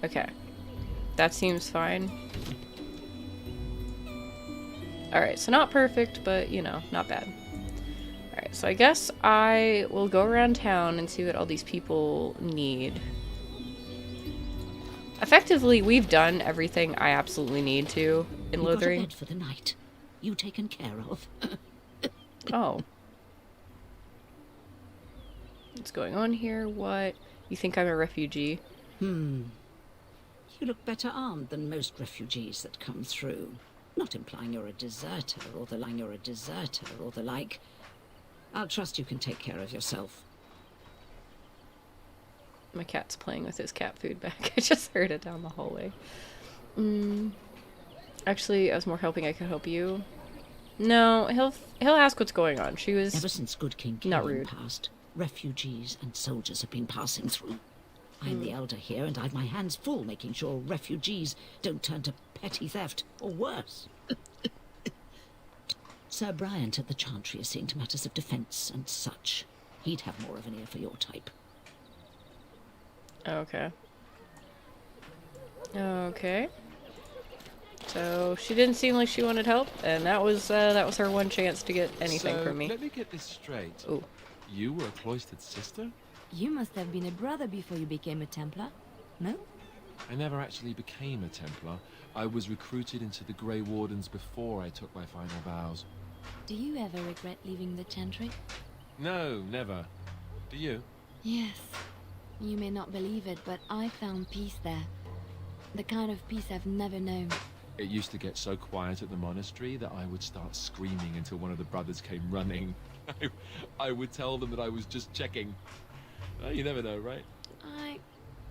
Okay. That seems fine. Alright, so not perfect, but, you know, not bad. Alright, so I guess I will go around town and see what all these people need. Effectively, we've done everything I absolutely need to in You got a Lothering. bed for the night. You taken care of. Oh. What's going on here? What? You think I'm a refugee? You look better armed than most refugees that come through. Not implying you're a deserter, or the line you're a deserter, or the like. I'll trust you can take care of yourself. My cat's playing with his cat food bag. I just heard it down the hallway. Actually, I was more hoping I could help you. No, he'll ask what's going on. She was Ever since Good King not Kieran rude. passed, refugees and soldiers have been passing through. I'm the elder here, and I've my hands full making sure refugees don't turn to petty theft, or worse. Sir Bryant at the Chantry is seeing to matters of defence and such. He'd have more of an ear for your type. Okay. Okay. So she didn't seem like she wanted help, and that was her one chance to get anything from me. Let me get this straight. Ooh. You were a cloistered sister? You must have been a brother before you became a Templar, no? I never actually became a Templar. I was recruited into the Grey Wardens before I took my final vows. Do you ever regret leaving the Chantry? No, never. Do you? Yes. You may not believe it, but I found peace there. The kind of peace I've never known. It used to get so quiet at the monastery that I would start screaming until one of the brothers came running. I would tell them that I was just checking. You never know, right?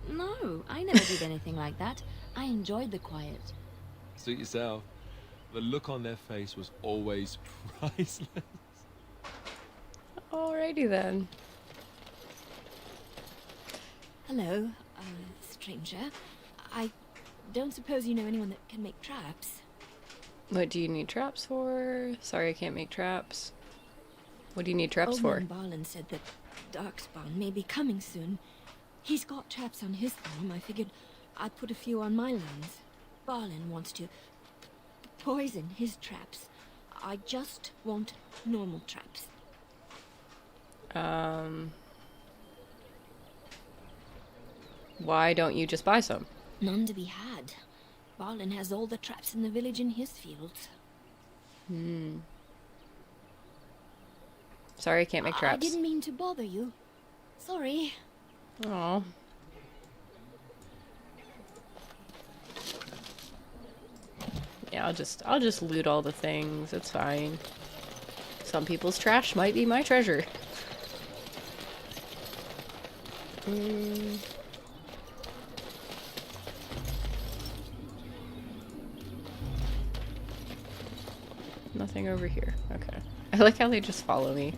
No, I never did anything like that. I enjoyed the quiet. Suit yourself. The look on their face was always priceless. Alrighty then. Hello, stranger. I don't suppose you know anyone that can make traps? What do you need traps for? Sorry, I can't make traps. What do you need traps Old for? Man Barlin said that Darkspawn may be coming soon. He's got traps on his farm. I figured I'd put a few on my lands. Barlin wants to poison his traps. I just want normal traps. Why don't you just buy some? None to be had. Barlin has all the traps in the village in his fields. Sorry, I can't make I traps. didn't mean to bother you. Sorry. Oh. Yeah, I'll just loot all the things. It's fine. Some people's trash might be my treasure. Nothing over here. Okay. I like how they just follow me.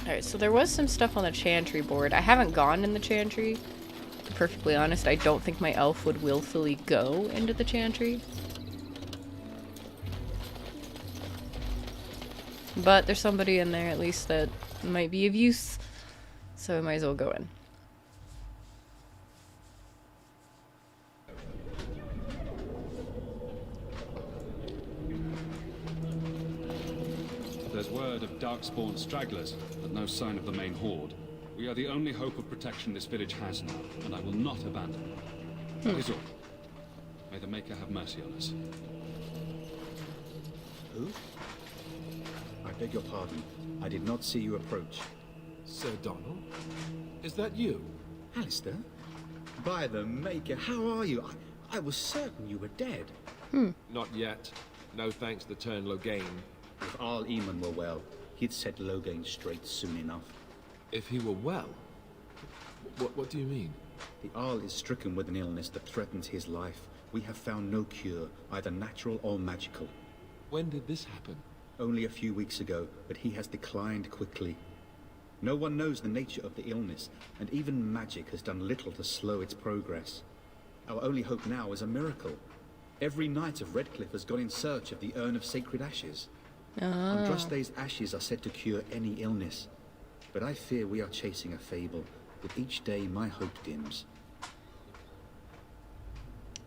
Alright, so there was some stuff on the Chantry board. I haven't gone in the Chantry. To be perfectly honest, I don't think my elf would willfully go into the Chantry. But there's somebody in there, at least, that might be of use. So I might as well go in. There's word of darkspawn stragglers, but no sign of the main horde. We are the only hope of protection this village has now, and I will not abandon it. That is all. May the Maker have mercy on us. Who? I beg your pardon. I did not see you approach. Sir Donald? Is that you? Alistair? By the Maker, how are you? I was certain you were dead. Not yet. No thanks to Turn Logain. If Arl Eamon were well, he'd set Logain straight soon enough. If he were well? What do you mean? The Arl is stricken with an illness that threatens his life. We have found no cure, either natural or magical. When did this happen? Only a few weeks ago, but he has declined quickly. No one knows the nature of the illness, and even magic has done little to slow its progress. Our only hope now is a miracle. Every knight of Redcliffe has gone in search of the urn of sacred ashes. Andraste's ashes are said to cure any illness. But I fear we are chasing a fable. With each day, my hope dims.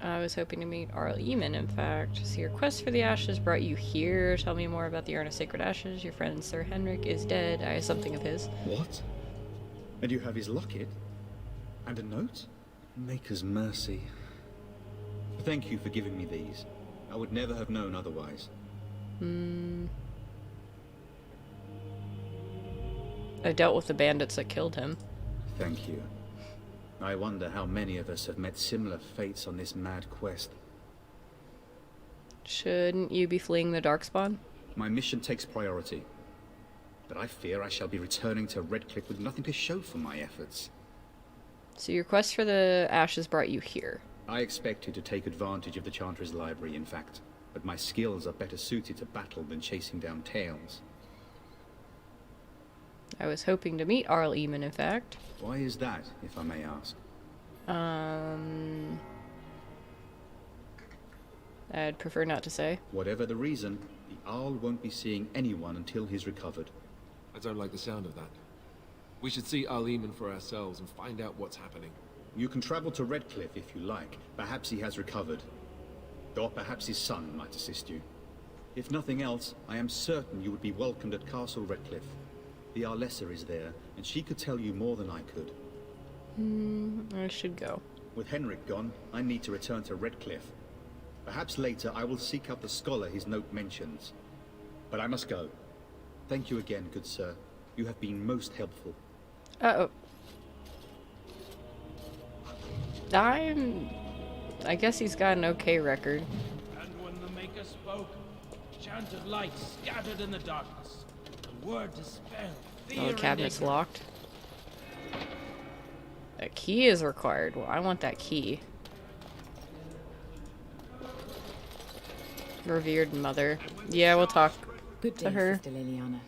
I was hoping to meet Arl Eamon, in fact. So your quest for the ashes brought you here. Tell me more about the Urn of Sacred Ashes. Your friend Sir Henrik is dead. I have something of his. What? And you have his locket? And a note? Maker's mercy. Thank you for giving me these. I would never have known otherwise. I dealt with the bandits that killed him. Thank you. I wonder how many of us have met similar fates on this mad quest. Shouldn't you be fleeing the Darkspawn? My mission takes priority. But I fear I shall be returning to Redcliffe with nothing to show for my efforts. So your quest for the ashes brought you here. I expected to take advantage of the Chantry's library, in fact. But my skills are better suited to battle than chasing down tales. I was hoping to meet Arl Eamon, in fact. Why is that, if I may ask? I'd prefer not to say. Whatever the reason, the Arl won't be seeing anyone until he's recovered. I don't like the sound of that. We should see Arleman for ourselves and find out what's happening. You can travel to Redcliffe if you like. Perhaps he has recovered. Or perhaps his son might assist you. If nothing else, I am certain you would be welcomed at Castle Redcliffe. The Arlessa is there, and she could tell you more than I could. I should go. With Henrik gone, I need to return to Redcliffe. Perhaps later I will seek out the scholar his note mentions. But I must go. Thank you again, good sir. You have been most helpful. Uh-oh. I guess he's got an okay record. And when the Maker spoke, enchanted light scattered in the darkness. The word dispelled fear Oh, the and cabinet's ignorance. locked. A key is required. Well, I want that key. Revered mother. Yeah, we'll talk Good to day, her. Sister Liliana.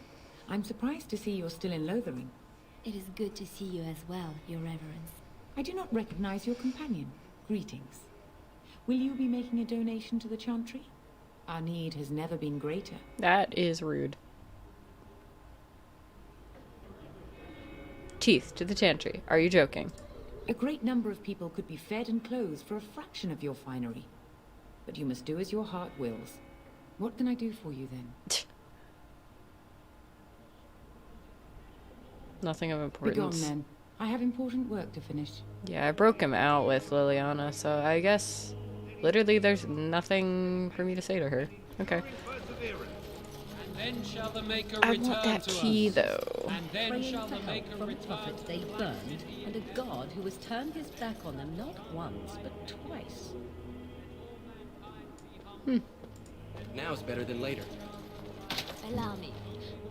I'm surprised to see you're still in Lothering. It is good to see you as well, Your Reverence. I do not recognize your companion. Greetings. Will you be making a donation to the Chantry? Our need has never been greater. That is rude. Teeth to the Chantry. Are you joking? A great number of people could be fed and clothed for a fraction of your finery. But you must do as your heart wills. What can I do for you then? Nothing of Begone importance. then. I have important work to finish. Yeah, I broke him out with Liliana, so I guess literally there's nothing for me to say to her. Okay. And then shall the Maker I return want that to key us. though. And then Praying shall for the help Maker from a return prophet they burned, and a god who has turned his back on them not once, but twice. Now's better than later. Allow me.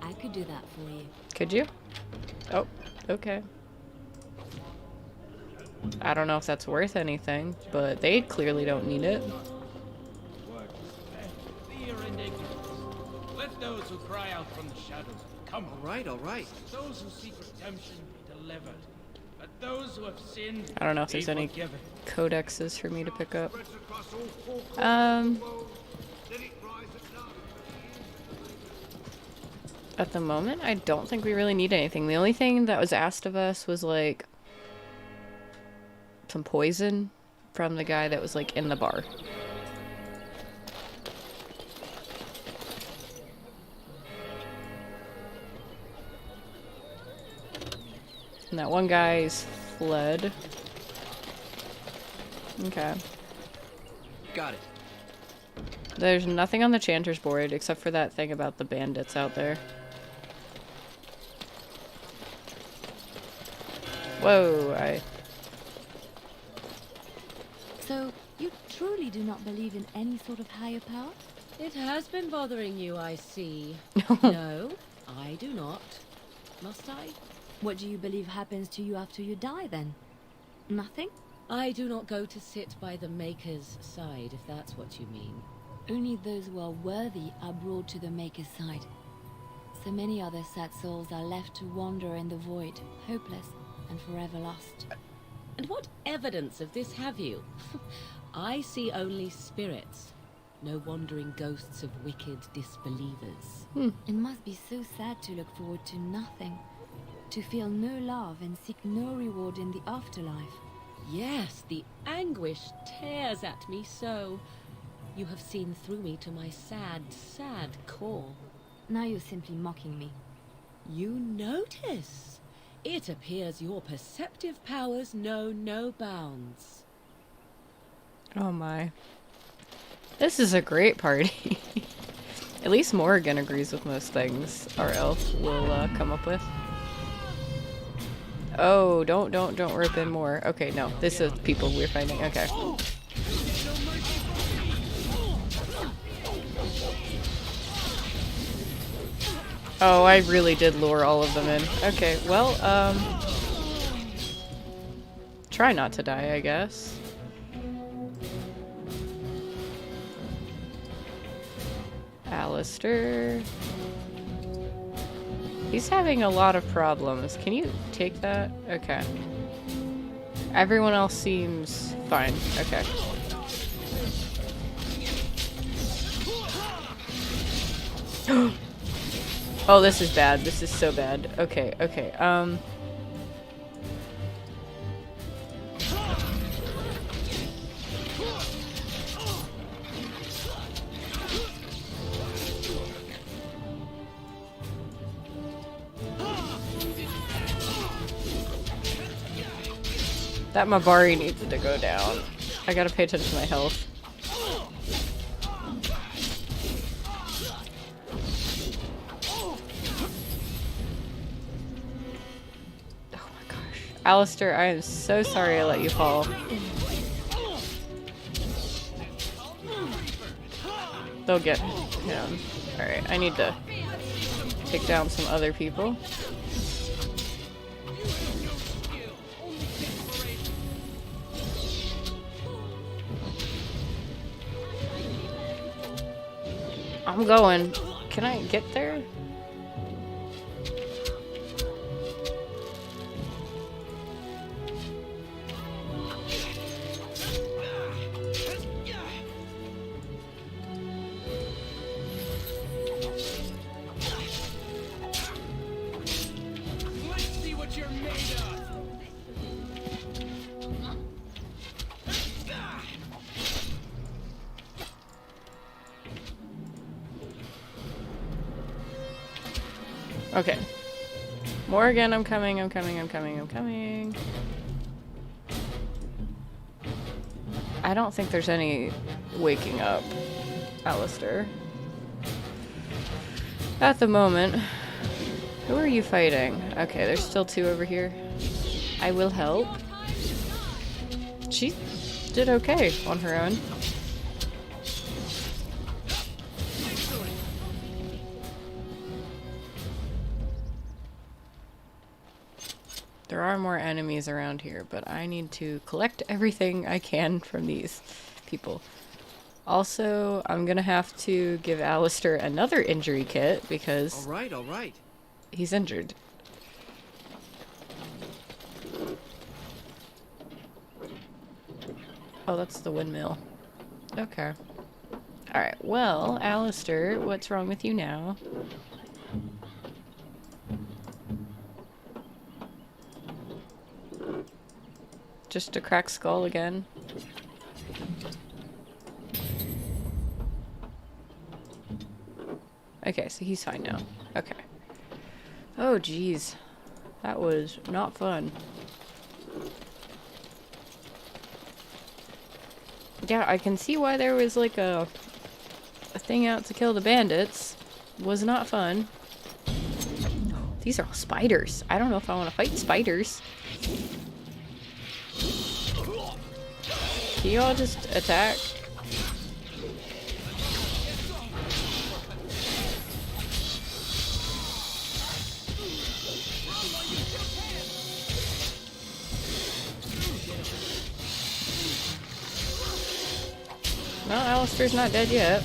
I could do that for you. Could you? Oh, okay. I don't know if that's worth anything, but they clearly don't need it. Word dispelled fear and ignorance. Let those who cry out from the shadows come. All right. Those who seek redemption be delivered. Let those who have sinned I don't know if be there's any forgiven. codexes for me to pick up. At the moment, I don't think we really need anything. The only thing that was asked of us was like some poison from the guy that was like in the bar. And that one guy's fled. Okay. Got it. There's nothing on the Chanter's board except for that thing about the bandits out there. Whoa, So, you truly do not believe in any sort of higher power? It has been bothering you, I see. No, I do not. Must I? What do you believe happens to you after you die, then? Nothing? I do not go to sit by the Maker's side, if that's what you mean. Only those who are worthy are brought to the Maker's side. So many other sad souls are left to wander in the void, hopeless and forever lost. And what evidence of this have you? I see only spirits. No wandering ghosts of wicked disbelievers. It must be so sad to look forward to nothing. To feel no love and seek no reward in the afterlife. Yes, the anguish tears at me so. You have seen through me to my sad, sad core. Now you're simply mocking me. You notice. It appears your perceptive powers know no bounds. Oh my. This is a great party. At least Morrigan agrees with most things our elf will come up with. Oh, don't rip in more. Okay, no. This is people we're fighting. Okay. Oh, I really did lure all of them in. Okay, well, try not to die, I guess. Alistair. He's having a lot of problems. Can you take that? Okay. Everyone else seems fine. Okay. Oh, this is bad. This is so bad. Okay, okay. That Mabari needs to go down. I gotta pay attention to my health. Oh my gosh. Alistair, I am so sorry I let you fall. They'll get him. Alright, I need to take down some other people. I'm going. Can I get there? Let's see what you're made of. Okay. Morrigan, I'm coming, I'm coming, I'm coming, I'm coming. I don't think there's any waking up Alistair at the moment. Who are you fighting? Okay, there's still two over here. I will help. She did okay on her own. There are more enemies around here, but I need to collect everything I can from these people. Also, I'm gonna have to give Alistair another injury kit because All right. he's injured. Oh, that's the windmill. Okay. Alright, well, Alistair, what's wrong with you now? Just a cracked skull again. Okay, so he's fine now. Okay. Oh, geez. That was not fun. Yeah, I can see why there was like a thing out to kill the bandits. Was not fun. These are all spiders. I don't know if I want to fight spiders. Can you all just attack? Well, Alistair's not dead yet.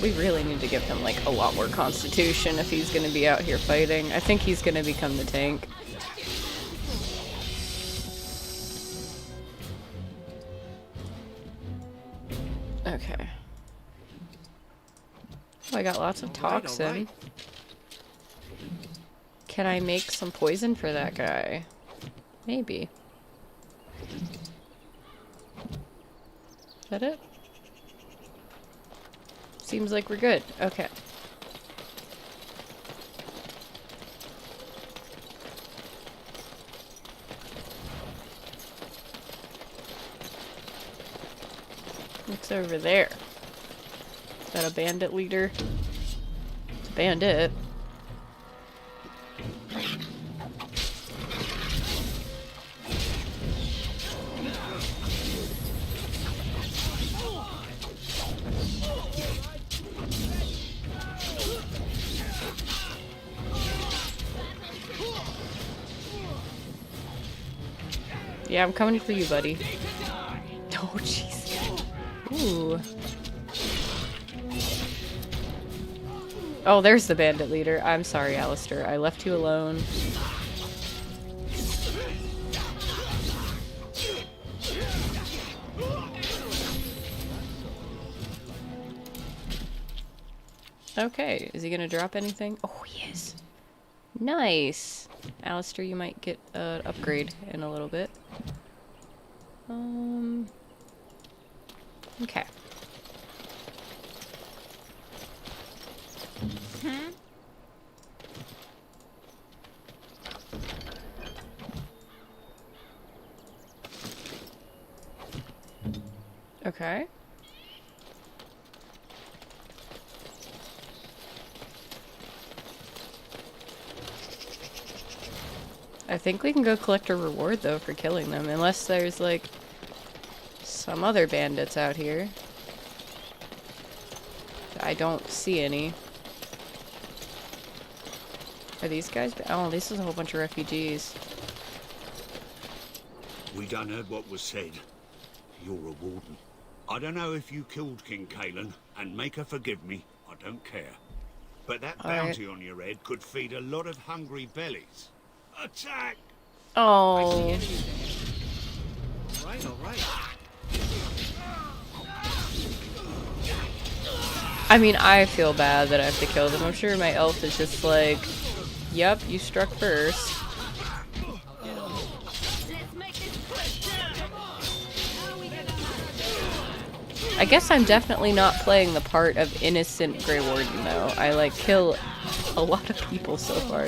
We really need to give him like a lot more constitution if he's gonna be out here fighting. I think he's gonna become the tank. Okay. Oh, I got lots of toxin. all right. Can I make some poison for that guy? Maybe. Is that it? Seems like we're good. Okay. What's over there? Is that a bandit leader? It's a bandit. Yeah, I'm coming for you, buddy. Oh, jeez. Ooh. Oh, there's the bandit leader. I'm sorry, Alistair. I left you alone. Okay, is he gonna drop anything? Oh, he is. Nice. Alistair, you might get an upgrade in a little bit. Okay. Okay. I think we can go collect a reward, though, for killing them. Unless there's, like, some other bandits out here. I don't see any. Are these guys? Oh, this is a whole bunch of refugees. We done heard what was said. You're a warden. I don't know if you killed King Kalen, and make her forgive me, I don't care. But that bounty on your head could feed a lot of hungry bellies. Attack! Oh. All right. I mean, I feel bad that I have to kill them. I'm sure my elf is just like, yep, you struck first. I guess I'm definitely not playing the part of innocent Grey Warden, though. I, like, kill a lot of people so far.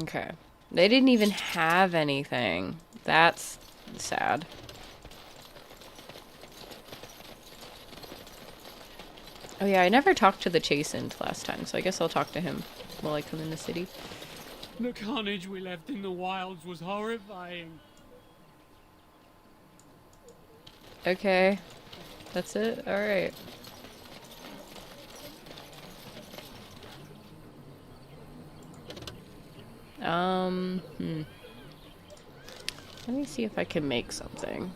Okay. They didn't even have anything. That's sad. Oh yeah, I never talked to the Chastened last time, so I guess I'll talk to him while I come in the city. The carnage we left in the wilds was horrifying. Okay. That's it? Alright. Let me see if I can make something.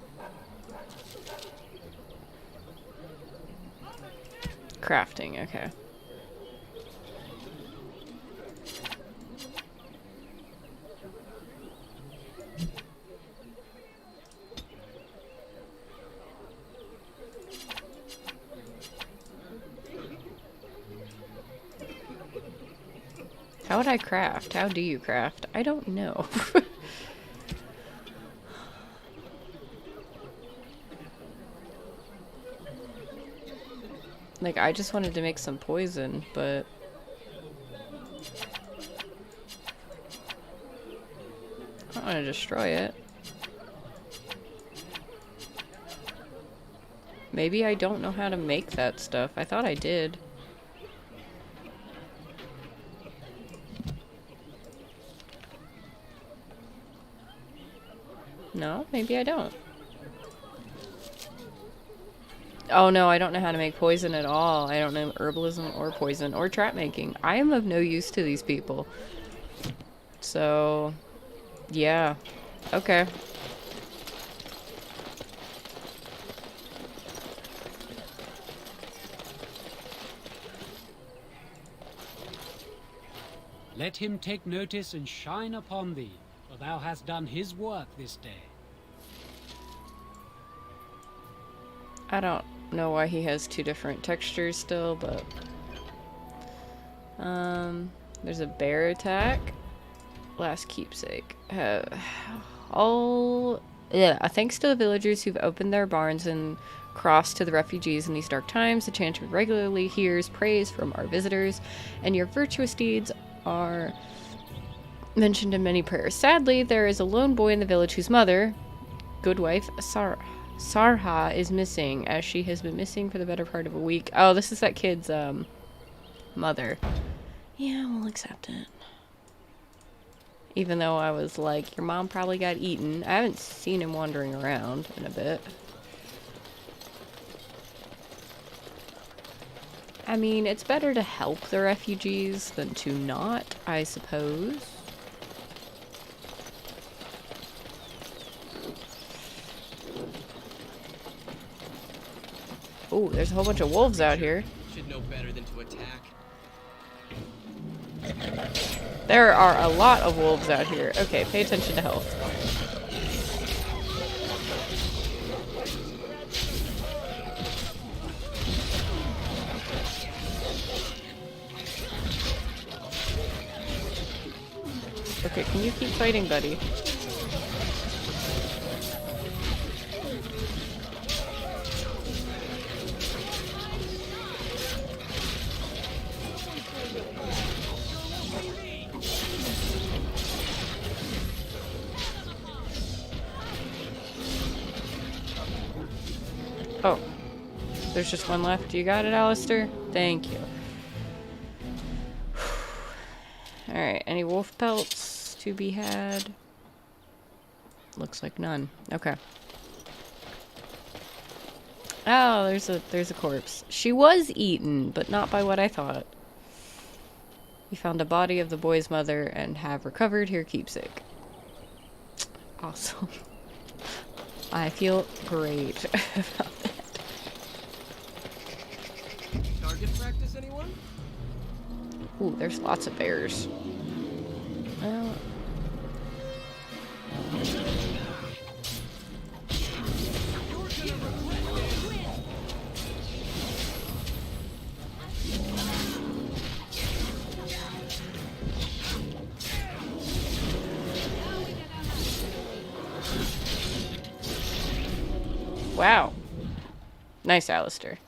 Crafting, okay. How would I craft? How do you craft? I don't know. Like, I just wanted to make some poison, but... I don't want to destroy it. Maybe I don't know how to make that stuff. I thought I did. No, maybe I don't. Oh no, I don't know how to make poison at all. I don't know herbalism or poison or trap making. I am of no use to these people. So, yeah. Okay. Let him take notice and shine upon thee, for thou hast done his work this day. I don't know why he has two different textures still, but... there's a bear attack. Last keepsake. Thanks to the villagers who've opened their barns and crossed to the refugees in these dark times, the Chantry regularly hears praise from our visitors, and your virtuous deeds are mentioned in many prayers. Sadly, there is a lone boy in the village whose mother, good wife Sarha, is missing, as she has been missing for the better part of a week. Oh, this is that kid's mother. Yeah, we'll accept it. Even though I was like, your mom probably got eaten. I haven't seen him wandering around in a bit. I mean, it's better to help the refugees than to not, I suppose. Oh, there's a whole bunch of wolves out here. Should know better than to attack. There are a lot of wolves out here. Okay, pay attention to health. Okay, can you keep fighting, buddy? Oh, there's just one left. You got it, Alistair? Thank you. Alright, any wolf pelts to be had? Looks like none. Okay. Oh, there's a corpse. She was eaten, but not by what I thought. We found a body of the boy's mother and have recovered her keepsake. Awesome. I feel great about that. Target practice, anyone? Ooh, there's lots of bears. Well... Wow. Nice, Alistair.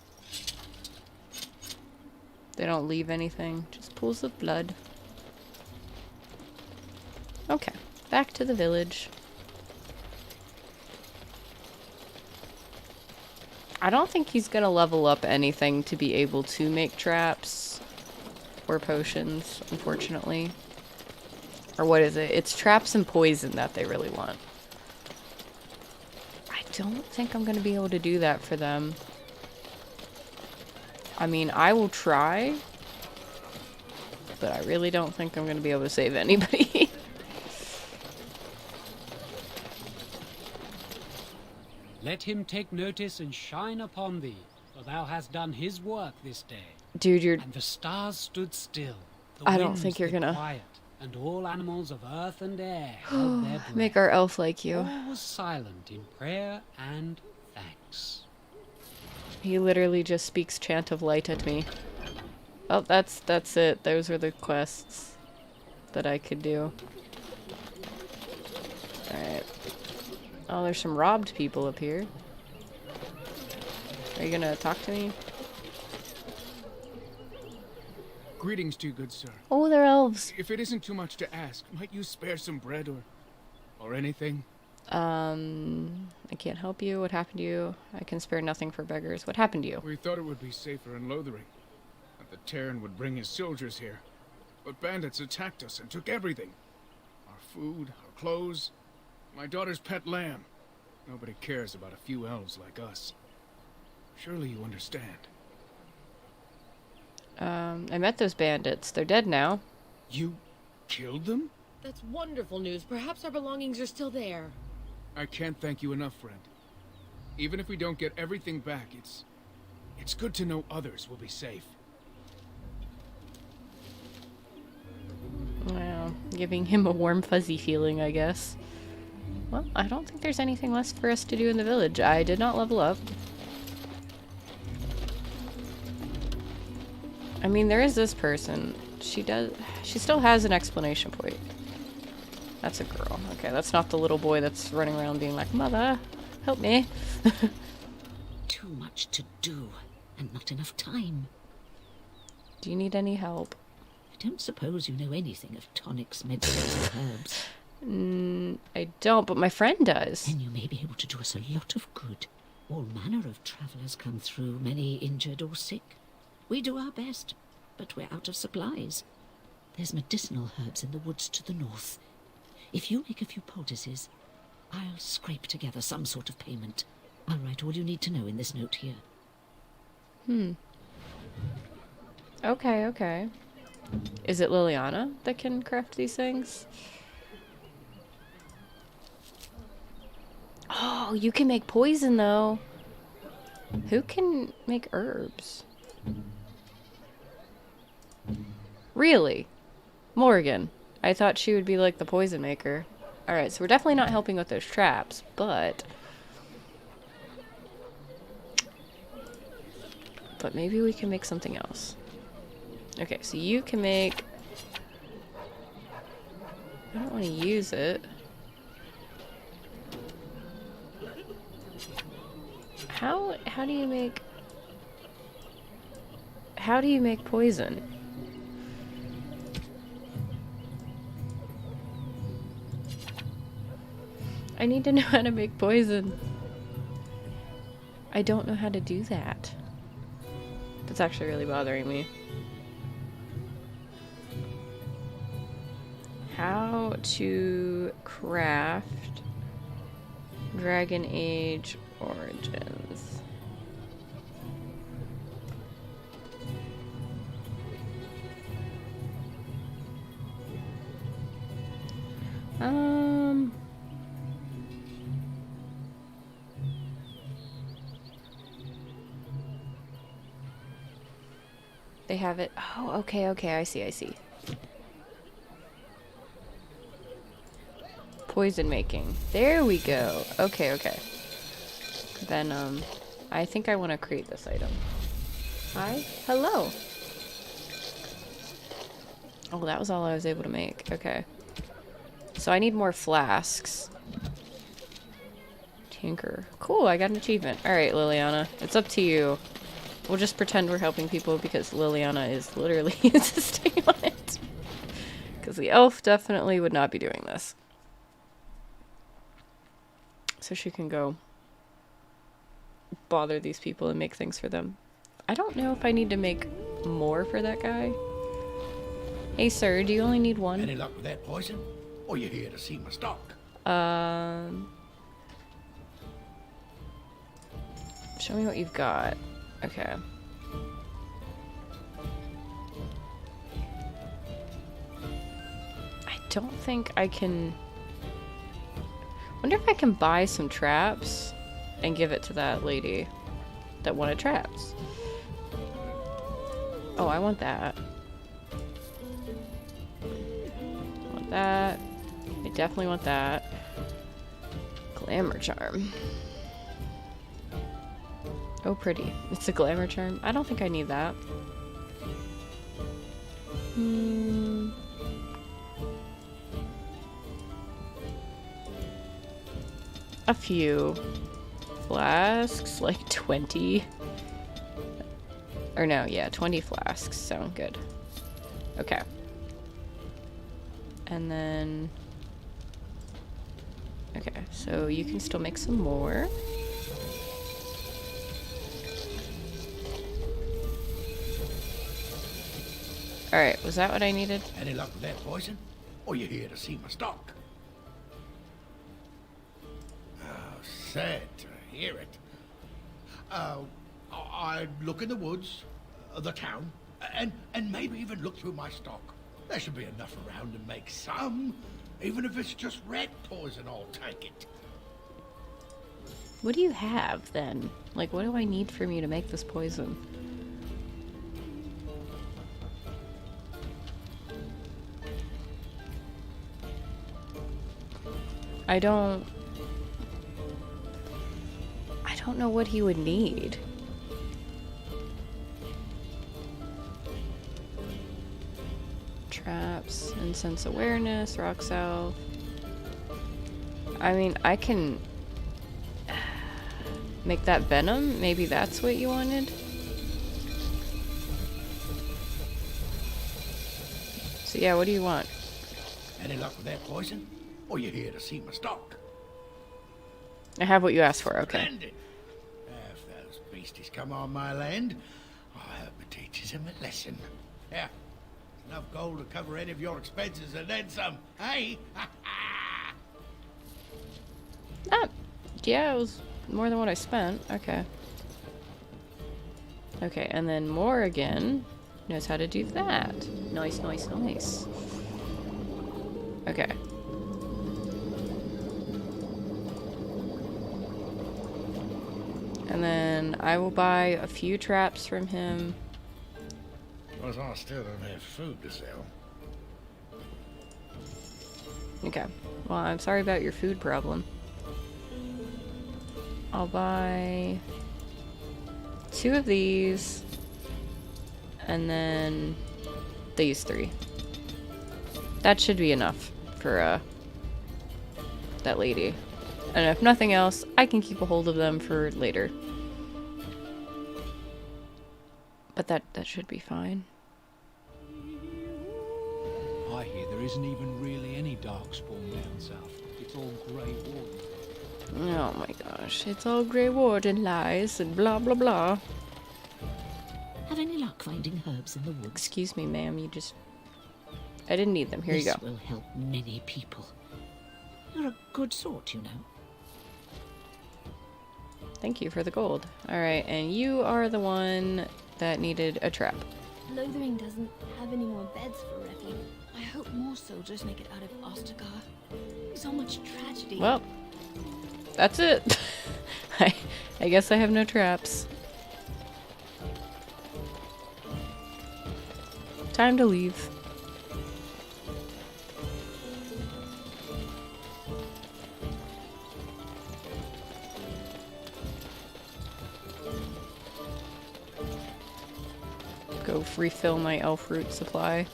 They don't leave anything, just pools of blood. Okay, back to the village. I don't think he's gonna level up anything to be able to make traps or potions, unfortunately. Or what is it? It's traps and poison that they really want. I don't think I'm gonna be able to do that for them. I mean, I will try, but I really don't think I'm going to be able to save anybody. Let him take notice and shine upon thee, for thou hast done his work this day. Dude, you're... And the stars stood still. The I don't winds think you're did gonna... quiet, and all animals of earth and air held their breath. Make our elf like you. All was silent in prayer and thanks. He literally just speaks chant of light at me. Oh, that's it. Those were the quests that I could do. Alright. Oh, there's some robbed people up here. Are you gonna talk to me? Greetings to you, good sir. Oh, they're elves. If it isn't too much to ask, might you spare some bread or anything? I can't help you. What happened to you? I can spare nothing for beggars. What happened to you? We thought it would be safer in Lothering, that the Terran would bring his soldiers here. But bandits attacked us and took everything. Our food, our clothes, my daughter's pet lamb. Nobody cares about a few elves like us. Surely you understand. I met those bandits. They're dead now. You killed them? That's wonderful news. Perhaps our belongings are still there. I can't thank you enough, friend. Even if we don't get everything back, it's good to know others will be safe. Giving him a warm, fuzzy feeling, I guess. Well, I don't think there's anything less for us to do in the village. I did not level up. I mean, there is this person. She still has an explanation point. That's a girl. Okay, that's not the little boy that's running around being like, Mother, help me. Too much to do, and not enough time. Do you need any help? I don't suppose you know anything of tonics, medicines, and herbs. I don't, but my friend does. Then you may be able to do us a lot of good. All manner of travellers come through, many injured or sick. We do our best, but we're out of supplies. There's medicinal herbs in the woods to the north. If you make a few poultices, I'll scrape together some sort of payment. I'll write all you need to know in this note here. Okay, okay. Is it Liliana that can craft these things? Oh, you can make poison, though. Who can make herbs? Really? Morgan. I thought she would be like the poison maker. Alright, so we're definitely not helping with those traps, but... But maybe we can make something else. Okay, so you can make... I don't want to use it. How do you make... How do you make poison? I need to know how to make poison. I don't know how to do that. That's actually really bothering me. How to craft Dragon Age Origins. They have it. Oh, okay, okay. I see, I see. Poison making. There we go. Okay, okay. Then, I think I want to create this item. Hi. Hello. Oh, that was all I was able to make. Okay. So I need more flasks. Tinker. Cool, I got an achievement. Alright, Liliana. It's up to you. We'll just pretend we're helping people because Liliana is literally insisting on it. Because the elf definitely would not be doing this. So she can go bother these people and make things for them. I don't know if I need to make more for that guy. Hey sir, do you only need one? Any luck with that poison? Or you here to see my stock? Show me what you've got. Okay. I don't think I can... Wonder if I can buy some traps and give it to that lady that wanted traps. Oh, I want that. I want that. I definitely want that. Glamour charm. Oh, pretty. It's a glamour charm. I don't think I need that. A few flasks, like 20. Or no, yeah, 20 flasks sound good. Okay. And then... Okay, so you can still make some more. Alright, was that what I needed? Any luck with that poison? Or you here to see my stock? Oh, sad to hear it. I'd look in the woods, the town, and maybe even look through my stock. There should be enough around to make some. Even if it's just rat poison, I'll take it. What do you have, then? Like, what do I need from you to make this poison? I don't know what he would need. Traps, incense awareness, rock salve. I mean, I can make that venom. Maybe that's what you wanted. So yeah, what do you want? Any luck with that poison? Or you here to see my stock? I have what you asked for, okay. Splendid. If those beasties come on my land, I hope it teaches them a lesson. Yeah, enough gold to cover any of your expenses and then some. Hey? Yeah, it was more than what I spent. Okay. Okay, and then Morrigan knows how to do that. Nice, nice, nice. Okay. And then I will buy a few traps from him. Because I still don't have food to sell. Okay. Well, I'm sorry about your food problem. I'll buy 2 of these. And then these 3. That should be enough for that lady. And if nothing else, I can keep a hold of them for later. But that should be fine. I hear there isn't even really any darkspawn down south. It's all Grey Warden. Oh my gosh, it's all Grey Warden lies and blah blah blah. Have any luck finding herbs in the woods? Excuse me, ma'am, you just... I didn't need them. Here you go. This will help many people. You're a good sort, you know. Thank you for the gold. Alright, and you are the one that needed a trap. Lothering doesn't have any more beds for refuge. I hope more soldiers make it out of Ostagar. So much tragedy. Well, that's it. I guess I have no traps. Time to leave. Go refill my elf root supply.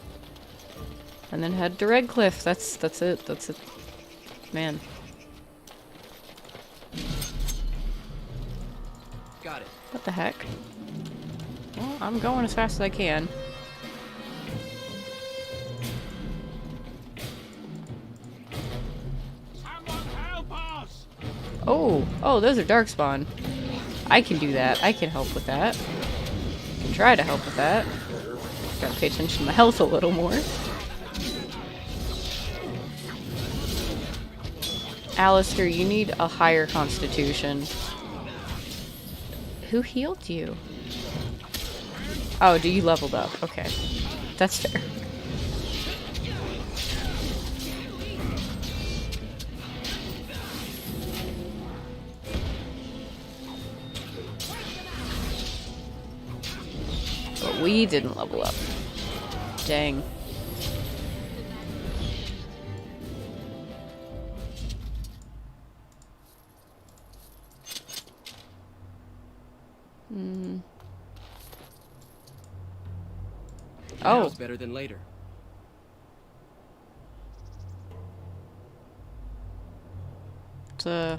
And then head to Redcliffe. That's it. That's it. Man. Got it. What the heck? Well, I'm going as fast as I can. Oh, those are darkspawn. I can do that. I can help with that. I can try to help with that. Gotta pay attention to my health a little more. Alistair, you need a higher constitution. Who healed you? Oh, you leveled up. Okay. That's fair. But we didn't level up. Dang. Oh. Now's better than later. It's I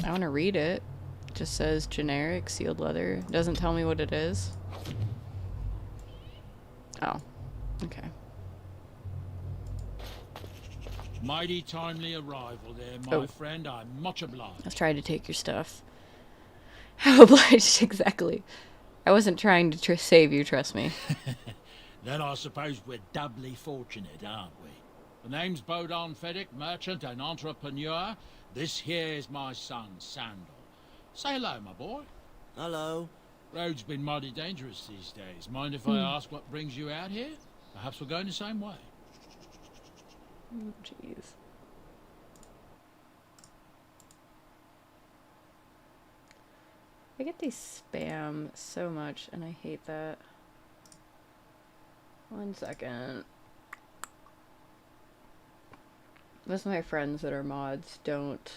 want to read it. It just says generic sealed leather. Doesn't tell me what it is. Oh. Okay. Mighty timely arrival there, my friend. I'm much obliged. I was trying to take your stuff. How obliged, exactly. I wasn't trying to save you, trust me. Then I suppose we're doubly fortunate, aren't we? The name's Bodon Feddick, merchant and entrepreneur. This here is my son, Sandal. Say hello, my boy. Hello. Road's been mighty dangerous these days. Mind if I ask what brings you out here? Perhaps we're going the same way. Oh, jeez. I get these spam so much, and I hate that. 1 second. most of my friends that are mods don't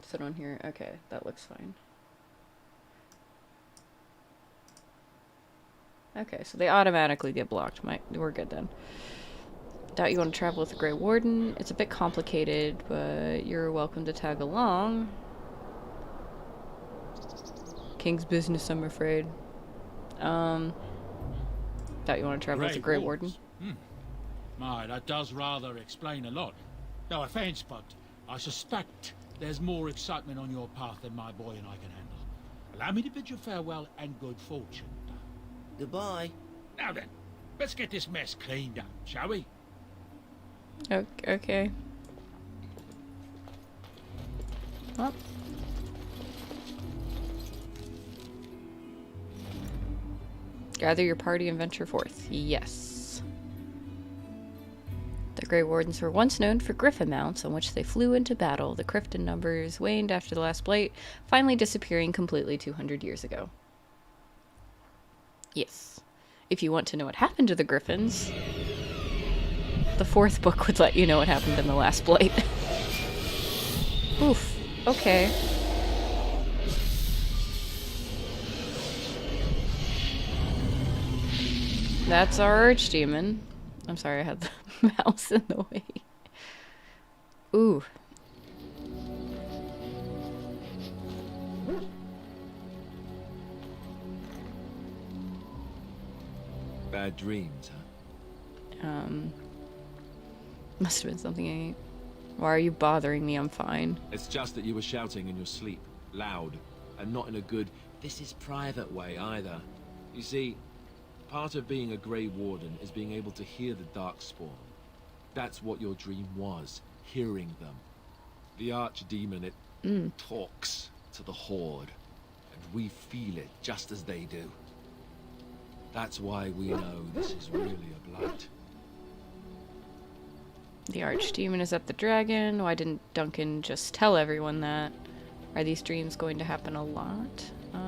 sit on here. Okay, that looks fine. Okay, so they automatically get blocked. We're good then. Doubt you want to travel with the Grey Warden. It's a bit complicated, but you're welcome to tag along. King's business, I'm afraid. Doubt you want to travel with the Grey Warden. My, that does rather explain a lot. No offense, but I suspect there's more excitement on your path than my boy and I can handle. Allow me to bid you farewell and good fortune. Goodbye. Now then, let's get this mess cleaned up, shall we? Okay. Well. Gather your party and venture forth. Yes. The Grey Wardens were once known for griffin mounts on which they flew into battle. The Crichton numbers waned after the last blight, finally disappearing completely 200 years ago. Yes. If you want to know what happened to the griffins, the 4th book would let you know what happened in the last blight. Oof. Okay. That's our archdemon. I'm sorry, I had the mouse in the way. Ooh. Bad dreams, huh? Must have been something I ate. Why are you bothering me? I'm fine. It's just that you were shouting in your sleep, loud, and not in a good, this is private way either. You see, part of being a Grey Warden is being able to hear the Darkspawn. That's what your dream was, hearing them. The Archdemon, it talks to the Horde, and we feel it just as they do. That's why we know this is really a blight. The Archdemon is at the dragon. Why didn't Duncan just tell everyone that? Are these dreams going to happen a lot? I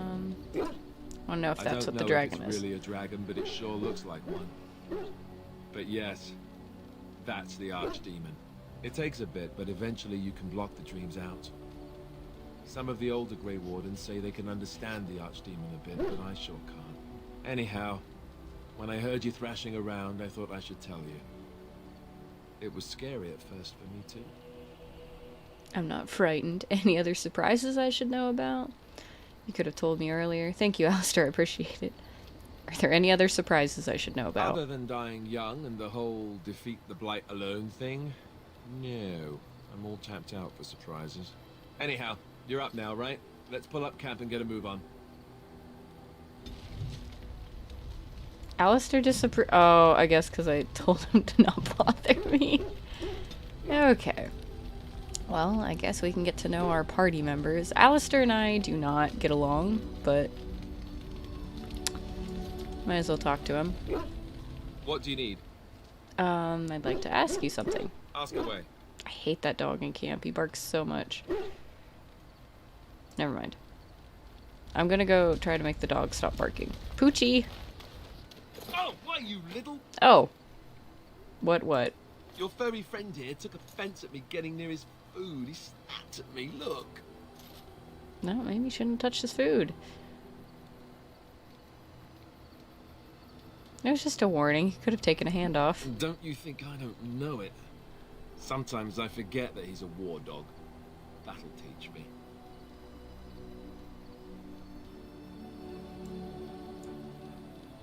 don't know if that's what the dragon is. I don't know if it's really a dragon, but it sure looks like one. But yes, that's the Archdemon. It takes a bit, but eventually you can block the dreams out. Some of the older Grey Wardens say they can understand the Archdemon a bit, but I sure can't. Anyhow, when I heard you thrashing around, I thought I should tell you. It was scary at first for me too. I'm not frightened. Any other surprises I should know about? You could have told me earlier. Thank you, Alistair. I appreciate it. Are there any other surprises I should know about? Other than dying young and the whole defeat the blight alone thing? No. I'm all tapped out for surprises. Anyhow, you're up now, right? Let's pull up camp and get a move on. Alistair disapproved. Oh, I guess because I told him to not bother me. Okay. Well, I guess we can get to know our party members. Alistair and I do not get along, but might as well talk to him. What do you need? I'd like to ask you something. Ask away. I hate that dog in camp. He barks so much. Never mind. I'm gonna go try to make the dog stop barking. Poochie! Oh, why, you little... Oh. What? Your furry friend here took offense at me getting near his food. He snapped at me, look. No, maybe you shouldn't touch his food. It was just a warning. He could have taken a hand off. Don't you think I don't know it? Sometimes I forget that he's a war dog. That'll teach me.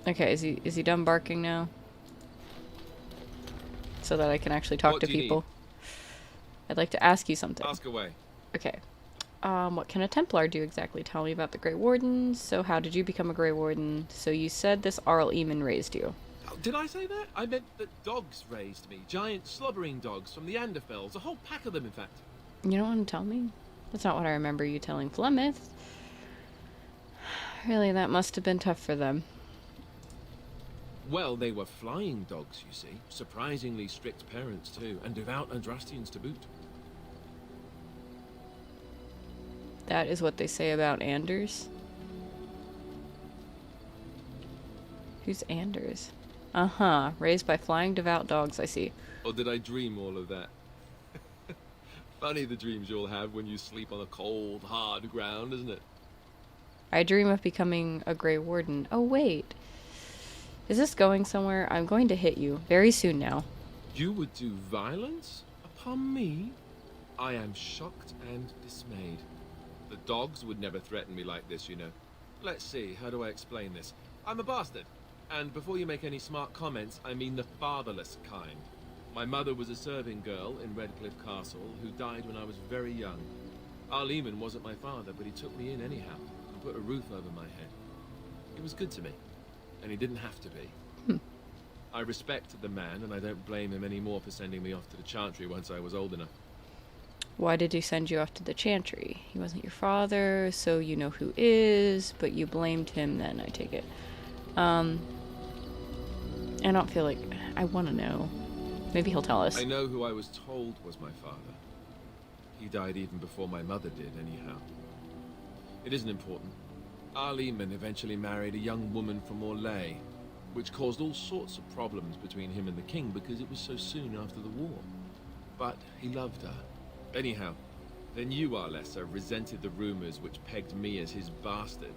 Okay, is he done barking now? So that I can actually talk to people. I'd like to ask you something. Ask away. Okay. What can a Templar do exactly? Tell me about the Grey Wardens. So how did you become a Grey Warden? So you said this Arl Eamon raised you. Oh, did I say that? I meant that dogs raised me. Giant slobbering dogs from the Anderfells. A whole pack of them, in fact. You don't want to tell me? That's not what I remember you telling Flemeth. Really, that must have been tough for them. Well, they were flying dogs, you see. Surprisingly strict parents, too. And devout Andrastians to boot. That is what they say about Anders. Who's Anders? Uh-huh. Raised by flying devout dogs, I see. Or did I dream all of that? Funny the dreams you'll have when you sleep on a cold, hard ground, isn't it? I dream of becoming a Grey Warden. Oh, wait. Is this going somewhere? I'm going to hit you very soon now. You would do violence upon me? I am shocked and dismayed. The dogs would never threaten me like this, you know. Let's see, how do I explain this? I'm a bastard. And before you make any smart comments, I mean the fatherless kind. My mother was a serving girl in Redcliffe Castle who died when I was very young. Our Lehman wasn't my father, but he took me in anyhow and put a roof over my head. He was good to me, and he didn't have to be. I respect the man, and I don't blame him anymore for sending me off to the Chantry once I was old enough. Why did he send you off to the Chantry? He wasn't your father, so you know who is, but you blamed him then, I take it. I don't feel like... I want to know. Maybe he'll tell us. I know who I was told was my father. He died even before my mother did, anyhow. It isn't important. Our Lehman eventually married a young woman from Orlais, which caused all sorts of problems between him and the king because it was so soon after the war. But he loved her. Anyhow, then you, Arlessa, resented the rumors which pegged me as his bastard.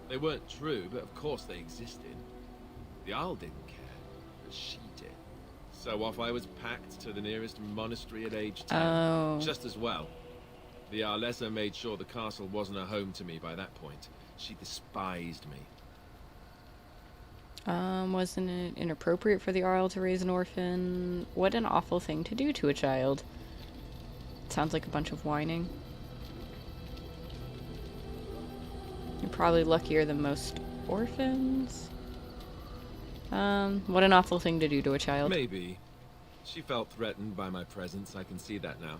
They weren't true, but of course they existed. The Arl didn't care, but she did. So off I was packed to the nearest monastery at age 10. Oh. Just as well. The Arlessa made sure the castle wasn't a home to me by that point. She despised me. Wasn't it inappropriate for the Arl to raise an orphan? What an awful thing to do to a child. Sounds like a bunch of whining. You're probably luckier than most orphans. What an awful thing to do to a child. Maybe. She felt threatened by my presence, I can see that now.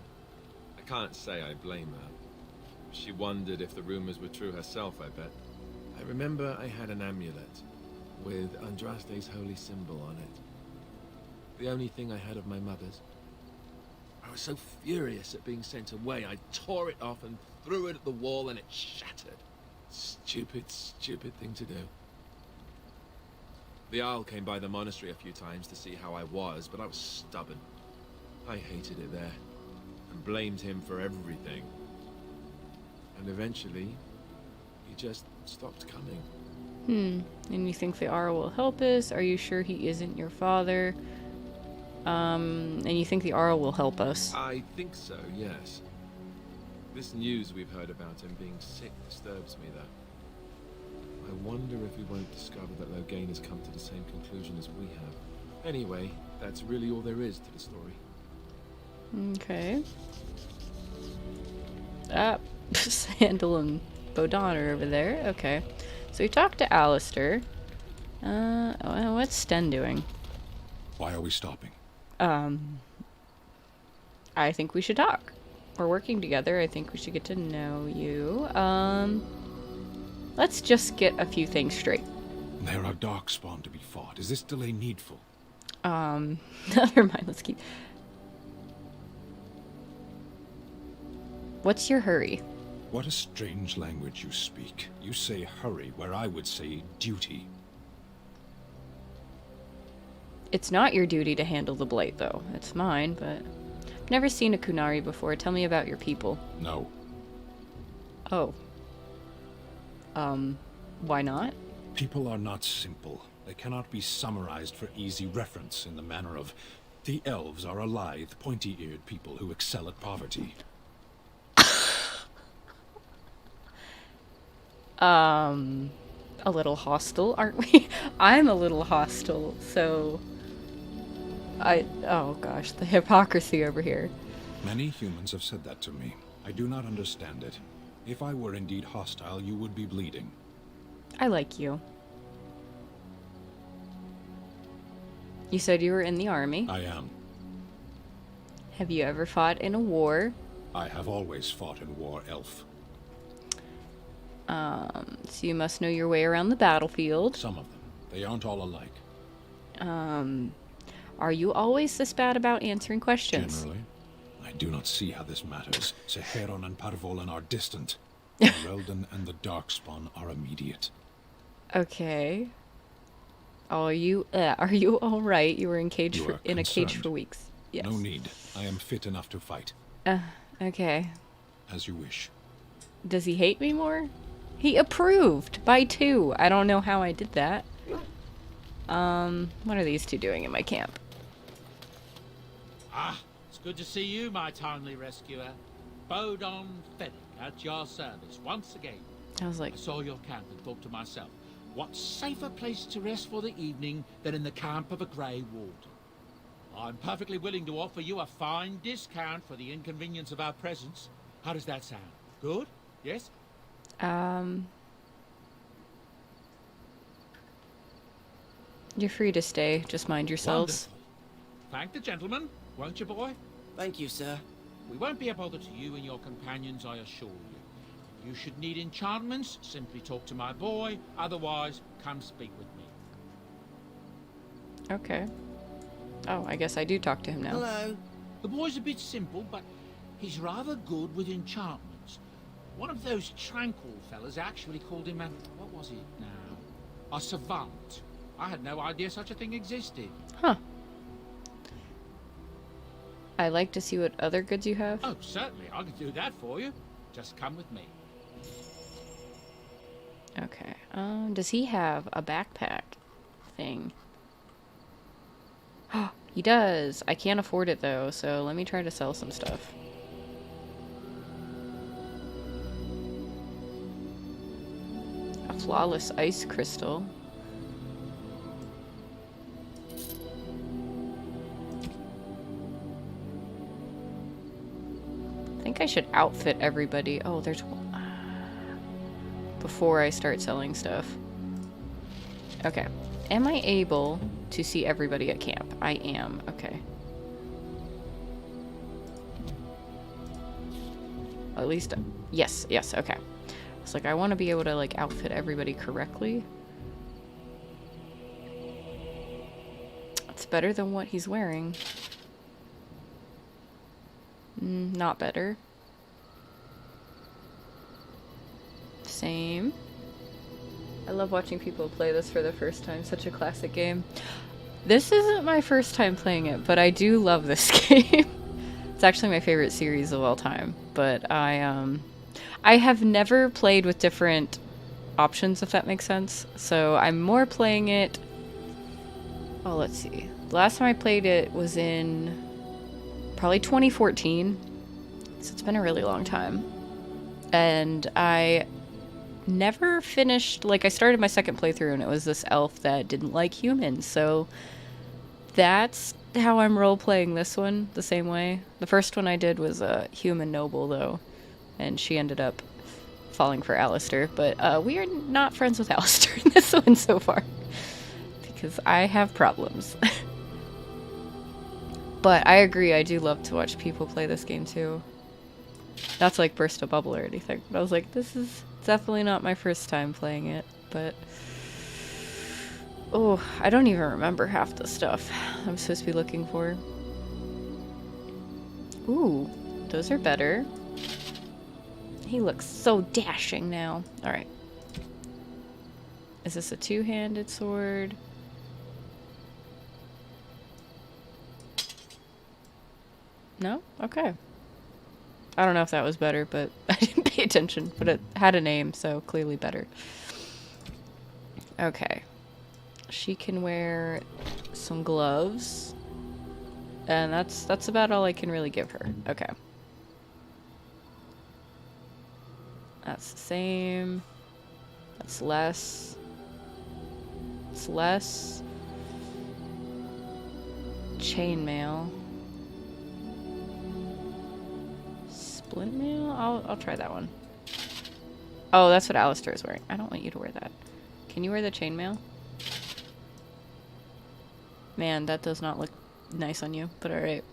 I can't say I blame her. She wondered if the rumors were true herself, I bet. I remember I had an amulet with Andraste's holy symbol on it. The only thing I had of my mother's. I was so furious at being sent away, I tore it off and threw it at the wall and it shattered. Stupid, stupid thing to do. The Arl came by the monastery a few times to see how I was, but I was stubborn. I hated it there, and blamed him for everything. And eventually, he just stopped coming. And you think the Arl will help us? Are you sure he isn't your father? And you think the Arl will help us? I think so, yes. This news we've heard about him being sick disturbs me, though. I wonder if we won't discover that Loghain has come to the same conclusion as we have. Anyway, that's really all there is to the story. Okay. Sandal and Bodon are over there. Okay. So we talked to Alistair. What's Sten doing? Why are we stopping? I think we should talk. We're working together. I think we should get to know you. Let's just get a few things straight. There are darkspawn to be fought. Is this delay needful? Never mind. Let's keep... What's your hurry? What a strange language you speak. You say hurry, where I would say duty. It's not your duty to handle the blight, though. It's mine, but... I've never seen a Kunari before. Tell me about your people. No. Oh. Why not? People are not simple. They cannot be summarized for easy reference in the manner of... The elves are a lithe, pointy-eared people who excel at poverty. A little hostile, aren't we? I'm a little hostile, so... Oh gosh, the hypocrisy over here. Many humans have said that to me. I do not understand it. If I were indeed hostile, you would be bleeding. I like you. You said you were in the army. I am. Have you ever fought in a war? I have always fought in war, elf. So you must know your way around the battlefield. Some of them. They aren't all alike. Are you always this bad about answering questions? Generally. I do not see how this matters. Seheron and Parvolan are distant. Relden and the Darkspawn are immediate. Okay. Are you all right? You were in You are in a cage concerned. for weeks. Yes. No need. I am fit enough to fight. Okay. As you wish. Does he hate me more? He approved by 2. I don't know how I did that. What are these two doing in my camp? Ah, it's good to see you, my timely rescuer. Bodon Fennick, at your service once again. I was like... I saw your camp and thought to myself, what safer place to rest for the evening than in the camp of a Grey Warden? I'm perfectly willing to offer you a fine discount for the inconvenience of our presence. How does that sound? Good? Yes? You're free to stay. Just mind yourselves. Wonderful. Thank the gentleman, won't you, boy? Thank you, sir. We won't be a bother to you and your companions, I assure you. If you should need enchantments, simply talk to my boy. Otherwise, come speak with me. Okay. Oh, I guess I do talk to him now. Hello. The boy's a bit simple, but he's rather good with enchantments. One of those tranquil fellas actually called him a... what was it now? A savant. I had no idea such a thing existed. Huh. I like to see what other goods you have. Oh, certainly. I could do that for you. Just come with me. Okay. Does he have a backpack thing? Oh, he does. I can't afford it though, so let me try to sell some stuff. A flawless ice crystal. I think I should outfit everybody. Oh, there's one. Before I start selling stuff. Okay. Am I able to see everybody at camp? I am. Okay. At least, yes, okay. It's like I want to be able to like outfit everybody correctly. It's better than what he's wearing. Not better. Same. I love watching people play this for the first time. Such a classic game. This isn't my first time playing it, but I do love this game. It's actually my favorite series of all time. But I have never played with different options, if that makes sense. So I'm more playing it... Oh, let's see. The last time I played it was in probably 2014. So it's been a really long time. And I never finished... Like, I started my second playthrough and it was this elf that didn't like humans. So that's how I'm role-playing this one, the same way. The first one I did was a human noble, though. And she ended up falling for Alistair. But we are not friends with Alistair in this one so far. Because I have problems. But I agree, I do love to watch people play this game too. Not to like burst a bubble or anything. But I was like, this is definitely not my first time playing it. But... oh, I don't even remember half the stuff I'm supposed to be looking for. Ooh, those are better. He looks so dashing now. Alright. Is this a two-handed sword? No? Okay. I don't know if that was better, but I didn't pay attention. But it had a name, so clearly better. Okay. She can wear some gloves. And that's about all I can really give her. Okay. That's the same. That's less. It's less. Chainmail. Splint mail? I'll try that one. Oh, that's what Alistair is wearing. I don't want you to wear that. Can you wear the chainmail? Man, that does not look nice on you, but alright.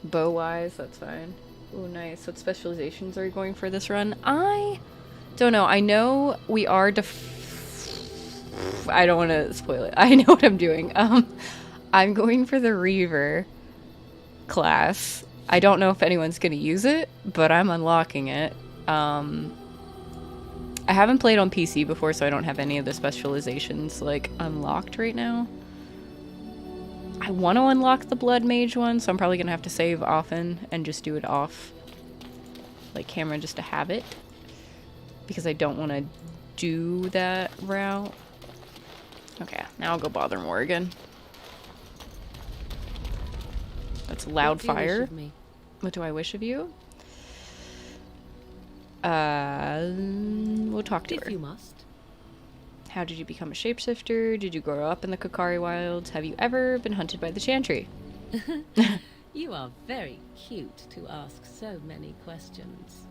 Bow-wise, that's fine. Oh, nice. What specializations are you going for this run? I don't know. I know we are I don't want to spoil it. I know what I'm doing. I'm going for the Reaver class. I don't know if anyone's going to use it, but I'm unlocking it. And I haven't played on PC before, so I don't have any of the specializations like unlocked right now. I want to unlock the Blood Mage one, so I'm probably gonna have to save often and just do it off like camera just to have it, because I don't want to do that route. Okay, now I'll go bother Morrigan. That's loud fire. What do I wish of you? We'll talk to her. If you must. How did you become a shapeshifter? Did you grow up in the Kakari Wilds? Have you ever been hunted by the Chantry? You are very cute to ask so many questions.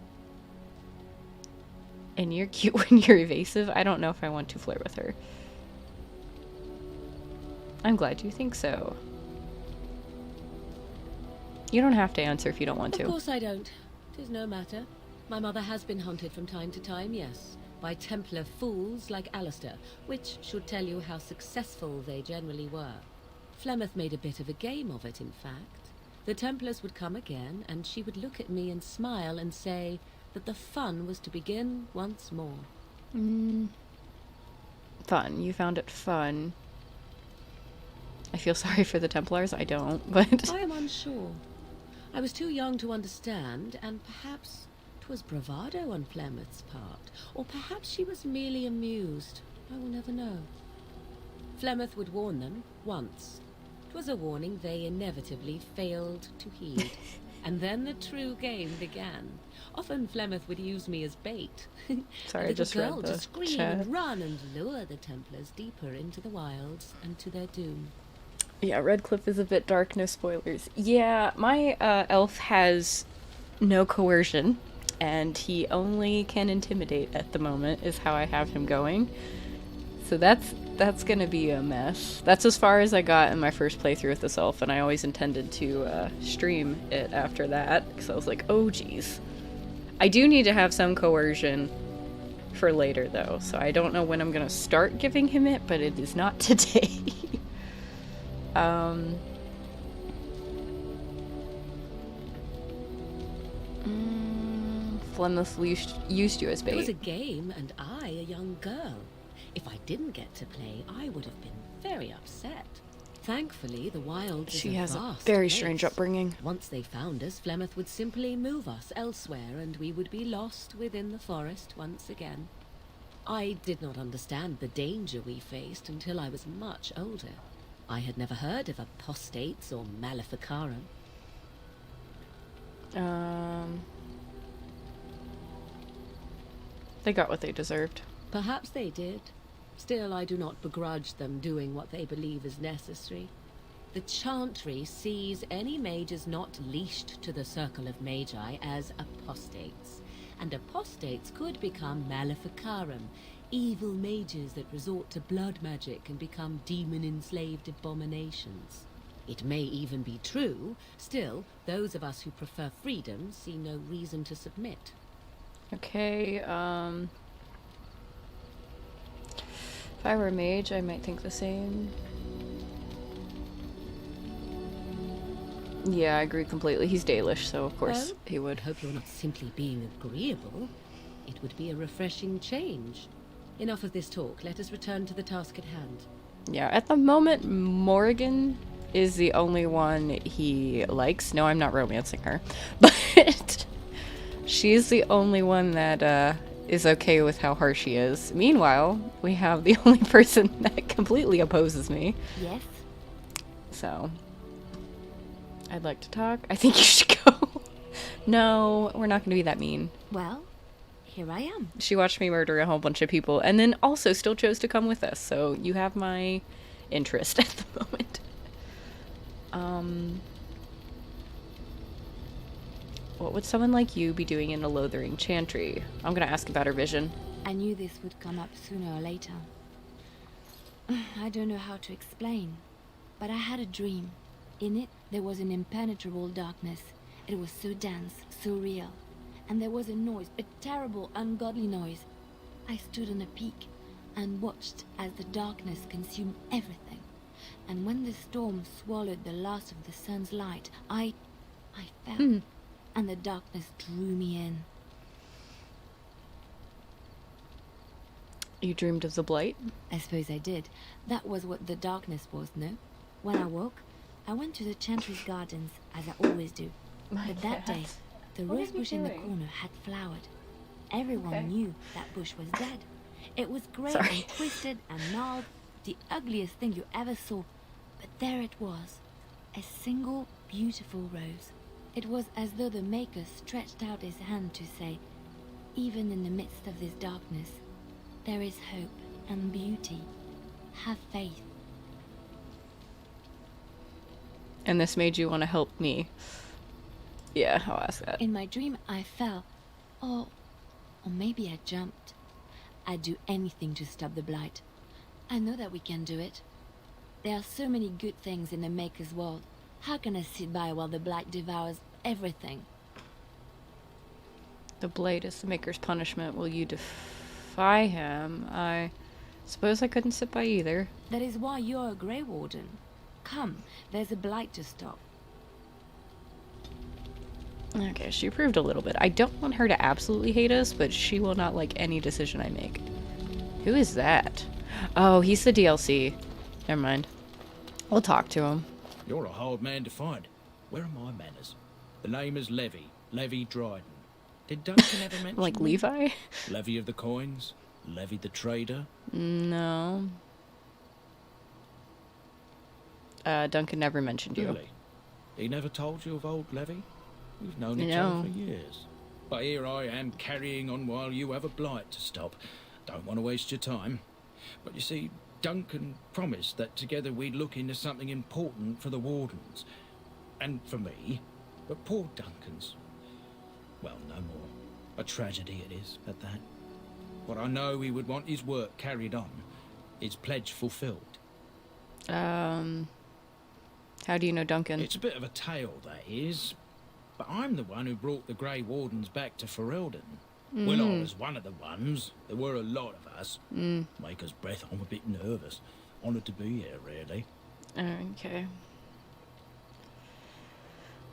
And you're cute when you're evasive? I don't know if I want to flirt with her. I'm glad you think so. You don't have to answer if you don't want to. Of course I don't. 'Tis no matter. My mother has been hunted from time to time, yes, by Templar fools like Alistair, which should tell you how successful they generally were. Flemeth made a bit of a game of it, in fact. The Templars would come again, and she would look at me and smile and say that the fun was to begin once more. Fun. You found it fun. I feel sorry for the Templars. I don't, but... I am unsure. I was too young to understand, and perhaps 'twas bravado on Flemeth's part, or perhaps she was merely amused. I will never know. Flemeth would warn them, once. 'Twas a warning they inevitably failed to heed. And then the true game began. Often Flemeth would use me as bait. Sorry, I just read girl the to scream chat. and run and lure the Templars deeper into the wilds and to their doom. Yeah, Redcliffe is a bit dark, no spoilers. Yeah, my elf has no coercion, and he only can intimidate at the moment, is how I have him going. So that's gonna be a mess. That's as far as I got in my first playthrough with this elf, and I always intended to stream it after that, because I was like, oh geez. I do need to have some coercion for later, though, so I don't know when I'm gonna start giving him it, but it is not today. Flemeth used you as bait. It was a game, and I a young girl. If I didn't get to play, I would have been very upset. Thankfully, the wilds She is has a vast very place. strange upbringing. Once they found us, Flemeth would simply move us elsewhere, and we would be lost within the forest once again. I did not understand the danger we faced until I was much older. I had never heard of apostates or maleficarum. They got what they deserved. Perhaps they did. Still, I do not begrudge them doing what they believe is necessary. The Chantry sees any mages not leashed to the Circle of Magi as apostates, and apostates could become maleficarum, evil mages that resort to blood magic and become demon-enslaved abominations. It may even be true. Still, those of us who prefer freedom see no reason to submit. Okay, if I were a mage, I might think the same. Yeah, I agree completely. He's Dalish, so of course Well, he would. I hope you're not simply being agreeable. It would be a refreshing change. Enough of this talk. Let us return to the task at hand. Yeah, at the moment, Morrigan is the only one he likes. No, I'm not romancing her. But she's the only one that is okay with how harsh she is. Meanwhile, we have the only person that completely opposes me. Yes? So, I'd like to talk. I think you should go. No, we're not going to be that mean. Well, here I am. She watched me murder a whole bunch of people and then also still chose to come with us. So you have my interest at the moment. What would someone like you be doing in a Lothering Chantry? I'm going to ask about her vision. I knew this would come up sooner or later. I don't know how to explain, but I had a dream. In it, there was an impenetrable darkness. It was so dense, so real. And there was a noise, a terrible, ungodly noise. I stood on a peak and watched as the darkness consumed everything. And when the storm swallowed the last of the sun's light, I fell. And the darkness drew me in. You dreamed of the blight? I suppose I did. That was what the darkness was, no? When I woke, I went to the Chantry's gardens, as I always do. But that day, the rose bush in the corner had flowered. Everyone knew that bush was dead. It was grey and twisted and gnarled, the ugliest thing you ever saw. But there it was, a single beautiful rose. It was as though the Maker stretched out his hand to say, even in the midst of this darkness, there is hope and beauty. Have faith. And this made you want to help me. Yeah, I'll ask that. In my dream, I fell. Or maybe I jumped. I'd do anything to stop the blight. I know that we can do it. There are so many good things in the Maker's world. How can I sit by while the blight devours everything? The blade is the Maker's punishment. Will you defy him? I suppose I couldn't sit by either. That is why you're a Grey Warden. Come, there's a blight to stop. Okay, she improved a little bit. I don't want her to absolutely hate us, but she will not like any decision I make. Who is that? Oh, he's the DLC. Never mind. We'll talk to him. You're a hard man to find. Where are my manners? The name is Levy Dryden. Did Duncan ever mention like me? Levi? Levy of the coins? Levy the trader? No. Duncan never mentioned you. Really? He never told you of old Levy? We've known each other for years. But here I am carrying on while you have a blight to stop. Don't want to waste your time. But you see, Duncan promised that together we'd look into something important for the Wardens. And for me. But poor Duncan's... well, no more. A tragedy it is, at that. But I know he would want his work carried on. His pledge fulfilled. How do you know Duncan? It's a bit of a tale, that is. But I'm the one who brought the Grey Wardens back to Ferelden. Well, I was one of the ones. There were a lot of us. Maker's breath, I'm a bit nervous. Honoured to be here, really. Okay.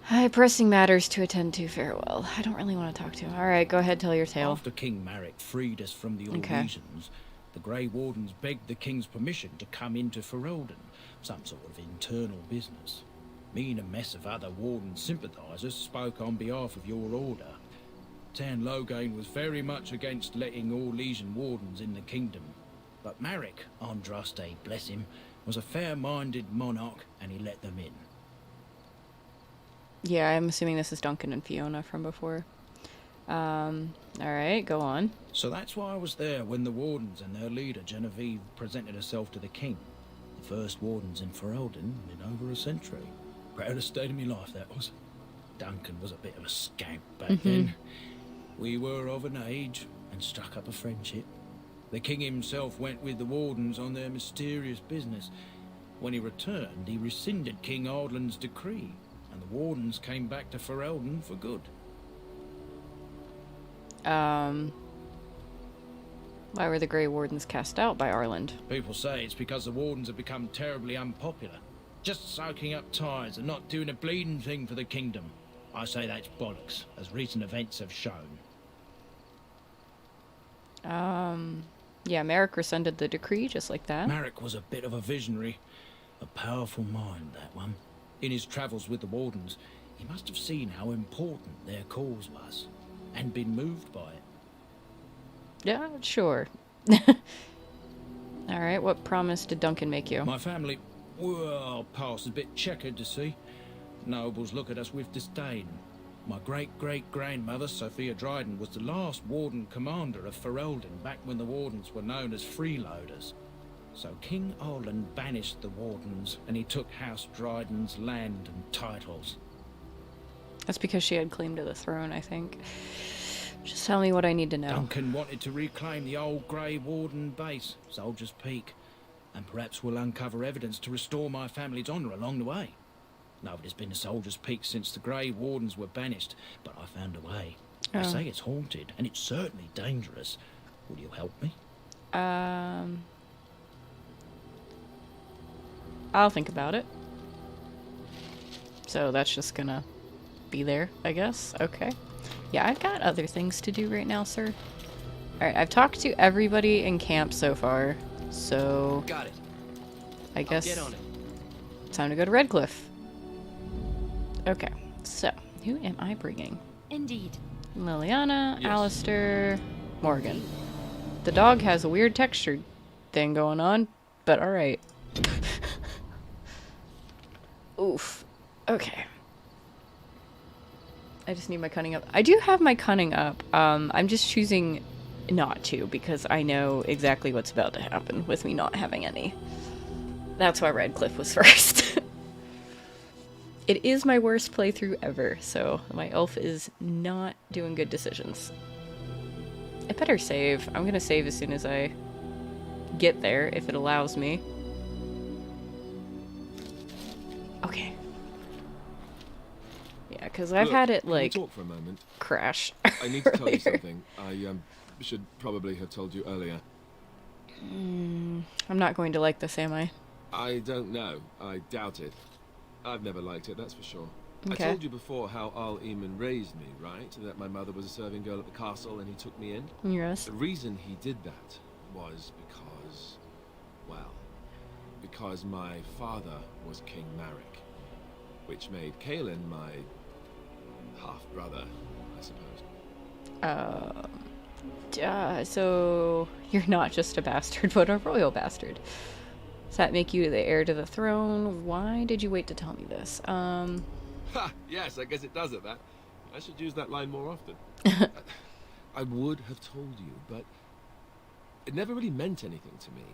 I have pressing matters to attend to. Farewell. I don't really want to talk to him. Alright, go ahead, tell your tale. After King Marek freed us from the Orlesians, the Grey Wardens begged the King's permission to come into Ferelden. Some sort of internal business. Me and a mess of other Warden sympathisers spoke on behalf of your order. Tan Loghain was very much against letting Orlesian Wardens in the kingdom. But Marek, Andraste, bless him, was a fair-minded monarch and he let them in. Yeah, I'm assuming this is Duncan and Fiona from before. Alright, go on. So that's why I was there when the Wardens and their leader, Genevieve, presented herself to the king. The first Wardens in Ferelden in over a century. Proudest day of my life, that was. Duncan was a bit of a scamp back then. We were of an age and struck up a friendship. The king himself went with the Wardens on their mysterious business. When he returned, he rescinded King Ardland's decree, and the Wardens came back to Ferelden for good. Why were the Grey Wardens cast out by Arland? People say it's because the Wardens have become terribly unpopular. Just soaking up ties and not doing a bleeding thing for the kingdom. I say that's bollocks, as recent events have shown. Yeah, Marek rescinded the decree just like that. Marek was a bit of a visionary. A powerful mind, that one. In his travels with the Wardens, he must have seen how important their cause was, and been moved by it. Yeah, sure. Alright, what promise did Duncan make you? My family, well, past is a bit checkered to see. Nobles look at us with disdain. My great-great-grandmother, Sophia Dryden, was the last Warden commander of Ferelden back when the Wardens were known as freeloaders. So King Arland banished the Wardens, and he took House Dryden's land and titles. That's because she had claim to the throne, I think. Just tell me what I need to know. Duncan wanted to reclaim the old Grey Warden base, Soldier's Peak, and perhaps we'll uncover evidence to restore my family's honour along the way. Nobody's been to Soldier's Peak since the Grey Wardens were banished, but I found a way. They say it's haunted, and it's certainly dangerous. Will you help me? I'll think about it. So that's just gonna be there, I guess. Okay. Yeah, I've got other things to do right now, sir. Alright, I've talked to everybody in camp so far, so... Got it. I guess... Get on it. Time to go to Redcliffe. Okay, so, who am I bringing? Indeed. Liliana, Alistair, Morgan. The dog has a weird texture thing going on, but alright. Oof. Okay. I just need my cunning up. I do have my cunning up. I'm just choosing not to because I know exactly what's about to happen with me not having any. That's why Redcliffe was first. It is my worst playthrough ever, so my elf is not doing good decisions. I better save. I'm gonna save as soon as I get there, if it allows me. Okay. Yeah, because I've had it, like, talk for a moment? crash. I need to tell you something. I should probably have told you earlier. I'm not going to like this, am I? I don't know. I doubt it. I've never liked it, that's for sure. Okay. I told you before how Al Eamon raised me, right? That my mother was a serving girl at the castle and he took me in? Yes. The reason he did that was because, well, because my father was King Marek, which made Kaelin my half-brother, I suppose. So you're not just a bastard, but a royal bastard. Does that make you the heir to the throne? Why did you wait to tell me this? Ha! Yes, I guess it does at that. I should use that line more often. I would have told you, but it never really meant anything to me.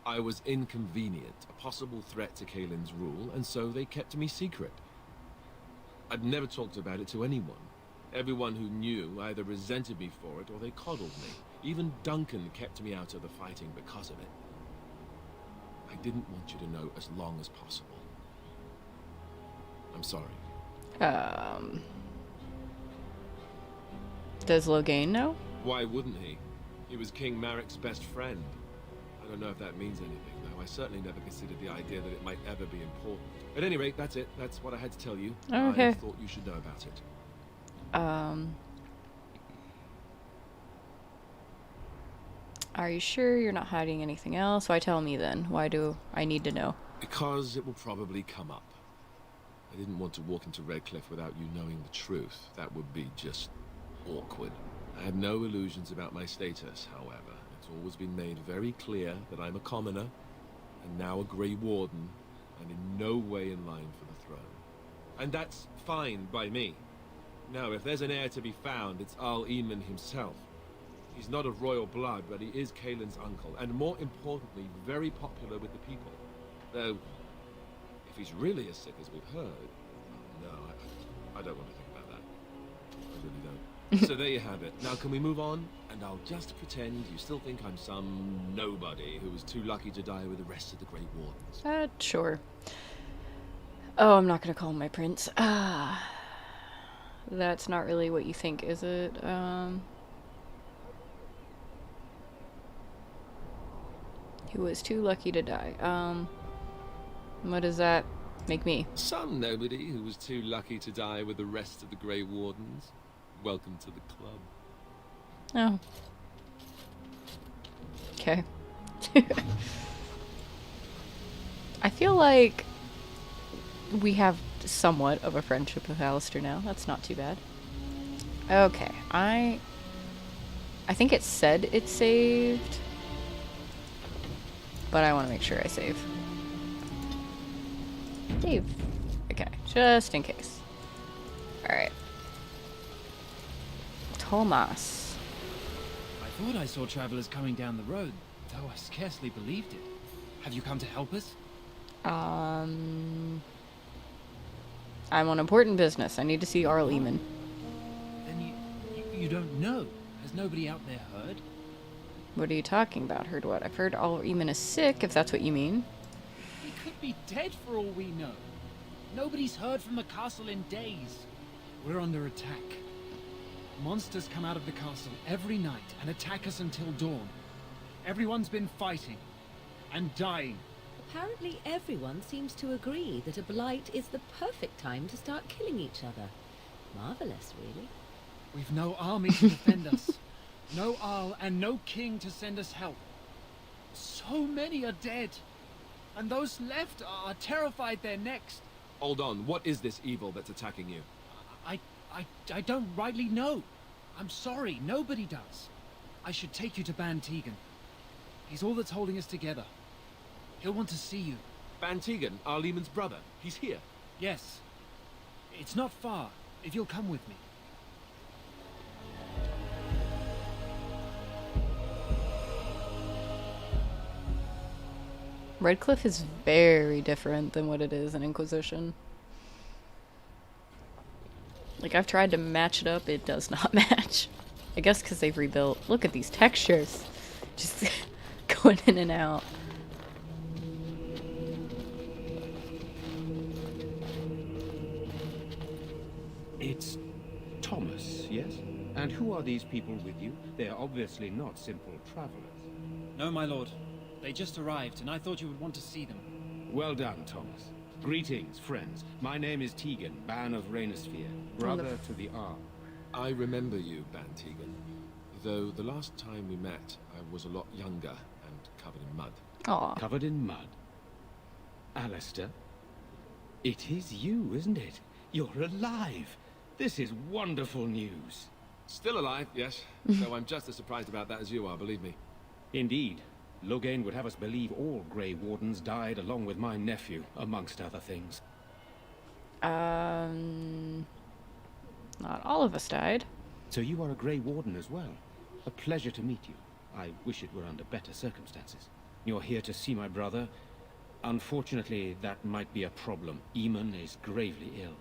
I was inconvenient, a possible threat to Kaelin's rule, and so they kept me secret. I'd never talked about it to anyone. Everyone who knew either resented me for it or they coddled me. Even Duncan kept me out of the fighting because of it. I didn't want you to know as long as possible. I'm sorry. Does Logain know? Why wouldn't he? He was King Marek's best friend. I don't know if that means anything, though. I certainly never considered the idea that it might ever be important. At any rate, that's it. That's what I had to tell you. Okay. I thought you should know about it. Are you sure you're not hiding anything else? Why tell me then? Why do I need to know? Because it will probably come up. I didn't want to walk into Redcliffe without you knowing the truth. That would be just awkward. I have no illusions about my status, however. It's always been made very clear that I'm a commoner, and now a Grey Warden, and in no way in line for the throne. And that's fine by me. Now, if there's an heir to be found, it's Al Eamon himself. He's not of royal blood, but he is Kaelin's uncle, and more importantly, very popular with the people. Though, if he's really as sick as we've heard, no, I don't want to think about that. I really don't. So there you have it. Now can we move on? And I'll just pretend you still think I'm some nobody who was too lucky to die with the rest of the Great Wardens. Sure. Oh, I'm not gonna call him my prince. That's not really what you think, is it? Who was too lucky to die. What does that make me? Some nobody who was too lucky to die with the rest of the Grey Wardens. Welcome to the club. Oh. Okay. I feel like we have somewhat of a friendship with Alistair now. That's not too bad. Okay, I think it said it saved, but I want to make sure I save. Save. Okay, just in case. Alright. Thomas. I thought I saw travelers coming down the road, though I scarcely believed it. Have you come to help us? I'm on important business. I need to see Arl Eamon. Then you don't know? Has nobody out there heard? What are you talking about? Heard what? I've heard Arl Eamon is sick, if that's what you mean. He could be dead for all we know. Nobody's heard from the castle in days. We're under attack. Monsters come out of the castle every night and attack us until dawn. Everyone's been fighting and dying. Apparently everyone seems to agree that a blight is the perfect time to start killing each other. Marvelous, really. We've no army to defend us. No Arl and no king to send us help. So many are dead. And those left are terrified they're next. Hold on, what is this evil that's attacking you? I don't rightly know. I'm sorry, nobody does. I should take you to Ban Tegan. He's all that's holding us together. He'll want to see you. Ban Tegan, our Lehman's brother. He's here. Yes. It's not far, if you'll come with me. Redcliffe is very different than what it is in Inquisition. Like, I've tried to match it up, it does not match. I guess because they've rebuilt. Look at these textures. Just going in and out. It's Thomas, yes? And who are these people with you? They are obviously not simple travelers. No, my lord. They just arrived, and I thought you would want to see them. Well done, Thomas. Greetings, friends. My name is Tegan, Ban of Rainersphere, brother to the Arl. I remember you, Ban Tegan. Though the last time we met, I was a lot younger and covered in mud. Aww. Covered in mud? Alistair? It is you, isn't it? You're alive! This is wonderful news. Still alive, yes. Though I'm just as surprised about that as you are, believe me. Indeed. Logain would have us believe all Grey Wardens died along with my nephew, amongst other things. Not all of us died. So you are a Grey Warden as well. A pleasure to meet you. I wish it were under better circumstances. You're here to see my brother. Unfortunately, that might be a problem. Eamon is gravely ill.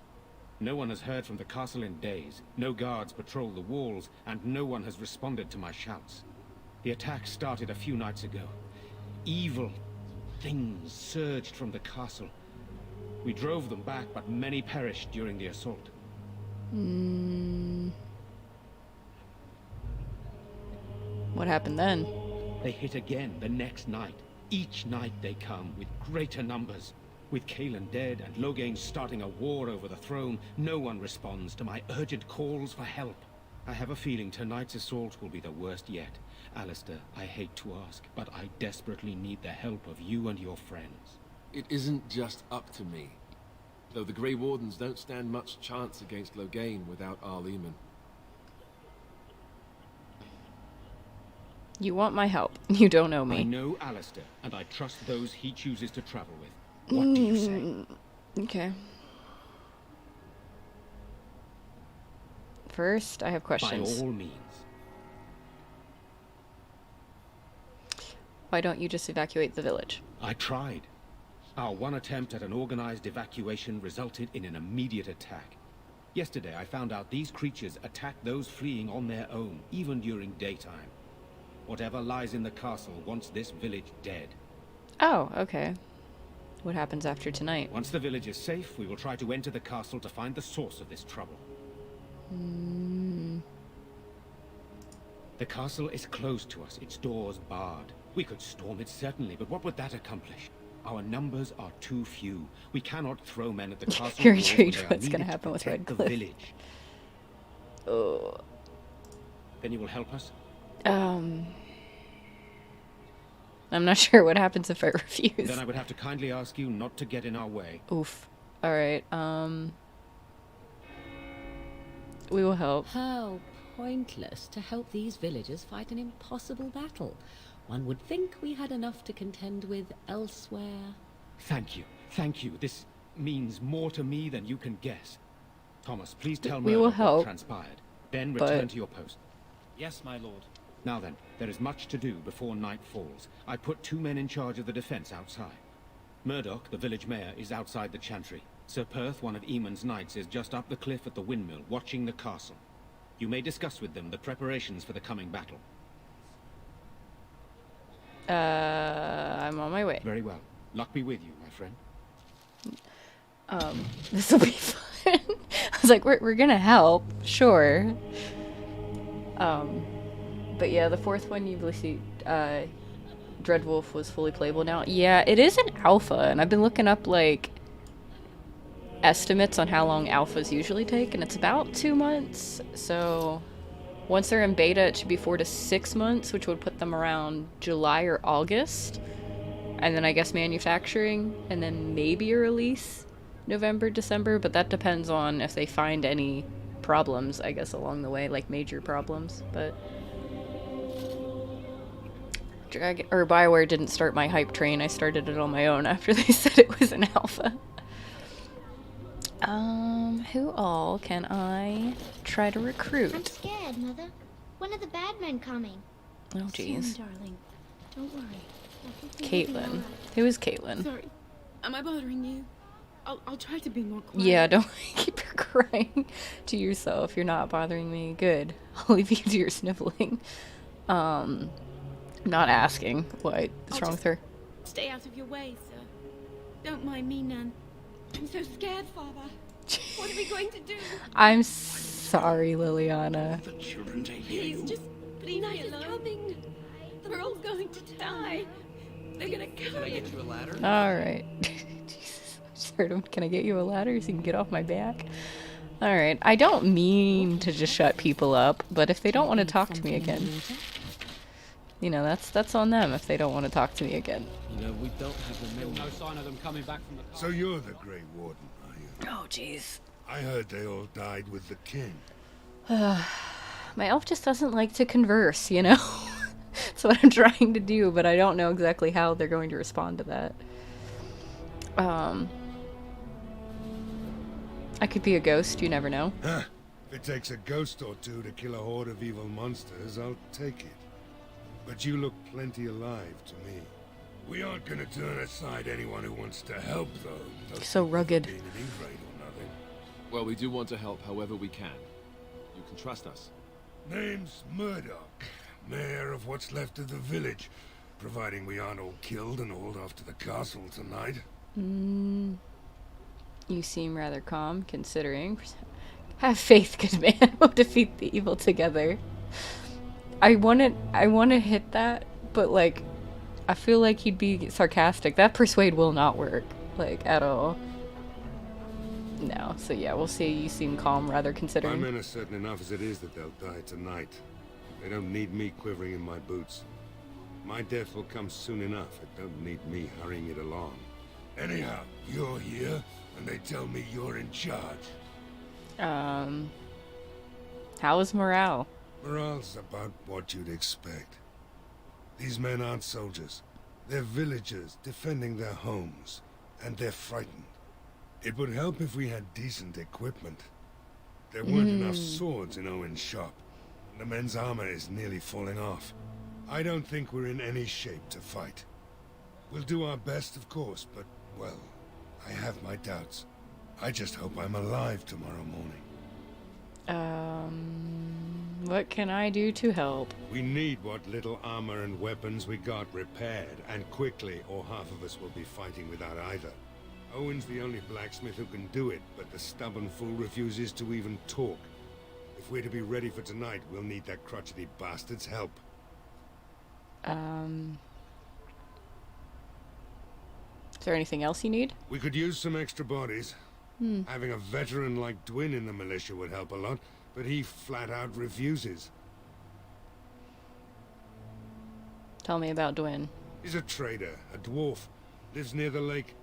No one has heard from the castle in days. No guards patrol the walls, and no one has responded to my shouts. The attack started a few nights ago. Evil things surged from the castle. We drove them back, but many perished during the assault. What happened then? They hit again the next night. Each night they come with greater numbers. With Cailan dead and Logain starting a war over the throne, no one responds to my urgent calls for help. I have a feeling tonight's assault will be the worst yet. Alistair, I hate to ask, but I desperately need the help of you and your friends. It isn't just up to me. Though the Grey Wardens don't stand much chance against Logain without Arl Eamon. You want my help. You don't know me. I know Alistair, and I trust those he chooses to travel with. What do you say? Okay. First, I have questions. By all means. Why don't you just evacuate the village? I tried. Our one attempt at an organized evacuation resulted in an immediate attack. Yesterday, I found out these creatures attack those fleeing on their own, even during daytime. Whatever lies in the castle wants this village dead. Oh, okay. What happens after tonight? Once the village is safe, we will try to enter the castle to find the source of this trouble. The castle is closed to us, its doors barred. We could storm it certainly, but what would that accomplish? Our numbers are too few. We cannot throw men at the castle. You're intrigued what's going to happen with Redcliffe. The village. Oh. Then you will help us? I'm not sure what happens if I refuse. Then I would have to kindly ask you not to get in our way. Oof. Alright, we will help. How pointless to help these villagers fight an impossible battle. One would think we had enough to contend with elsewhere. Thank you. Thank you. This means more to me than you can guess. Thomas, please tell we me will what help, transpired. Then return to your post. Yes, my lord. Now then, there is much to do before night falls. I put 2 men in charge of the defense outside. Murdoch, the village mayor, is outside the chantry. Sir Perth, one of Eamon's knights, is just up the cliff at the windmill, watching the castle. You may discuss with them the preparations for the coming battle. I'm on my way. Very well. Luck be with you, my friend. This will be fun. I was like, we're gonna help, sure. But yeah, the 4th one, you see, Dreadwolf was fully playable now. Yeah, it is an alpha, and I've been looking up, like, estimates on how long alphas usually take, and it's about 2 months, so Once they're in beta, it should be 4 to 6 months, which would put them around July or August. And then I guess manufacturing, and then maybe a release November, December, but that depends on if they find any problems, I guess, along the way, like major problems. But BioWare didn't start my hype train. I started it on my own after they said it was an alpha. Who all can I try to recruit? I'm scared, Mother. When are the bad men coming? Oh, jeez. Soon, darling. Don't worry. Caitlin. Who is Caitlin? Sorry. Am I bothering you? I'll try to be more quiet. Yeah, don't keep her crying to yourself. You're not bothering me. Good. I'll leave you to your sniveling. Not asking what's wrong with her. Stay out of your way, sir. Don't mind me, Nan. I'm so scared, Father. What are we going to do? I'm sorry, Liliana. The children to hear Please, you. just leave me alone. Coming. We're all going to die. They're gonna kill Can I you. get you a ladder? Alright. Jesus. I just heard him. Can I get you a ladder so you can get off my back? Alright. I don't mean to just shut people up, but if they don't want to talk to me again, you know, that's on them if they don't want to talk to me again. You know, we don't have the men. No sign of them coming back from the... So you're the Grey Warden, are you? Oh, jeez. I heard they all died with the king. My elf just doesn't like to converse, you know? That's what I'm trying to do, but I don't know exactly how they're going to respond to that. I could be a ghost, you never know. Huh. If it takes a ghost or two to kill a horde of evil monsters, I'll take it. But you look plenty alive to me. We aren't gonna turn aside anyone who wants to help, though. No So rugged. being an ingrate or nothing. Well, we do want to help however we can. You can trust us. Name's Murdoch, mayor of what's left of the village, providing we aren't all killed and hauled off to the castle tonight. You seem rather calm, considering. Have faith, good man. We'll defeat the evil together. I wanna hit that, but like, I feel like he'd be sarcastic. That persuade will not work, like, at all. No, so yeah, we'll see. You seem calm, rather My considering. men are certain enough as it is that they'll die tonight. They don't need me quivering in my boots. My death will come soon enough. It don't need me hurrying it along. Anyhow, you're here, and they tell me you're in charge. How is morale? Morale's about what you'd expect. These men aren't soldiers. They're villagers defending their homes, and they're frightened. It would help if we had decent equipment. There weren't enough swords in Owen's shop. The men's armor is nearly falling off. I don't think we're in any shape to fight. We'll do our best, of course, but, well, I have my doubts. I just hope I'm alive tomorrow morning. What can I do to help? We need what little armor and weapons we got repaired, and quickly, or half of us will be fighting without either. Owen's the only blacksmith who can do it, but the stubborn fool refuses to even talk. If we're to be ready for tonight, we'll need that crotchety bastard's help. Is there anything else you need? We could use some extra bodies. Having a veteran like Dwin in the militia would help a lot, but he flat out refuses. Tell me about Dwin. He's a trader, a dwarf, lives near the lake.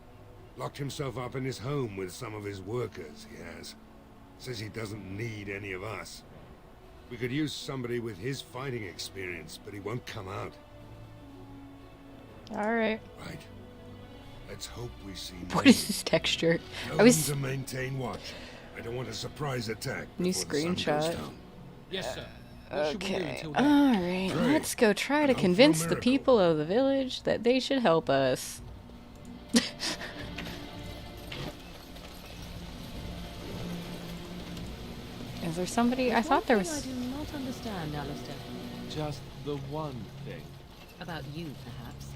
Locked himself up in his home with some of his workers, he has. Says he doesn't need any of us. We could use somebody with his fighting experience, but he won't come out. Alright. Right. Let's hope we see What is this texture? No I was... one to maintain watch. I don't want a surprise attack. New before the sun goes screenshot. down. Yes, sir. What should we do Okay. until then? Alright, Great. let's go try to Hope for a convince the miracle. people of the village that they should help us. Is there somebody? I thought there was... I do not understand, Alistair. Just the one thing. About you, perhaps.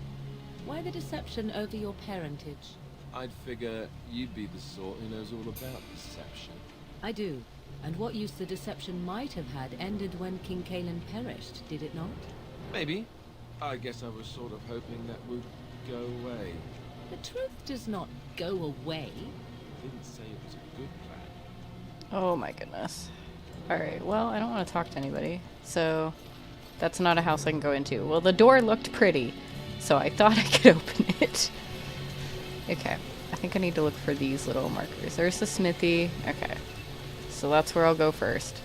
Why the deception over your parentage? I'd figure you'd be the sort who knows all about deception. I do. And what use the deception might have had ended when King Cailan perished, did it not? Maybe. I guess I was sort of hoping that would go away. The truth does not go away. Didn't say it was a good plan. Oh my goodness. Alright, well, I don't want to talk to anybody. So, that's not a house I can go into. Well, the door looked pretty, so I thought I could open it. Okay, I think I need to look for these little markers. There's the smithy. Okay, so that's where I'll go first.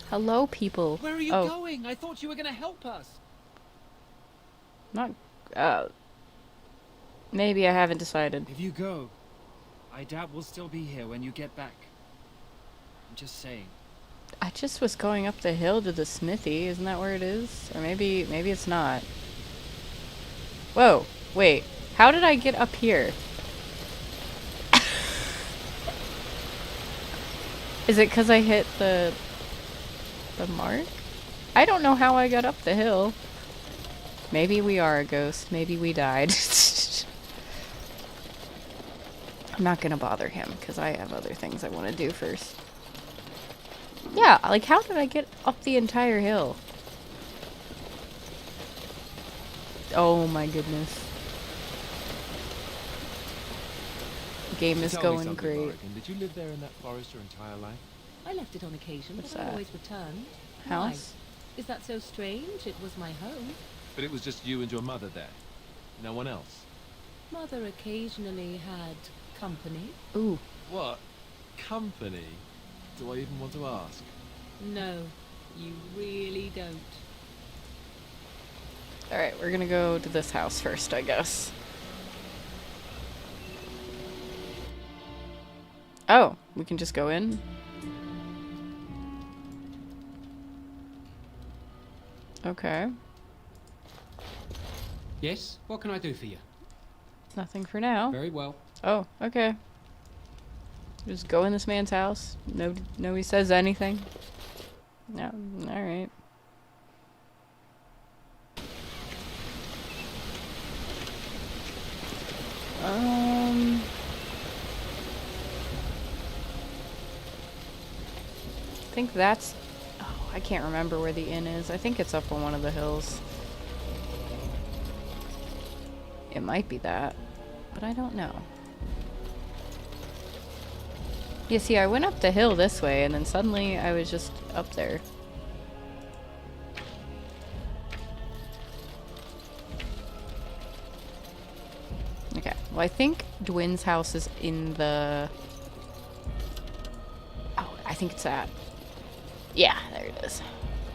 Hello, people. Where are you going? I thought you were going to help us. Not, maybe I haven't decided. If you go, I doubt we'll still be here when you get back. I'm just saying. I just was going up the hill to the smithy. Isn't that where it is? Or maybe it's not. Whoa, wait. How did I get up here? Is it because I hit the mark? I don't know how I got up the hill. Maybe we are a ghost. Maybe we died. I'm not gonna bother him because I have other things I want to do first. Yeah, like how did I get up the entire hill? Oh my goodness. The game is going great. Lothering, did you live there in that forest your entire life? I left it on occasion, What's but I that? always returned. House? Why? Is that so strange? It was my home. But it was just you and your mother there. No one else. Mother occasionally had company. Ooh. What? Company? Do I even want to ask? No, you really don't. Alright, we're gonna go to this house first, I guess. Oh, we can just go in? Okay. Yes? What can I do for you? Nothing for now. Very well. Oh, okay. Just go in this man's house. Nobody says anything. No, alright. I think that's... Oh, I can't remember where the inn is. I think it's up on one of the hills. It might be that, but I don't know. You see, I went up the hill this way, and then suddenly I was just up there. Okay, well I think Dwin's house is in the... Oh, I think it's that. Yeah, there it is.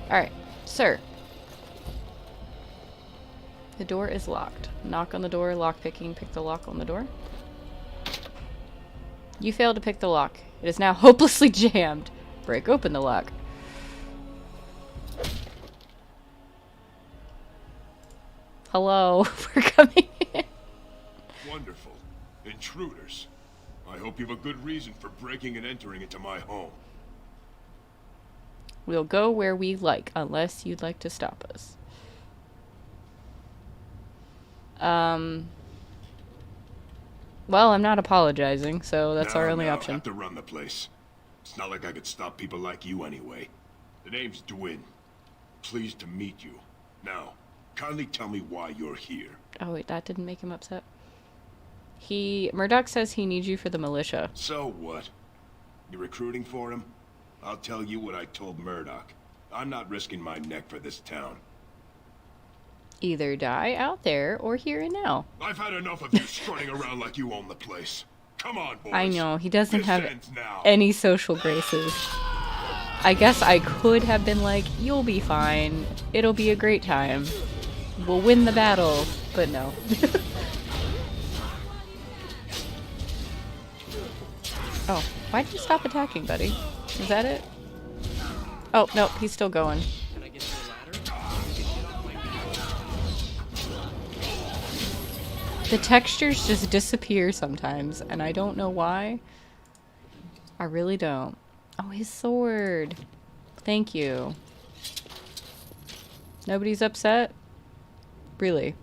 Alright, sir. The door is locked. Knock on the door, lock picking, pick the lock on the door. You failed to pick the lock. It is now hopelessly jammed. Break open the lock. Hello, we're coming in. Wonderful. Intruders. I hope you have a good reason for breaking and entering into my home. We'll go where we like, unless you'd like to stop us. Well, I'm not apologizing, so that's our only option. I have to run the place. It's not like I could stop people like you anyway. The name's Dwin. Pleased to meet you. Now, kindly tell me why you're here. Oh wait, that didn't make him upset. Murdoch says he needs you for the militia. So what? You recruiting for him? I'll tell you what I told Murdoch. I'm not risking my neck for this town. Either die out there or here and now. I've had enough of you strutting around like you own the place. Come on, boys. I know, he doesn't This have ends now. any social graces. I guess I could have been like, you'll be fine. It'll be a great time. We'll win the battle. But no. Oh, why did you stop attacking, buddy? Is that it? Oh, no, he's still going. The textures just disappear sometimes, and I don't know why. I really don't. Oh, his sword. Thank you. Nobody's upset? Really?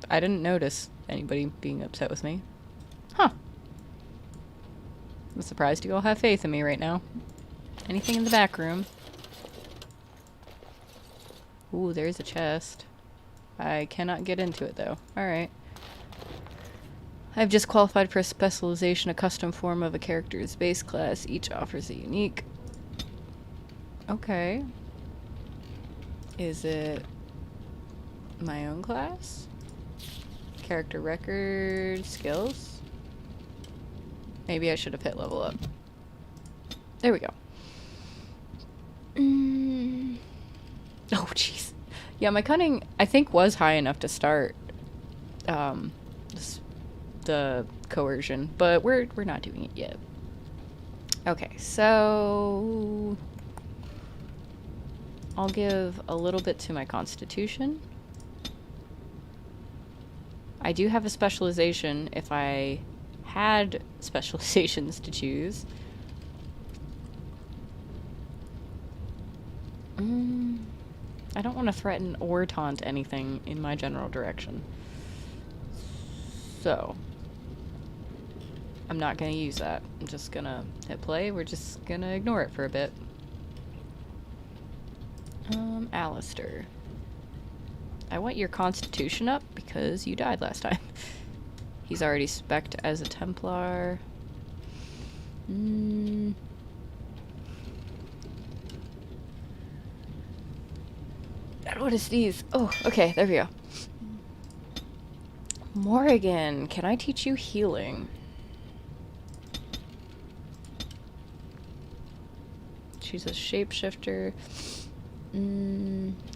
I didn't notice anybody being upset with me. Huh. I'm surprised you all have faith in me right now. Anything in the back room? Ooh, there's a chest. I cannot get into it, though. Alright. I've just qualified for a specialization, a custom form of a character's base class. Each offers a unique... Okay. Is it my own class? Character record, skills? Maybe I should have hit level up. There we go. Oh, jeez. Yeah, my cunning, I think, was high enough to start the coercion, but we're not doing it yet. Okay, so I'll give a little bit to my constitution. I do have a specialization if I had specializations to choose. I don't want to threaten or taunt anything in my general direction. So, I'm not going to use that. I'm just going to hit play. We're just going to ignore it for a bit. Alistair. I want your constitution up because you died last time. He's already spec'd as a Templar. I don't want to sneeze. Oh, okay, there we go. Morrigan, can I teach you healing? She's a shapeshifter.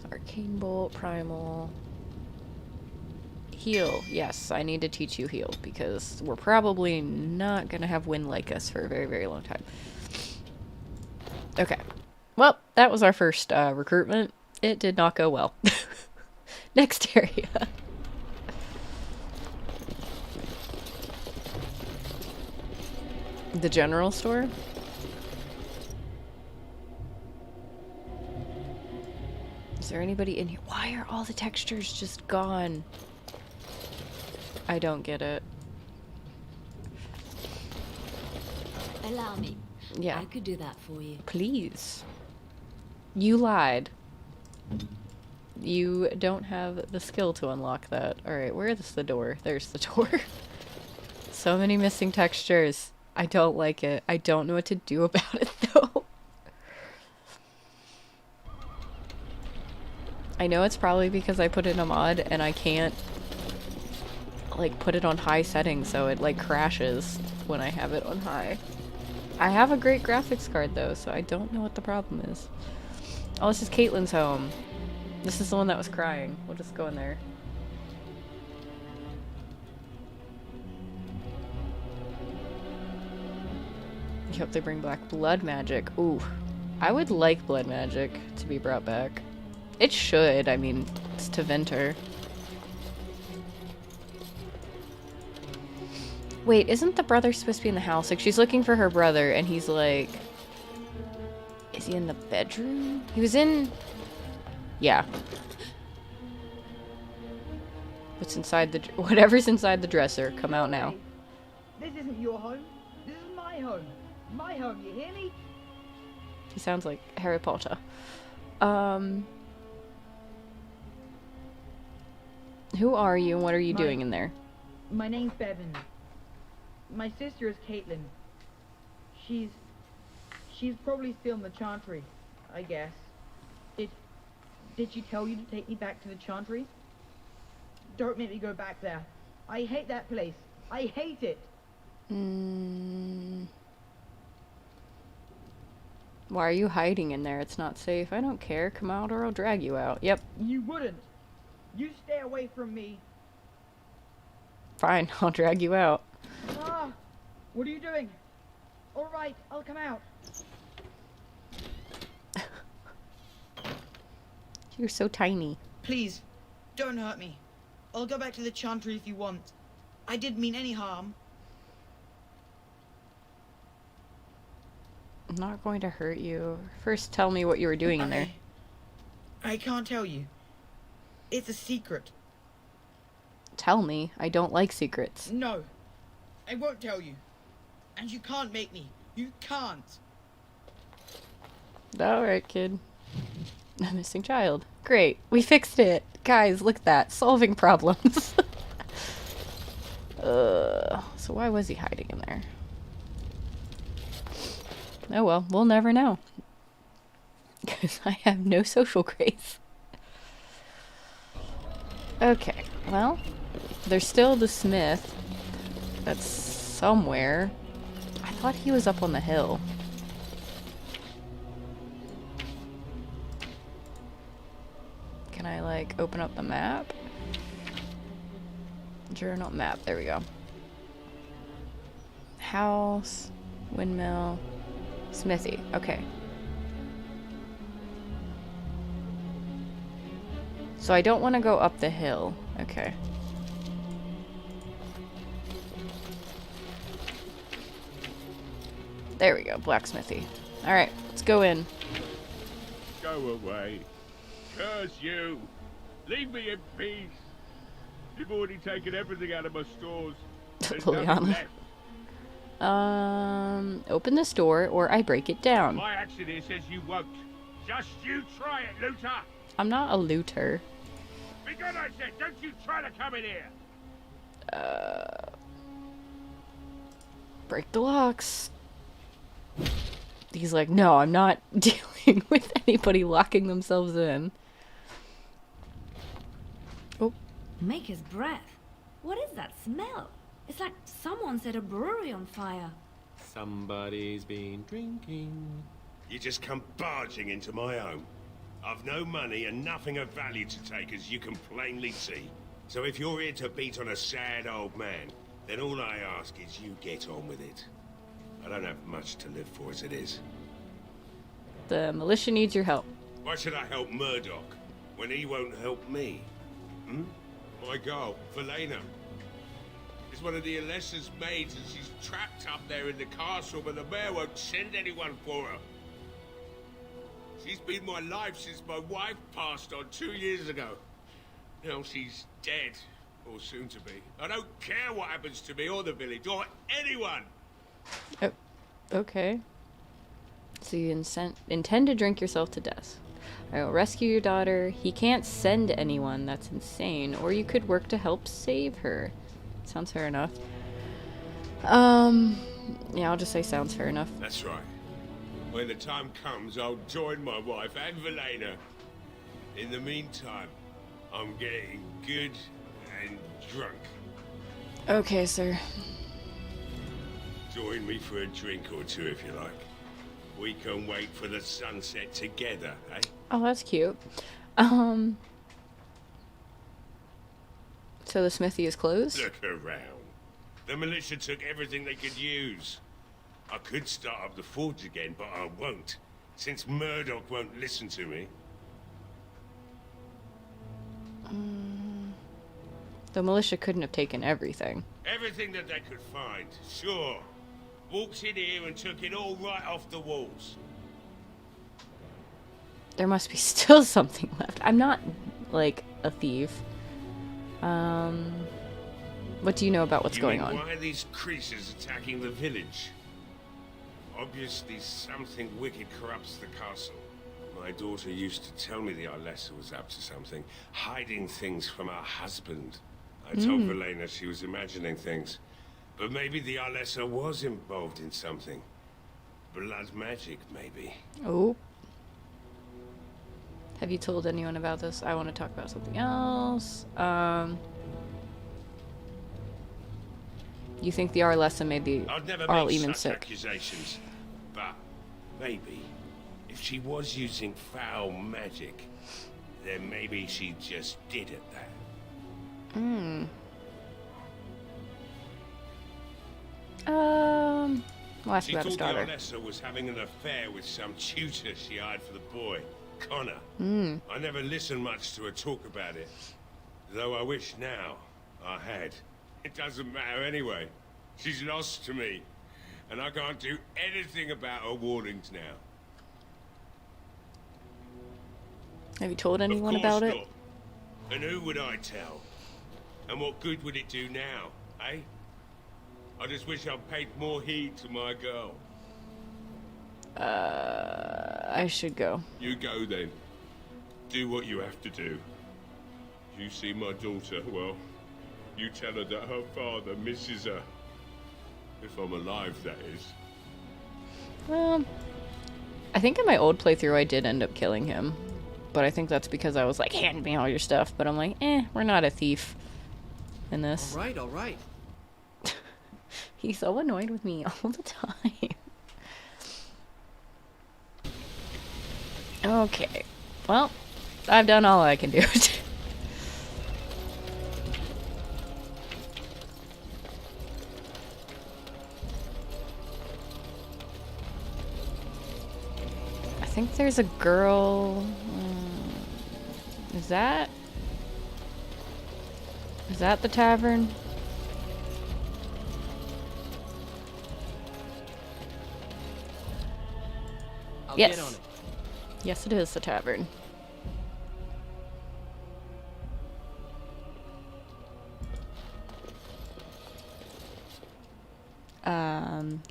Arcane Bolt, Primal. Heal. Yes, I need to teach you heal because we're probably not going to have Wind like us for a very, very long time. Okay. Well, that was our first recruitment. It did not go well. Next area. The general store? Is there anybody in here? Why are all the textures just gone? I don't get it. Allow me. Yeah. I could do that for you. Please. You lied. You don't have the skill to unlock that. Alright, where is the door? There's the door. So many missing textures. I don't like it. I don't know what to do about it, though. I know it's probably because I put in a mod and I can't, like, put it on high settings, so it, like, crashes when I have it on high. I have a great graphics card, though, so I don't know what the problem is. Oh, this is Caitlin's home. This is the one that was crying. We'll just go in there. I hope they bring back blood magic. Ooh. I would like blood magic to be brought back. It should. I mean, it's to Venter. Wait, isn't the brother supposed to be in the house? Like, she's looking for her brother, and he's like... Is he in the bedroom? He was in... Yeah. What's inside the... Whatever's inside the dresser. Come out now. This isn't your home. This is my home. My home, you hear me? He sounds like Harry Potter. Who are you and what are you doing in there? My name's Bevan. My sister is Caitlin. She's probably still in the Chantry, I guess. Did she tell you to take me back to the Chantry? Don't make me go back there. I hate that place. I hate it. Why are you hiding in there? It's not safe. I don't care. Come out or I'll drag you out. Yep. You wouldn't. You stay away from me. Fine. I'll drag you out. Ah! What are you doing? All right, I'll come out. You're so tiny. Please, don't hurt me. I'll go back to the Chantry if you want. I didn't mean any harm. I'm not going to hurt you. First, tell me what you were doing in there. I can't tell you. It's a secret. Tell me. I don't like secrets. No, I won't tell you. And you can't make me. You can't. Alright, kid. A missing child. Great. We fixed it. Guys, look at that. Solving problems. So why was he hiding in there? Oh well, we'll never know. Because I have no social grace. Okay, well, there's still the smith that's somewhere. I thought he was up on the hill. Can I, like, open up the map? Journal map, there we go. House, windmill, smithy, okay. So I don't want to go up the hill. Okay. There we go, blacksmithy. Alright, let's go in. Go away. Curse you. Leave me in peace. You've already taken everything out of my stores. There's nothing Liliana. left. Open this door or I break it down. My action here says you won't. Just you try it, looter. I'm not a looter. Begone, I said. Don't you try to come in here. Break the locks. He's like, no, I'm not dealing with anybody locking themselves in. Oh. Make his breath. What is that smell? It's like someone set a brewery on fire. Somebody's been drinking. You just come barging into my home. I've no money and nothing of value to take, as you can plainly see. So if you're here to beat on a sad old man, then all I ask is you get on with it. I don't have much to live for as it is. The militia needs your help. Why should I help Murdoch when he won't help me? Hmm? My girl, Velena, is one of the Alessa's maids, and she's trapped up there in the castle, but the mayor won't send anyone for her. She's been my life since my wife passed on 2 years ago. Now she's dead, or soon to be. I don't care what happens to me or the village, or anyone! Oh, okay. So you intend to drink yourself to death. I will rescue your daughter. He can't send anyone. That's insane. Or you could work to help save her. Sounds fair enough. Yeah, I'll just say sounds fair enough. That's right. When the time comes, I'll join my wife and Velena. In the meantime, I'm getting good and drunk. Okay, sir. Join me for a drink or two if you like. We can wait for the sunset together, eh? Oh, that's cute. So the smithy is closed? Look around. The militia took everything they could use. I could start up the forge again, but I won't, since Murdoch won't listen to me. The militia couldn't have taken everything. Everything that they could find, sure. Walked in here and took it all right off the walls. There must be still something left. I'm not, like, a thief. What do you know about what's going on? Why are these creatures attacking the village? Obviously something wicked corrupts the castle. My daughter used to tell me the Alessa was up to something, hiding things from her husband. I told Velena she was imagining things. But maybe the Alessa was involved in something. Blood magic, maybe. Oh. Have you told anyone about this? I want to talk about something else. You think the Arlessa made the I'd never Arl make even such sick? accusations, but maybe if she was using foul magic, then maybe she just did it that. We'll ask She about his thought the daughter. Alessa was having an affair with some tutor she hired for the boy, Connor. I never listened much to her talk about it, though I wish now I had. It doesn't matter anyway. She's lost to me, and I can't do anything about her warnings now. Have you told anyone Of course about it? not. And who would I tell? And what good would it do now, eh? I just wish I'd paid more heed to my girl. I should go. You go then. Do what you have to do. You see my daughter, well, You tell her that her father misses her. If I'm alive, that is. I think in my old playthrough I did end up killing him. But I think that's because I was like, hand me all your stuff. But I'm like, we're not a thief in this. All right. He's so annoyed with me all the time. Okay. Well, I've done all I can do. I think there's a girl... Is that the tavern? I'll Yes. get on it. Yes, it is the tavern.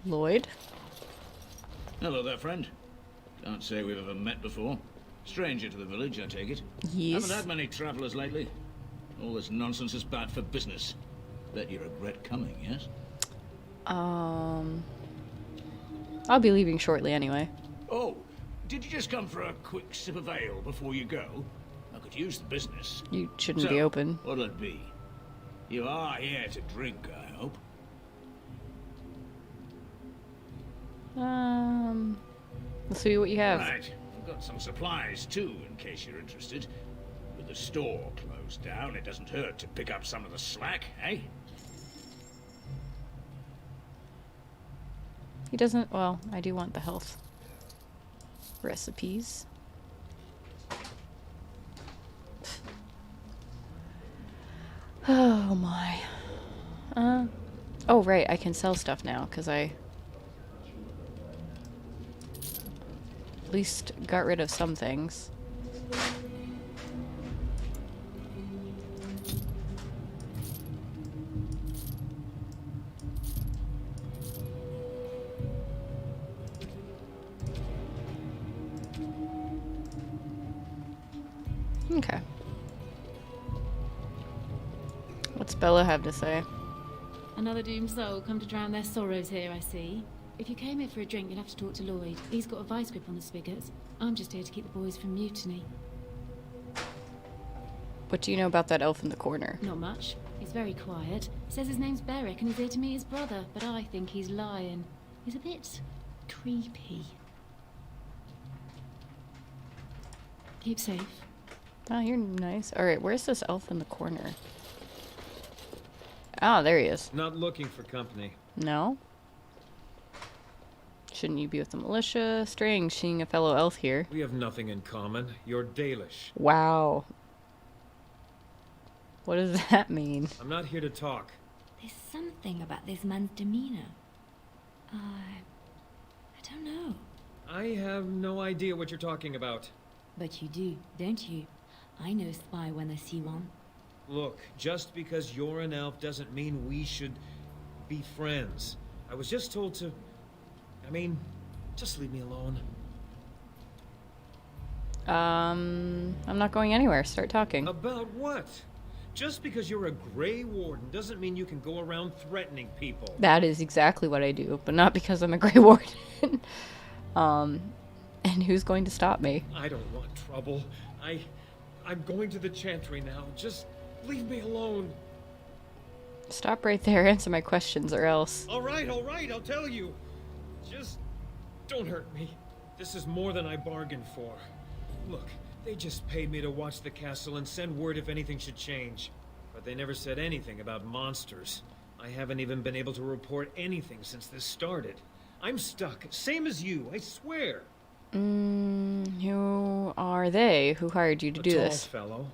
Lloyd? Hello there, friend. Can't say we've ever met before. Stranger to the village, I take it. Yes. Haven't had many travellers lately. All this nonsense is bad for business. Bet you regret coming, yes? I'll be leaving shortly anyway. Oh, did you just come for a quick sip of ale before you go? I could use the business. You shouldn't So, be open. what'll it be? You are here to drink, I hope. Let's see what you have. Right. I've got some supplies too, in case you're interested. With the store closed down, it doesn't hurt to pick up some of the slack, eh? He doesn't... Well, I do want the health recipes. Oh my. Oh right, I can sell stuff now, because I at least got rid of some things. Okay. What's Bella have to say? Another doomed soul come to drown their sorrows here, I see. If you came here for a drink, you'd have to talk to Lloyd. He's got a vice grip on the spigots. I'm just here to keep the boys from mutiny. What do you know about that elf in the corner? Not much. He's very quiet. Says his name's Beric and he's here to meet his brother, but I think he's lying. He's a bit creepy. Keep safe. Oh, you're nice. Alright, where's this elf in the corner? Ah, there he is. Not looking for company. No? Shouldn't you be with the militia? Strange seeing a fellow elf here. We have nothing in common. You're Dalish. Wow. What does that mean? I'm not here to talk. There's something about this man's demeanor. I don't know. I have no idea what you're talking about. But you do, don't you? I know a spy when I see one. Look, just because you're an elf doesn't mean we should be friends. I was just told to... I mean, just leave me alone. I'm not going anywhere. Start talking. About what? Just because you're a Grey Warden doesn't mean you can go around threatening people. That is exactly what I do, but not because I'm a Grey Warden. And who's going to stop me? I don't want trouble. I'm going to the Chantry now. Just leave me alone. Stop right there. Answer my questions or else. All right, I'll tell you. Just don't hurt me. This is more than I bargained for. Look, they just paid me to watch the castle and send word if anything should change. But they never said anything about monsters. I haven't even been able to report anything since this started. I'm stuck, same as you, I swear. Who are they? Who hired you to do this? A tall fellow.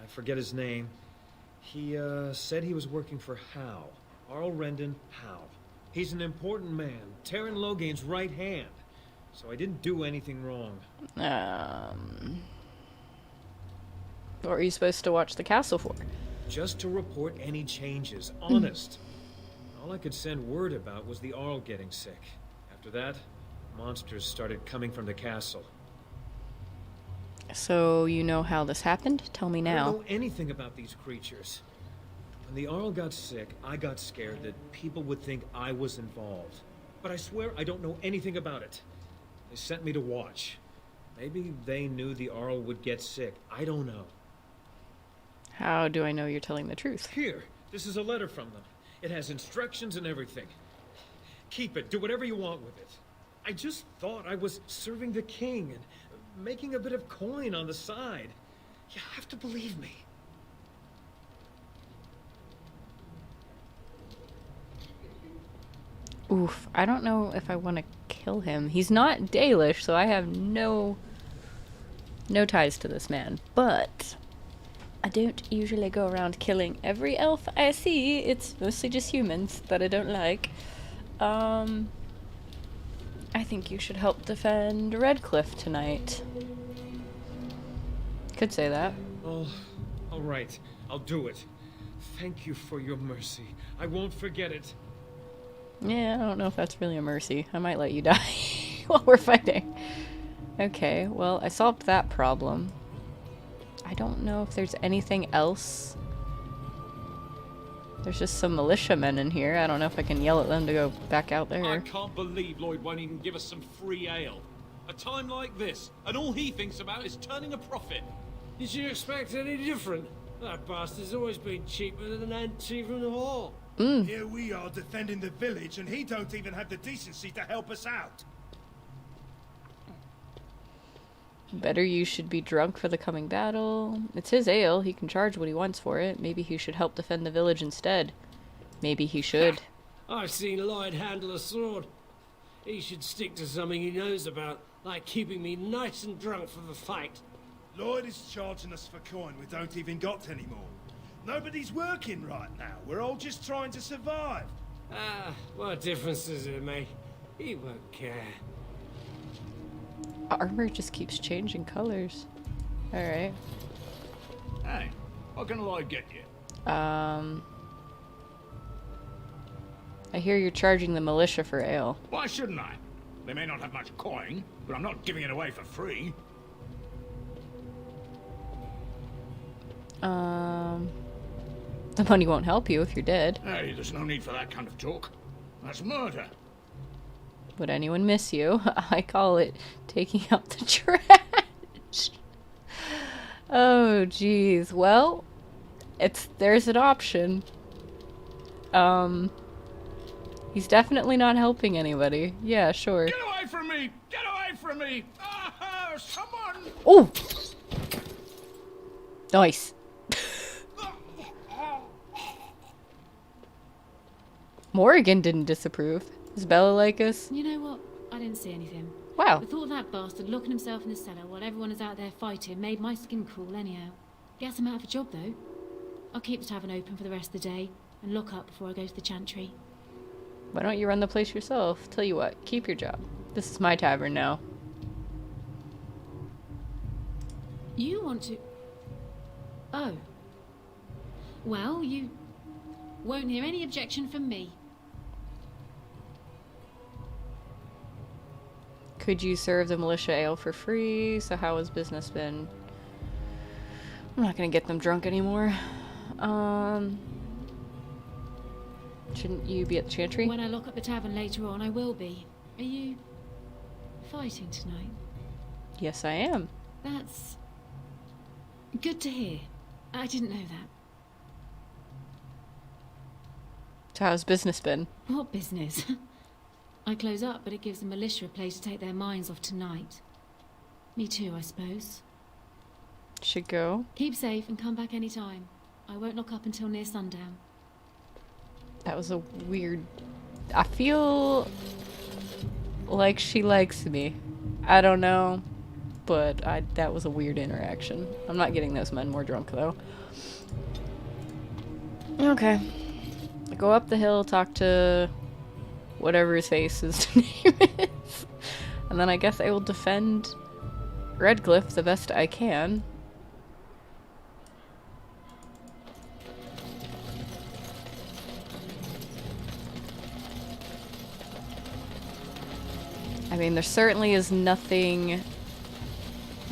I forget his name. He, said he was working for Howe. Arl Rendon Howe. He's an important man, Terran Logain's right hand. So I didn't do anything wrong. What were you supposed to watch the castle for? Just to report any changes, honest. All I could send word about was the Arl getting sick. After that, monsters started coming from the castle. So you know how this happened? Tell me I now. don't know anything about these creatures. When the Arl got sick, I got scared that people would think I was involved. But I swear I don't know anything about it. They sent me to watch. Maybe they knew the Arl would get sick. I don't know. How do I know you're telling the truth? Here, this is a letter from them. It has instructions and everything. Keep it. Do whatever you want with it. I just thought I was serving the king and making a bit of coin on the side. You have to believe me. Oof, I don't know if I want to kill him. He's not Dalish, so I have no ties to this man. But I don't usually go around killing every elf I see. It's mostly just humans that I don't like. I think you should help defend Redcliffe tonight. Could say that. Oh, all right. I'll do it. Thank you for your mercy. I won't forget it. Yeah, I don't know if that's really a mercy. I might let you die while we're fighting. Okay, well, I solved that problem. I don't know if there's anything else. There's just some militiamen in here. I don't know if I can yell at them to go back out there. I can't believe Lloyd won't even give us some free ale. A time like this, and all he thinks about is turning a profit. Did you expect any different? That bastard's always been cheaper than an anti from the hall. Here we are defending the village, and he don't even have the decency to help us out. Better you should be drunk for the coming battle. It's his ale. He can charge what he wants for it. Maybe he should help defend the village instead. Maybe he should. I've seen Lloyd handle a sword. He should stick to something he knows about, like keeping me nice and drunk for the fight. Lloyd is charging us for coin we don't even got anymore. Nobody's working right now. We're all just trying to survive. What difference does it make? He won't care. Armor just keeps changing colors. Alright. Hey, what can Lloyd get you? I hear you're charging the militia for ale. Why shouldn't I? They may not have much coin, but I'm not giving it away for free. The money won't help you if you're dead. Hey, there's no need for that kind of talk. That's murder. Would anyone miss you? I call it taking out the trash. Oh, jeez. Well, there's an option. He's definitely not helping anybody. Yeah, sure. Get away from me! Get away from me! Someone! Oh! Nice. Morrigan didn't disapprove. Does Bella like us? You know what? I didn't see anything. Wow. The thought of that bastard locking himself in the cellar while everyone is out there fighting made my skin crawl anyhow. Guess I'm out of a job though. I'll keep the tavern open for the rest of the day and lock up before I go to the chantry. Why don't you run the place yourself? Tell you what, keep your job. This is my tavern now. You want to... Oh. Well, you won't hear any objection from me. Could you serve the militia ale for free? So how has business been? I'm not gonna get them drunk anymore. Shouldn't you be at the chantry? When I lock up the tavern later on, I will be. Are you fighting tonight? Yes, I am. That's good to hear. I didn't know that. So how's business been? What business? I close up, but it gives the militia a place to take their minds off tonight. Me too, I suppose. Should go. Keep safe and come back any time. I won't lock up until near sundown. That was a weird... I feel like she likes me. I don't know, but that was a weird interaction. I'm not getting those men more drunk, though. Okay. I go up the hill, talk to whatever his face's name is. And then I guess I will defend Redcliffe the best I can. I mean, there certainly is nothing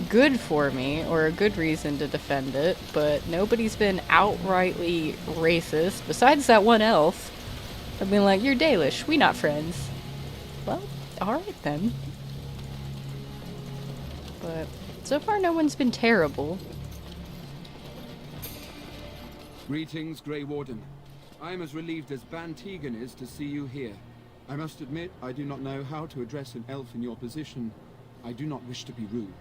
good for me, or a good reason to defend it, but nobody's been outrightly racist, besides that one elf. I've been like, you're Dalish, we not friends. Well, alright then. But so far no one's been terrible. Greetings, Grey Warden. I am as relieved as Ban Tegan is to see you here. I must admit, I do not know how to address an elf in your position. I do not wish to be rude.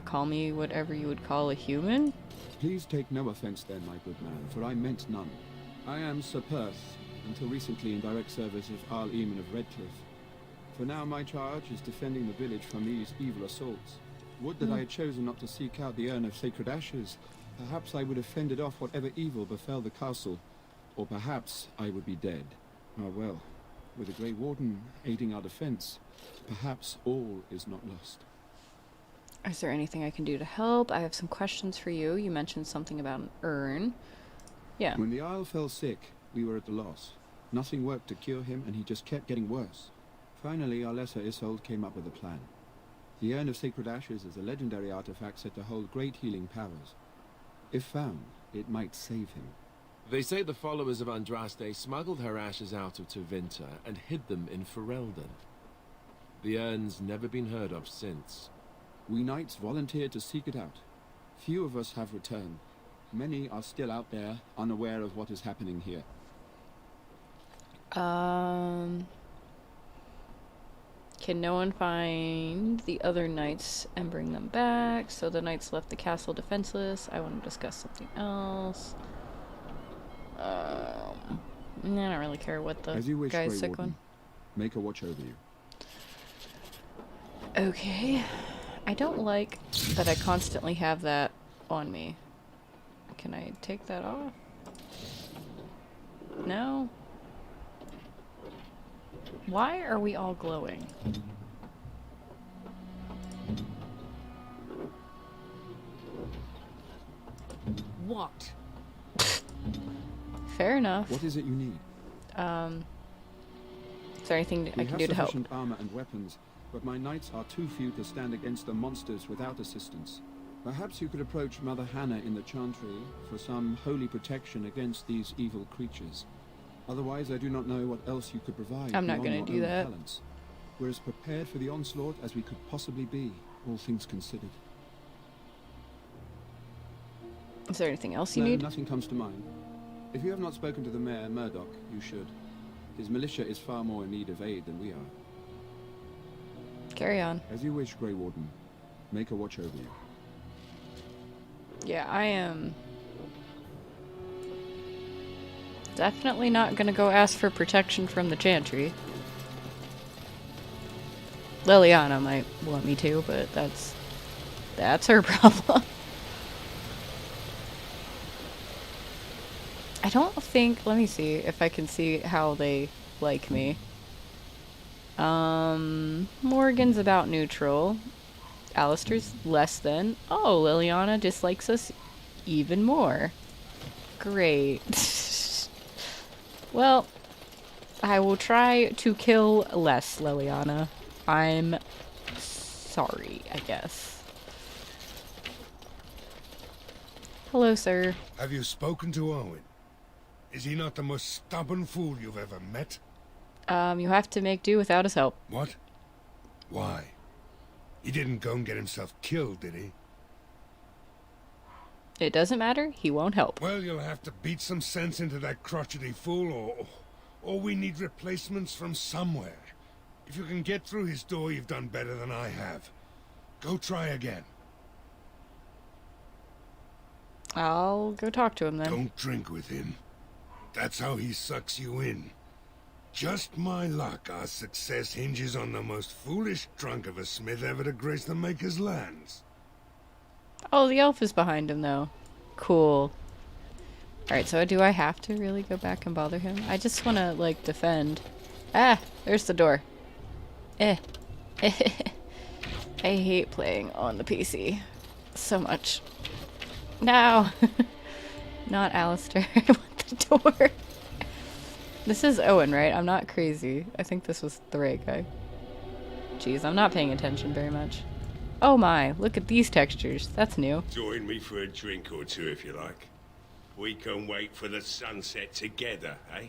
Call me whatever you would call a human? Please take no offense then, my good man, for I meant none. I am Sir Perth, until recently in direct service of Arl Eamon of Redcliffe. For now my charge is defending the village from these evil assaults. Would that I had chosen not to seek out the urn of sacred ashes. Perhaps I would have fended off whatever evil befell the castle, or perhaps I would be dead. Ah well, with the Grey Warden aiding our defense, perhaps all is not lost. Is there anything I can do to help? I have some questions for you. You mentioned something about an urn. Yeah. When the Isle fell sick, we were at a loss. Nothing worked to cure him, and he just kept getting worse. Finally, our lesser Isolde came up with a plan. The Urn of Sacred Ashes is a legendary artifact said to hold great healing powers. If found, it might save him. They say the followers of Andraste smuggled her ashes out of Tevinter and hid them in Ferelden. The urn's never been heard of since. We knights volunteered to seek it out. Few of us have returned. Many are still out there, unaware of what is happening here. Can no one find the other knights and bring them back? So the knights left the castle defenseless. I want to discuss something else. I don't really care what the As you wish, guy's Grey sick Warden. one. Make a watch over you. Okay. I don't like that I constantly have that on me. Can I take that off? No? Why are we all glowing? What? Fair enough. What is it you need? Is there anything I can do to help? We have sufficient armor and weapons, but my knights are too few to stand against the monsters without assistance. Perhaps you could approach Mother Hannah in the Chantry for some holy protection against these evil creatures. Otherwise, I do not know what else you could provide. I'm not going to do that. Talents. We're as prepared for the onslaught as we could possibly be, all things considered. Is there anything else you No, need? nothing comes to mind. If you have not spoken to the Mayor, Murdoch, you should. His militia is far more in need of aid than we are. Carry on. As you wish, Grey Warden. Make a watch over you. Yeah, I am definitely not gonna go ask for protection from the Chantry. Liliana might want me to, but that's her problem. I don't think, let me see if I can see how they like me. Morgan's about neutral. Alistair's less than. Oh, Liliana dislikes us even more. Great. Well, I will try to kill less, Liliana. I'm sorry, I guess. Hello, sir. Have you spoken to Owen? Is he not the most stubborn fool you've ever met? You have to make do without his help. What? Why? He didn't go and get himself killed, did he? It doesn't matter. He won't help. Well, you'll have to beat some sense into that crotchety fool, or we need replacements from somewhere. If you can get through his door, you've done better than I have. Go try again. I'll go talk to him then. Don't drink with him. That's how he sucks you in. Just my luck, our success hinges on the most foolish drunk of a smith ever to grace the Maker's lands. Oh, the elf is behind him, though. Cool. Alright, so do I have to really go back and bother him? I just want to, like, defend. Ah, there's the door. I hate playing on the PC so much. No! Not Alistair. I want the door. This is Owen, right? I'm not crazy. I think this was the right guy. Jeez, I'm not paying attention very much. Oh my, look at these textures. That's new. Join me for a drink or two if you like. We can wait for the sunset together, eh?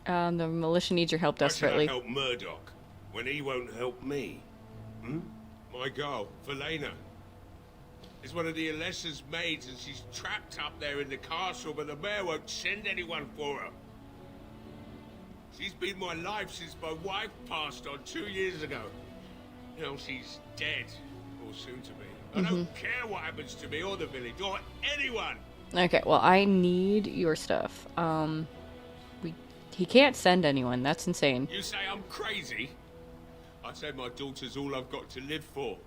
The militia needs your help desperately. Why should I help Murdoch when he won't help me? Hmm? My girl, Verlaine, is one of the Alessa's maids and she's trapped up there in the castle, but the mayor won't send anyone for her. She's been my life since my wife passed on 2 years ago. You know, she's dead, or soon to be. I don't care what happens to me or the village, or anyone! Okay, well, I need your stuff. He can't send anyone. That's insane. You say I'm crazy? I'd say my daughter's all I've got to live for.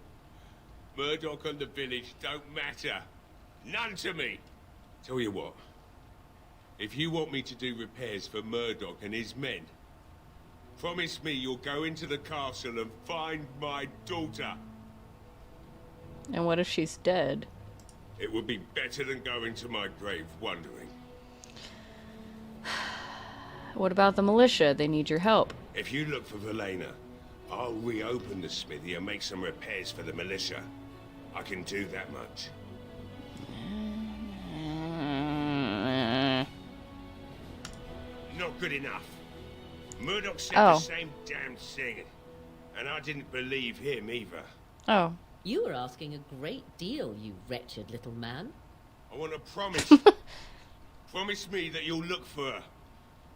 Murdoch and the village don't matter. None to me. Tell you what. If you want me to do repairs for Murdoch and his men, promise me you'll go into the castle and find my daughter. And what if she's dead? It would be better than going to my grave wondering. What about the militia? They need your help. If you look for Verlaine, I'll reopen the smithy and make some repairs for the militia. I can do that much. Not good enough. Murdoch said the same damn thing. And I didn't believe him either. Oh. You were asking a great deal, you wretched little man. I want to promise. Promise me that you'll look for her.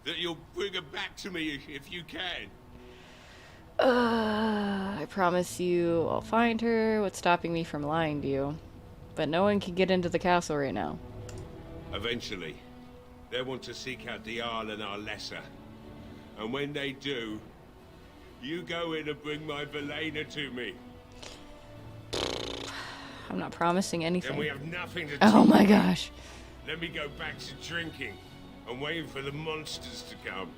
That you'll bring her back to me if you can. I promise you I'll find her. What's stopping me from lying to you? But no one can get into the castle right now. Eventually, they want to seek out the Arl and our lesser. And when they do, you go in and bring my Verlaine to me. I'm not promising anything. Then we have nothing to Oh talk my about. gosh. Let me go back to drinking and waiting for the monsters to come.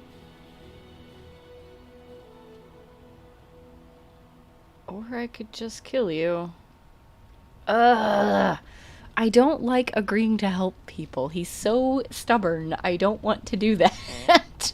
Or I could just kill you. Ugh. I don't like agreeing to help people. He's so stubborn. I don't want to do that.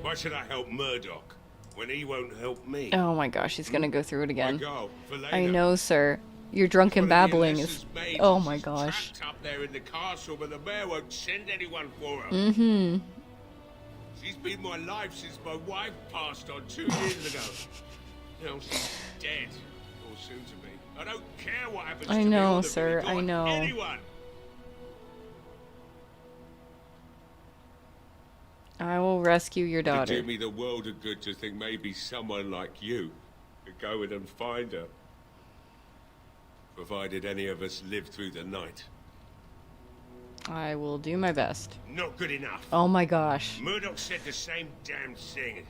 Why should I help Murdoch when he won't help me? Oh my gosh, he's gonna go through it again. My girl, Verlaine, I know, sir. Your drunken babbling is... Oh my gosh. trapped up there in the castle, but the mayor won't send anyone for her. Mm-hmm. She's been my life since my wife passed on 2 years ago. Now she's dead, or soon to be. I don't care what happens to I me know, or the sir. village or I know. anyone. I will rescue your It'd daughter. do me the world of good to think maybe someone like you could go in and find her. Provided any of us live through the night. I will do my best. Not good enough. Oh my gosh. Murdoch said the same damn thing.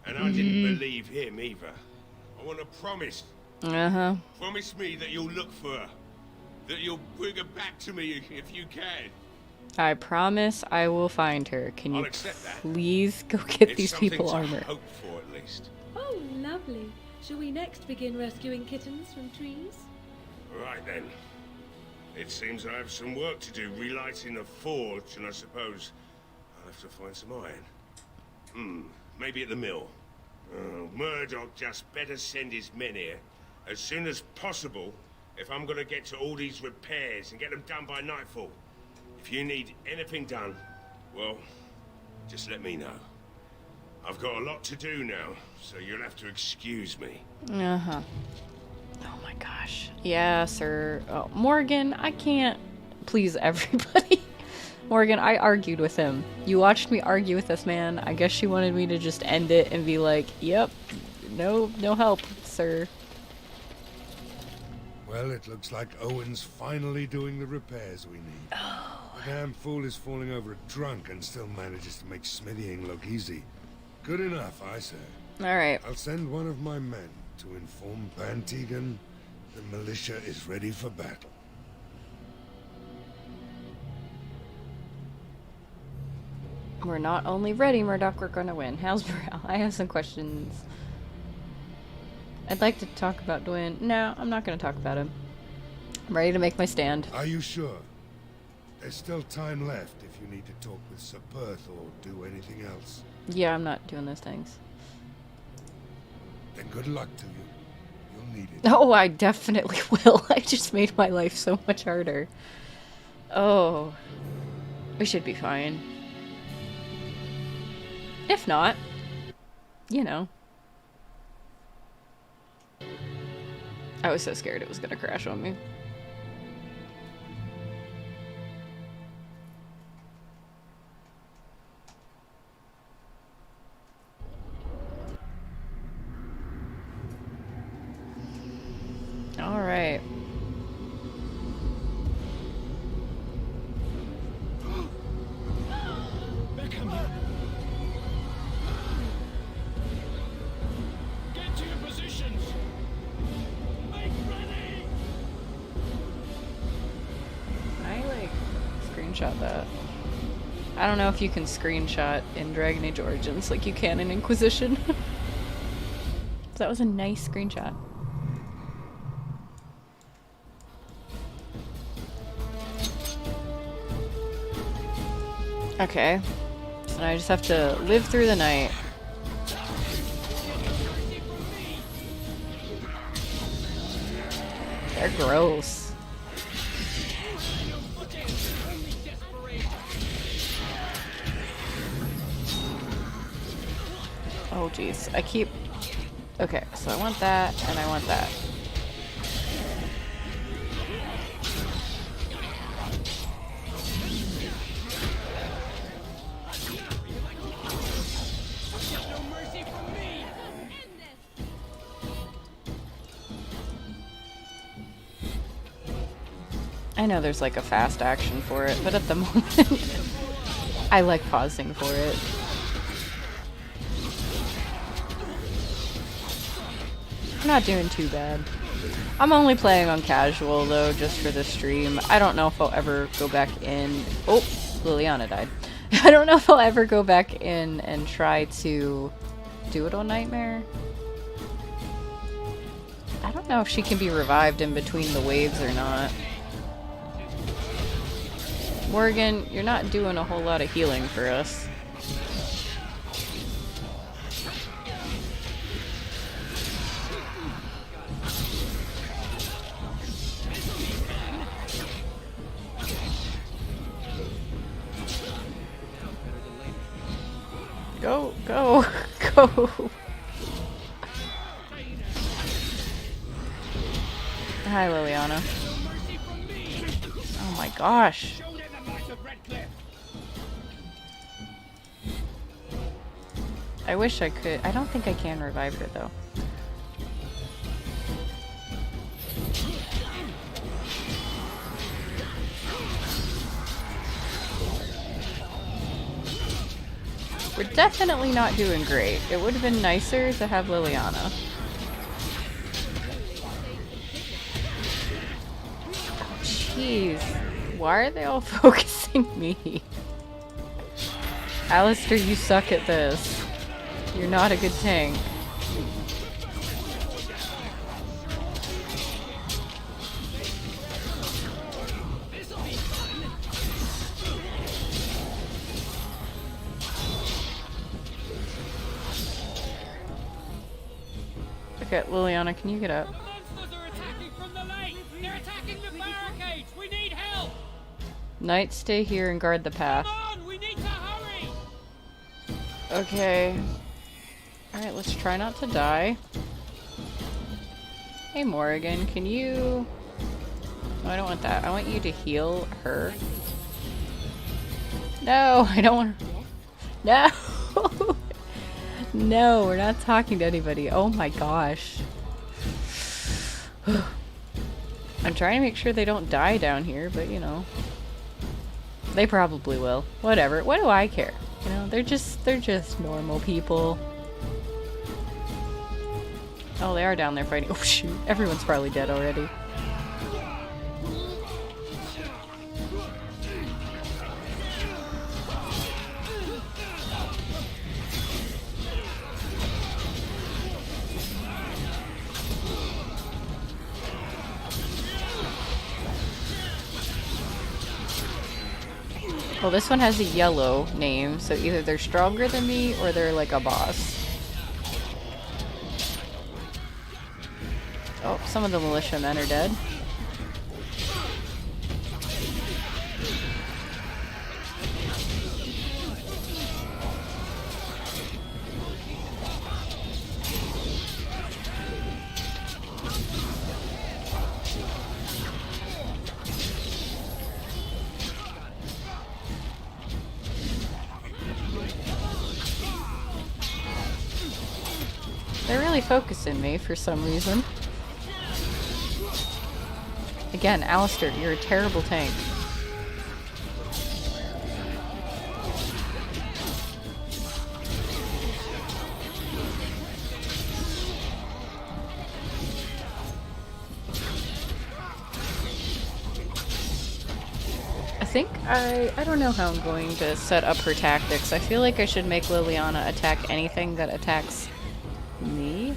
And I didn't believe him either. I want to promise. Uh-huh. Promise me that you'll look for her. That you'll bring her back to me if you can. I promise I will find her. Can I'll you accept that. please go get It's these people something to armor? hope for at least. Oh, lovely. Shall we next begin rescuing kittens from trees? Right then. It seems I have some work to do relighting the forge, and I suppose I'll have to find some iron. Maybe at the mill. Murdoch just better send his men here as soon as possible if I'm gonna get to all these repairs and get them done by nightfall. If you need anything done, well, just let me know. I've got a lot to do now, so you'll have to excuse me. Uh-huh. Oh my gosh. Yeah, sir. Oh, Morgan, I can't please everybody. Morgan, I argued with him. You watched me argue with this man. I guess she wanted me to just end it and be like, yep, no help, sir. Well, it looks like Owen's finally doing the repairs we need. The damn fool is falling over drunk and still manages to make smithying look easy. Good enough, I say. Alright. I'll send one of my men to inform Bantegan the militia is ready for battle. We're not only ready, Murdoch, we're gonna win. How's morale? I have some questions. I'd like to talk about Dwayne. No, I'm not gonna talk about him. I'm ready to make my stand. Are you sure? There's still time left if you need to talk with Sir Perth or do anything else. Yeah, I'm not doing those things. Then good luck to you. You'll need it. Oh, I definitely will. I just made my life so much harder. Oh. We should be fine. If not, you know. I was so scared it was gonna crash on me. All right. They're coming. Get to your positions. Make ready. I like screenshot that. I don't know if you can screenshot in Dragon Age Origins like you can in Inquisition. That was a nice screenshot. Okay, so now I just have to live through the night. They're gross. Oh jeez, I keep... Okay, so I want that, and I want that. I know there's like a fast action for it, but at the moment I like pausing for it. I'm not doing too bad. I'm only playing on casual though, just for the stream. I don't know if I'll ever go back in. Oh, Liliana died. I don't know if I'll ever go back in and try to do it on Nightmare. I don't know if she can be revived in between the waves or not. Morgan, you're not doing a whole lot of healing for us. Go, go, go. Hi, Liliana. Oh my gosh. I wish I could. I don't think I can revive her though. We're definitely not doing great. It would have been nicer to have Liliana. Jeez. Why are they all focusing me? Alistair, you suck at this. You're not a good tank. Okay, Liliana, can you get up? Knights, stay here and guard the path. Okay. Alright, let's try not to die. Hey Morrigan, can you... No, I don't want that. I want you to heal her. No, I don't want her... No! No, we're not talking to anybody. Oh my gosh. I'm trying to make sure they don't die down here, but you know. They probably will. Whatever. What do I care? You know, they're just normal people. Oh, they are down there fighting. Oh shoot, everyone's probably dead already. Well, this one has a yellow name, so either they're stronger than me or they're like a boss. Oh, some of the militiamen are dead. They're really focusing me for some reason. Again, Alistair, you're a terrible tank. I don't know how I'm going to set up her tactics. I feel like I should make Liliana attack anything that attacks me.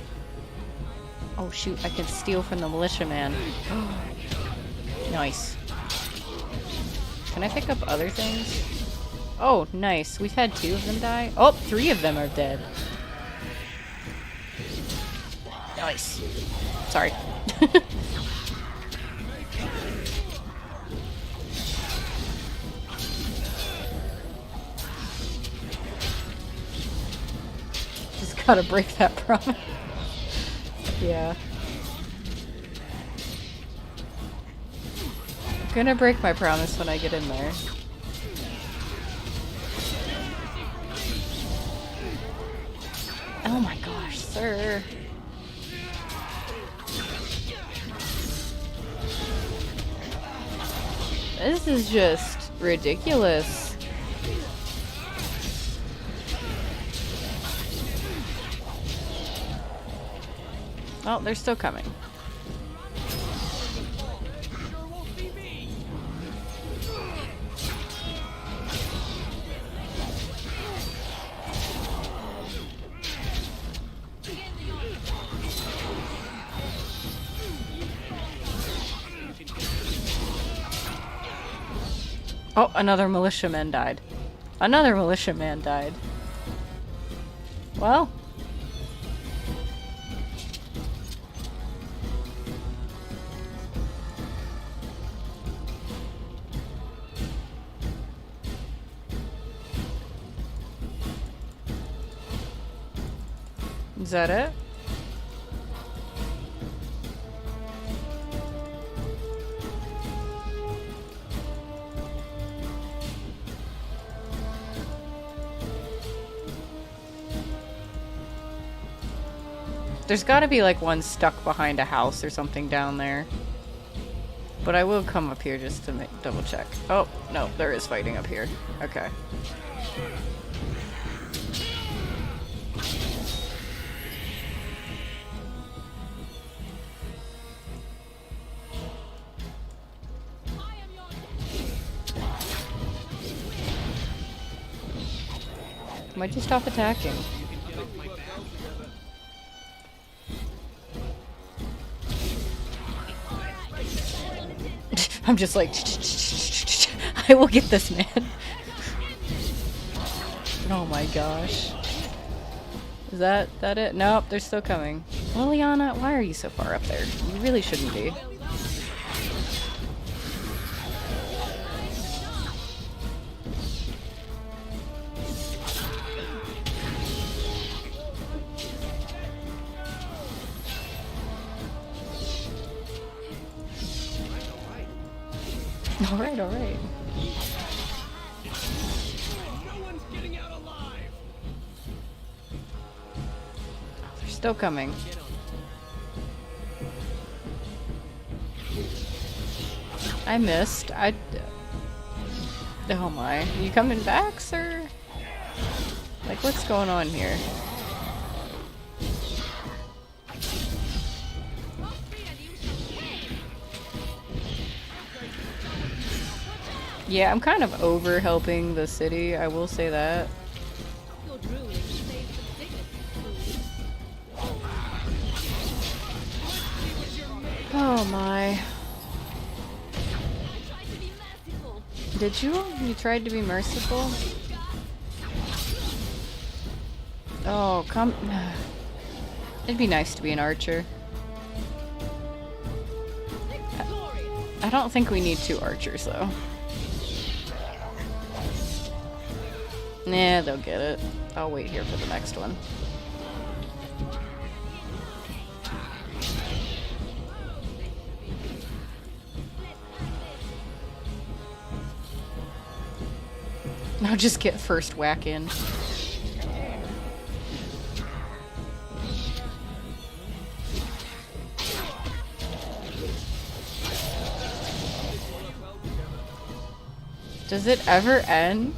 Oh shoot, I can steal from the militiaman. Nice. Can I pick up other things? Oh, nice. We've had 2 of them die. Oh, 3 of them are dead. Nice. Sorry. Just gotta break that promise. Yeah. I'm gonna break my promise when I get in there. Oh my gosh, sir. This is just ridiculous. Oh, they're still coming. Oh, another militiaman died. Another militiaman died. Well. Is that it? There's gotta be like one stuck behind a house or something down there. But I will come up here just to double check. Oh, no, there is fighting up here. Okay. Why'd you stop attacking? I'm just like, I will get this man. Oh my gosh. Is that it? Nope, they're still coming. Liliana, why are you so far up there? You really shouldn't be. Alright, alright. No one's getting out alive. Oh, they're still coming. I missed. Oh my. You coming back, sir? Like, what's going on here? Yeah, I'm kind of over helping the city, I will say that. Oh my. Did you? You tried to be merciful? Oh, come... It'd be nice to be an archer. I don't think we need 2 archers, though. Nah, they'll get it. I'll wait here for the next one. I'll just get first whack in. Does it ever end?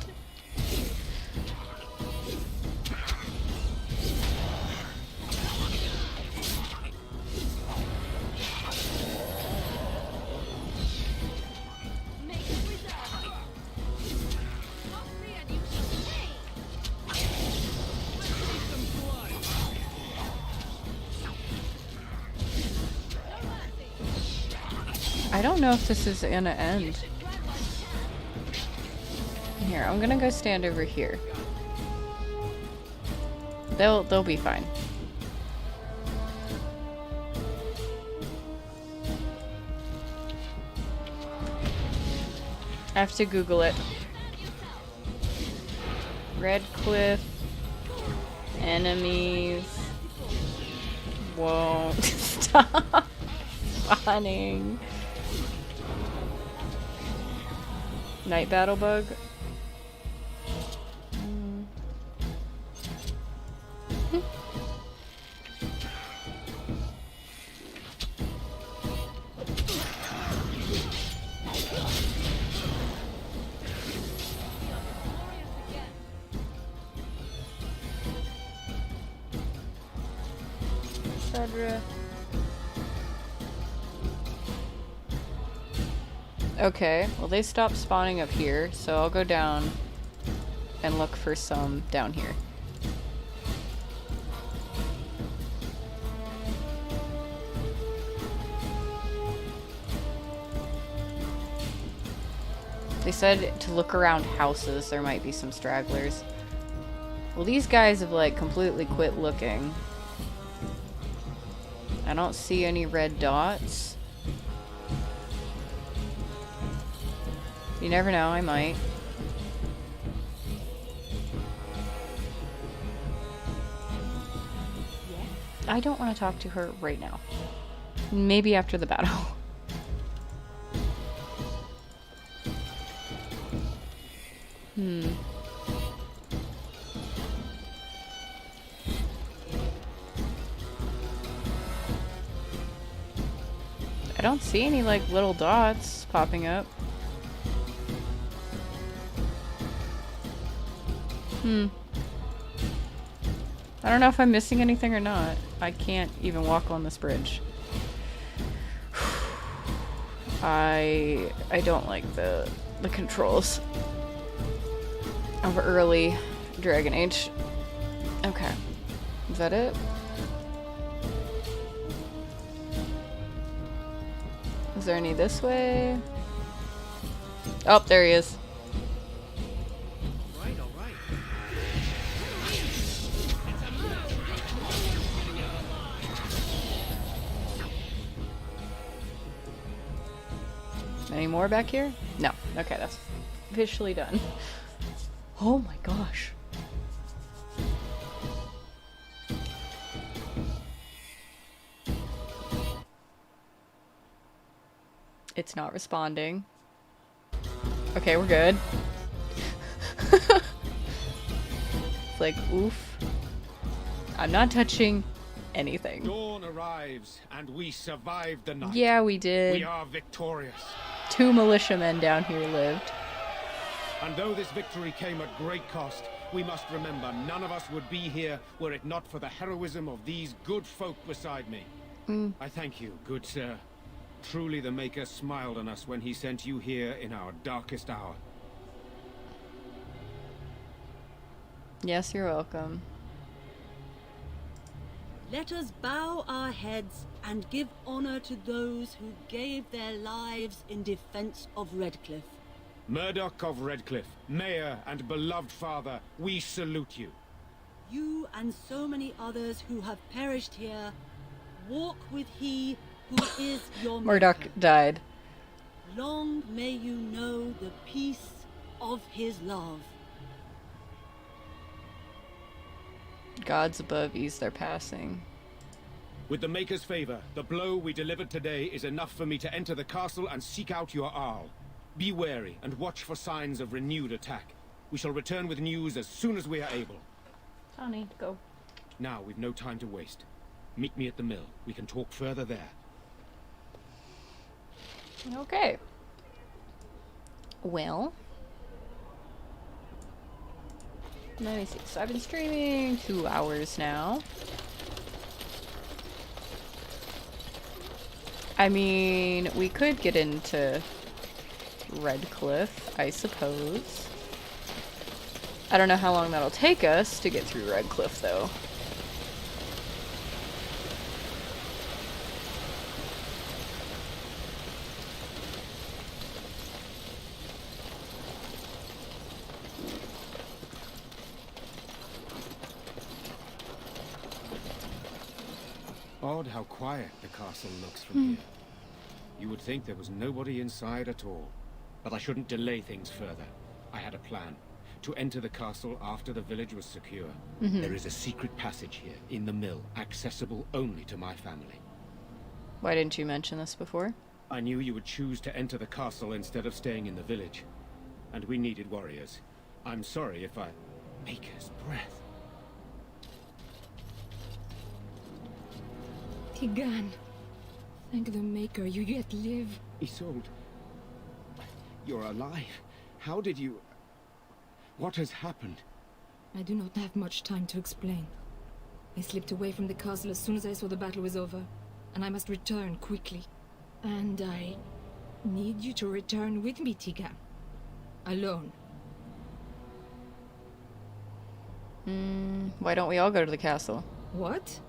I don't know if this is gonna end. Here, I'm gonna go stand over here. They'll be fine. I have to Google it. Redcliffe enemies won't stop spawning. Night battle bug. Okay, well they stopped spawning up here, so I'll go down and look for some down here. They said to look around houses, there might be some stragglers. Well, these guys have like completely quit looking. I don't see any red dots. You never know, I might. I don't want to talk to her right now. Maybe after the battle. I don't see any like little dots popping up. I don't know if I'm missing anything or not. I can't even walk on this bridge. I don't like the controls of early Dragon Age. Okay. Is that it? Is there any this way? Oh, there he is. Any more back here? No. Okay, that's officially done. Oh my gosh. It's not responding. Okay, we're good. It's like, oof. I'm not touching anything. Dawn arrives, and we survived the night. Yeah, we did. We are victorious. 2 militiamen down here lived. And though this victory came at great cost, we must remember none of us would be here were it not for the heroism of these good folk beside me. I thank you, good sir. Truly the Maker smiled on us when he sent you here in our darkest hour. Yes, you're welcome. Let us bow our heads and give honor to those who gave their lives in defense of Redcliffe. Murdoch of Redcliffe, mayor and beloved father, we salute you. You and so many others who have perished here, walk with he who is your Murdoch maker. died. Long may you know the peace of his love. Gods above ease their passing. With the Maker's favor, the blow we delivered today is enough for me to enter the castle and seek out your Arl. Be wary and watch for signs of renewed attack. We shall return with news as soon as we are able. Honey, go. Now, we've no time to waste. Meet me at the mill. We can talk further there. Okay. Well. Let me see. So I've been streaming 2 hours now. I mean, we could get into Redcliffe, I suppose. I don't know how long that'll take us to get through Redcliffe, though. Odd how quiet the castle looks from here. You would think there was nobody inside at all. But I shouldn't delay things further. I had a plan. To enter the castle after the village was secure. There is a secret passage here, in the mill, accessible only to my family. Why didn't you mention this before? I knew you would choose to enter the castle instead of staying in the village. And we needed warriors. I'm sorry if I... Maker's breath. Tigan, thank the Maker you yet live. Isolde, you're alive. How did you... What has happened? I do not have much time to explain. I slipped away from the castle as soon as I saw the battle was over, and I must return quickly. And I need you to return with me, Tigan. Alone. Why don't we all go to the castle? What?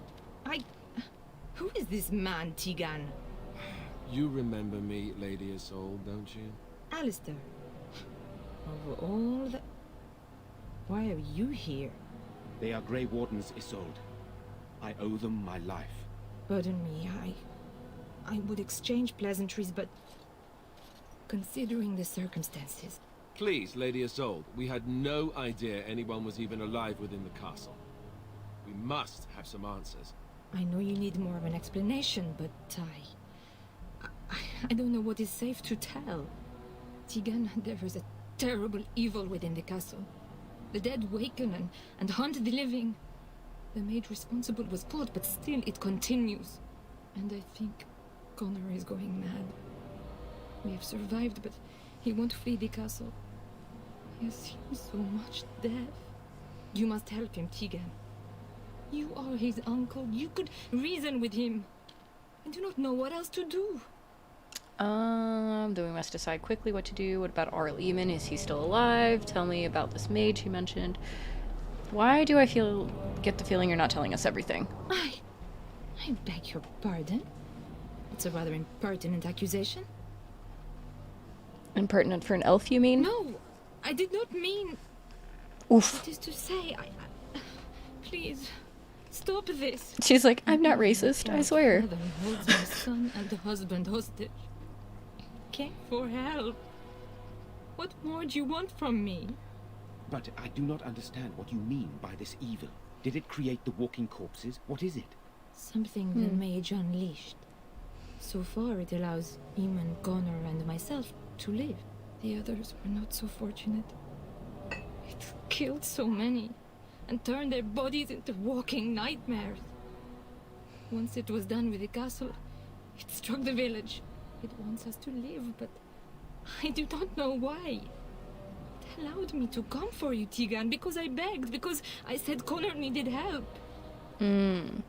Who is this man, Tigan? You remember me, Lady Isolde, don't you? Alistair. Of all the... Why are you here? They are Grey Wardens, Isolde. I owe them my life. Pardon me, I would exchange pleasantries, but... considering the circumstances... Please, Lady Isolde, we had no idea anyone was even alive within the castle. We must have some answers. I know you need more of an explanation, but I don't know what is safe to tell. Tigan, there is a terrible evil within the castle. The dead waken and hunt the living. The maid responsible was caught, but still it continues. And I think Connor is going mad. We have survived, but he won't flee the castle. He has seen so much death. You must help him, Tigan. You are his uncle. You could reason with him. I do not know what else to do. Then we must decide quickly what to do. What about Arl Eamon? Is he still alive? Tell me about this mage you mentioned. Why do I get the feeling you're not telling us everything? I beg your pardon. It's a rather impertinent accusation. Impertinent for an elf, you mean? No, I did not mean... Oof. It is to say, please, stop this. She's like, I'm not racist, I swear. Mother holds my son and the husband hostage. Came for help. What more do you want from me? But I do not understand what you mean by this evil. Did it create the walking corpses? What is it? Something the mage unleashed. So far, it allows Eamon, Connor, and myself to live. The others were not so fortunate. It killed so many, and turned their bodies into walking nightmares. Once it was done with the castle, it struck the village. It wants us to live, but I do not know why. It allowed me to come for you, Tigan, because I begged, because I said Connor needed help. Do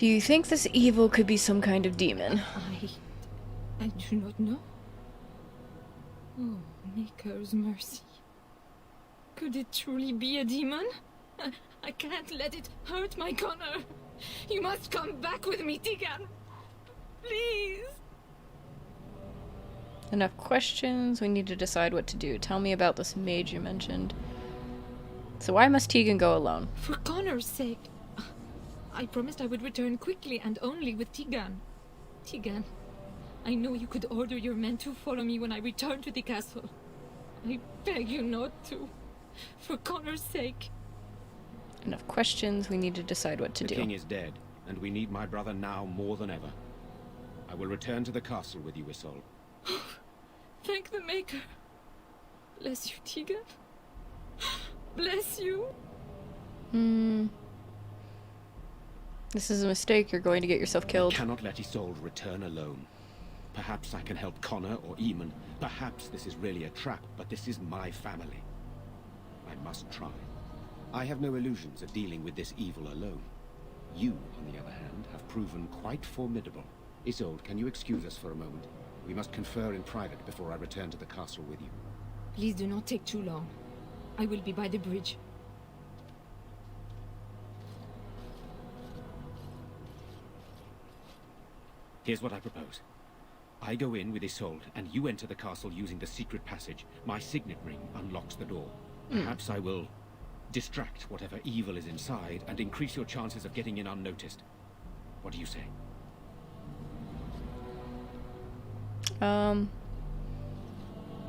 you think this evil could be some kind of demon? I do not know. Oh, Maker's mercy. Could it truly be a demon? I can't let it hurt my Connor. You must come back with me, Tigan. Please. Enough questions. We need to decide what to do. Tell me about this mage you mentioned. So why must Tegan go alone? For Connor's sake. I promised I would return quickly and only with Tegan. Tegan, I know you could order your men to follow me when I return to the castle. I beg you not to. For Connor's sake. Enough questions. We need to decide what to do. The king is dead, and we need my brother now more than ever. I will return to the castle with you, Isolde. Thank the Maker. Bless you, Tegan. Bless you. This is a mistake. You're going to get yourself killed. I cannot let Isolde return alone. Perhaps I can help Connor or Eamon. Perhaps this is really a trap, but this is my family. I must try. I have no illusions of dealing with this evil alone. You, on the other hand, have proven quite formidable. Isolde, can you excuse us for a moment? We must confer in private before I return to the castle with you. Please do not take too long. I will be by the bridge. Here's what I propose. I go in with Isolde, and you enter the castle using the secret passage. My signet ring unlocks the door. Perhaps I will distract whatever evil is inside and increase your chances of getting in unnoticed. What do you say?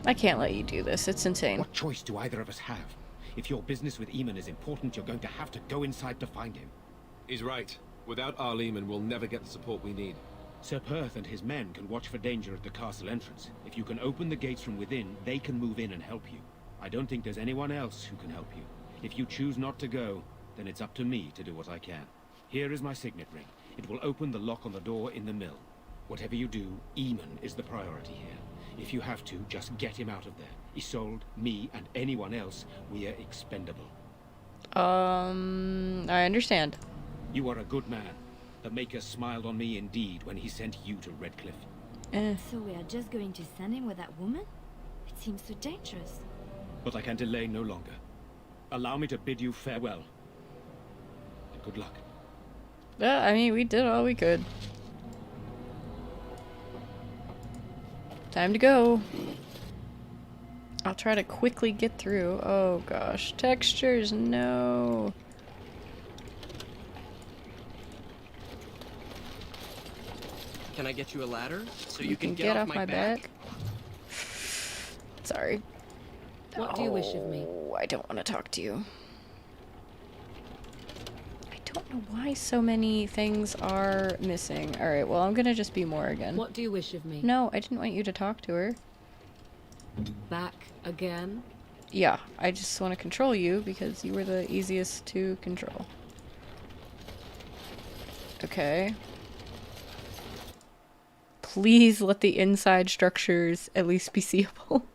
I can't let you do this. It's insane. What choice do either of us have? If your business with Eamon is important, you're going to have to go inside to find him. He's right. Without Arl Eamon, we'll never get the support we need. Sir Perth and his men can watch for danger at the castle entrance. If you can open the gates from within, they can move in and help you. I don't think there's anyone else who can help you. If you choose not to go, then it's up to me to do what I can. Here is my signet ring. It will open the lock on the door in the mill. Whatever you do, Eamon is the priority here. If you have to, just get him out of there. Isolde, me, and anyone else, we are expendable. I understand. You are a good man. The Maker smiled on me indeed when he sent you to Redcliffe. So we are just going to send him with that woman? It seems so dangerous. But I can delay no longer. Allow me to bid you farewell. And good luck. Yeah, I mean, we did all we could. Time to go. I'll try to quickly get through. Oh gosh. Textures, no. Can I get you a ladder so you can get off my back? Sorry. What do you wish of me? I don't want to talk to you. I don't know why so many things are missing. Alright, well, I'm gonna just be Morrigan. What do you wish of me? No, I didn't want you to talk to her. Back again? Yeah, I just want to control you because you were the easiest to control. Okay. Please let the inside structures at least be seeable.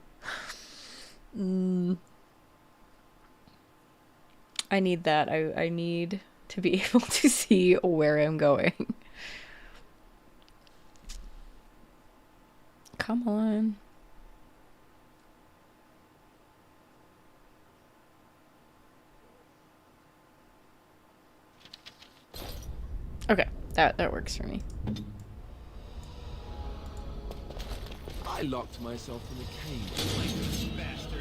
I need that. I need to be able to see where I'm going. Come on. Okay, that works for me. I locked myself in a cage. Bastards.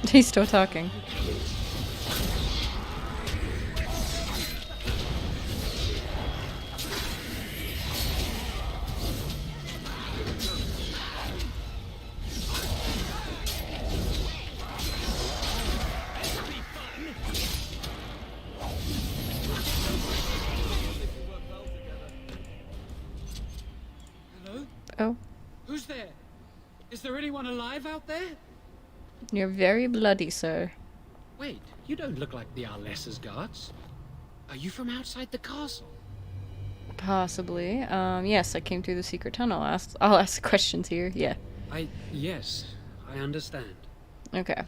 He's still talking. Hello? Oh. Who's there? Is there anyone alive out there? You're very bloody, sir. Wait, you don't look like the Arlessa's guards. Are you from outside the castle? Possibly. Yes, I came through the secret tunnel. I'll ask questions here. Yeah. Yes, I understand. Okay.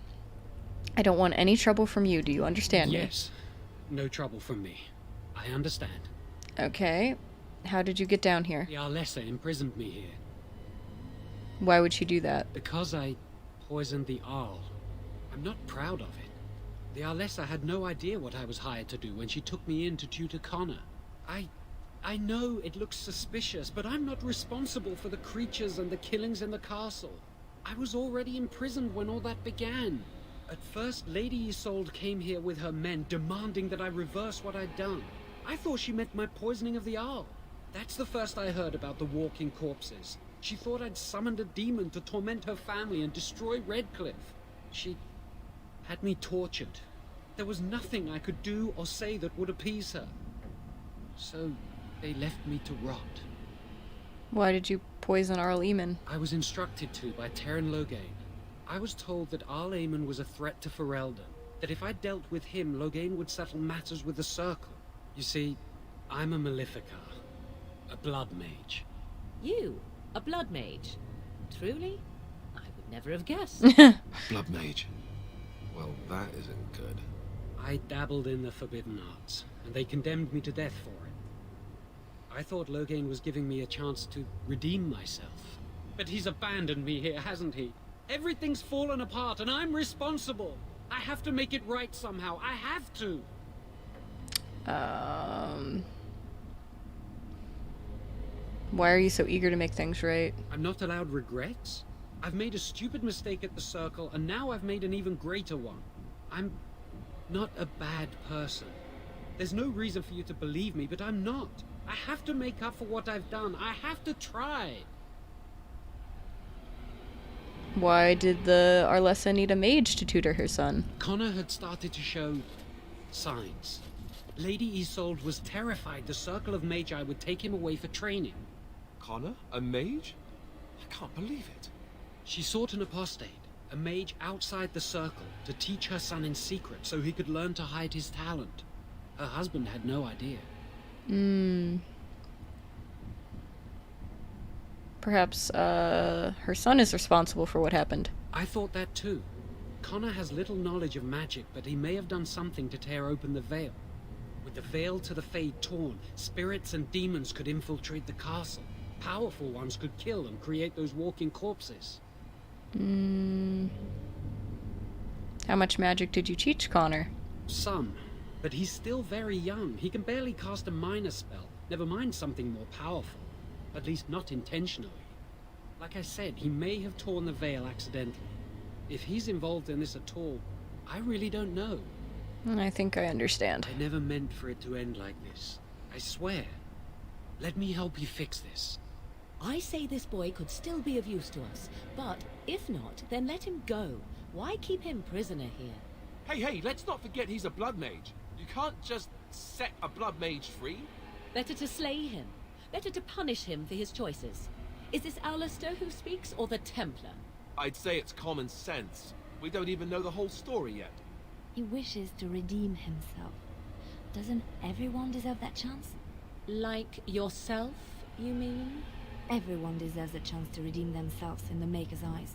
I don't want any trouble from you. Do you understand me? Yes. No trouble from me. I understand. Okay. How did you get down here? The Arlessa imprisoned me here. Why would she do that? Because I poisoned the Arl. I'm not proud of it. The Arlessa had no idea what I was hired to do when she took me in to tutor Connor. I I know it looks suspicious, but I'm not responsible for the creatures and the killings in the castle. I was already imprisoned when all that began. At first, Lady Isolde came here with her men, demanding that I reverse what I'd done. I thought she meant my poisoning of the Arl. That's the first I heard about the walking corpses. She thought I'd summoned a demon to torment her family and destroy Redcliffe. She had me tortured. There was nothing I could do or say that would appease her. So they left me to rot. Why did you poison Arl Eamon? I was instructed to by Terran Loghain. I was told that Arl Eamon was a threat to Ferelden, that if I dealt with him, Loghain would settle matters with the Circle. You see, I'm a Maleficar, a blood mage. You? A blood mage? Truly? I would never have guessed. Blood mage. Well, that isn't good. I dabbled in the forbidden arts, and they condemned me to death for it. I thought Loghain was giving me a chance to redeem myself. But he's abandoned me here, hasn't he? Everything's fallen apart, and I'm responsible. I have to make it right somehow. I have to. Why are you so eager to make things right? I'm not allowed regrets? I've made a stupid mistake at the Circle, and now I've made an even greater one. I'm not a bad person. There's no reason for you to believe me, but I'm not. I have to make up for what I've done. I have to try. Why did the Arlessa need a mage to tutor her son? Connor had started to show signs. Lady Isolde was terrified the Circle of Magi would take him away for training. Connor? A mage? I can't believe it. She sought an apostate, a mage outside the Circle, to teach her son in secret so he could learn to hide his talent. Her husband had no idea. Perhaps, her son is responsible for what happened. I thought that too. Connor has little knowledge of magic, but he may have done something to tear open the veil. With the veil to the Fade torn, spirits and demons could infiltrate the castle. Powerful ones could kill and create those walking corpses. How much magic did you teach Connor? Some, but he's still very young. He can barely cast a minor spell, never mind something more powerful. At least not intentionally. Like I said, he may have torn the veil accidentally. If he's involved in this at all, I really don't know. I think I understand. I never meant for it to end like this. I swear. Let me help you fix this. I say this boy could still be of use to us, but if not, then let him go. Why keep him prisoner here? Hey, let's not forget he's a blood mage. You can't just set a blood mage free. Better to slay him. Better to punish him for his choices. Is this Alistair who speaks, or the Templar? I'd say it's common sense. We don't even know the whole story yet. He wishes to redeem himself. Doesn't everyone deserve that chance? Like yourself, you mean? Everyone deserves a chance to redeem themselves in the Maker's eyes.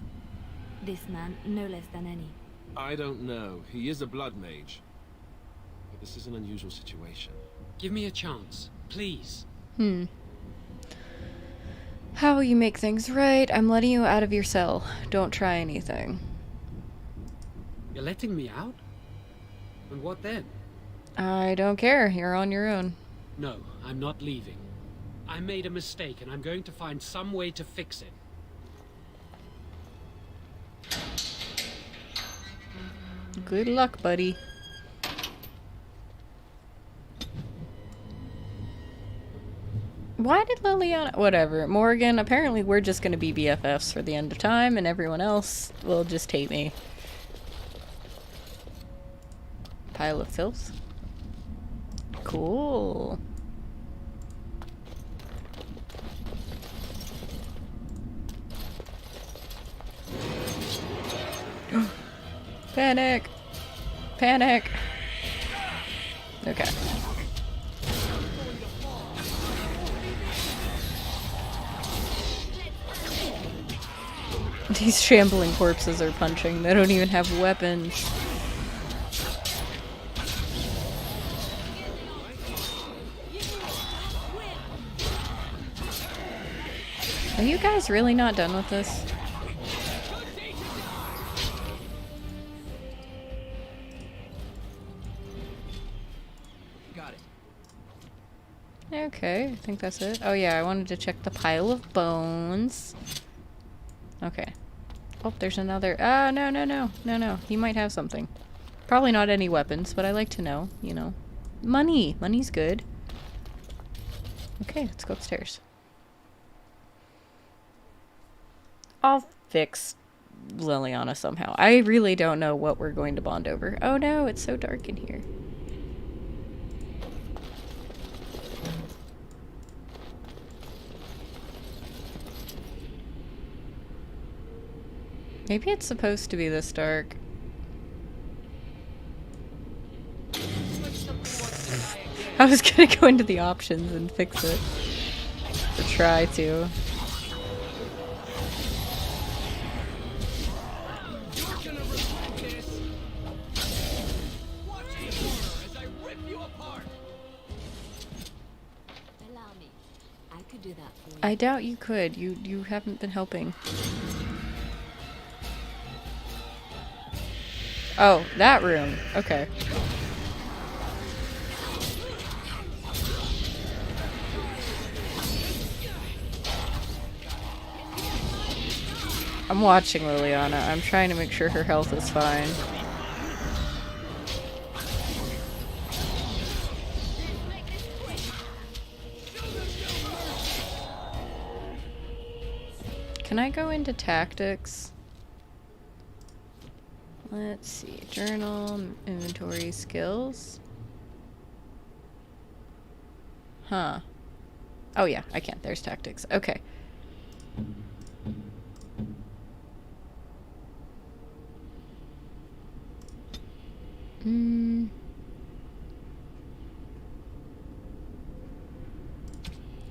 This man, no less than any. I don't know. He is a blood mage. But this is an unusual situation. Give me a chance, please. How will you make things right? I'm letting you out of your cell. Don't try anything. You're letting me out? And what then? I don't care. You're on your own. No, I'm not leaving. I made a mistake, and I'm going to find some way to fix it. Good luck, buddy. Why did Liliana... Whatever. Morgan, apparently we're just gonna be BFFs for the end of time, and everyone else will just hate me. Pile of filth. Cool. Panic! Panic! Okay. These shambling corpses are punching. They don't even have weapons. Are you guys really not done with this? Got it. Okay, I think that's it. Oh yeah, I wanted to check the pile of bones. Okay. Oh, there's another. Ah, no, no, no. No, no. He might have something. Probably not any weapons, but I like to know, you know. Money! Money's good. Okay, let's go upstairs. I'll fix Liliana somehow. I really don't know what we're going to bond over. Oh no, it's so dark in here. Maybe it's supposed to be this dark. I was gonna go into the options and fix it. Or try to. I doubt you could. You haven't been helping. Oh, that room. Okay. I'm watching Liliana. I'm trying to make sure her health is fine. Can I go into tactics? Let's see. Journal, inventory, skills. Huh. Oh yeah, I can. There's tactics. Okay.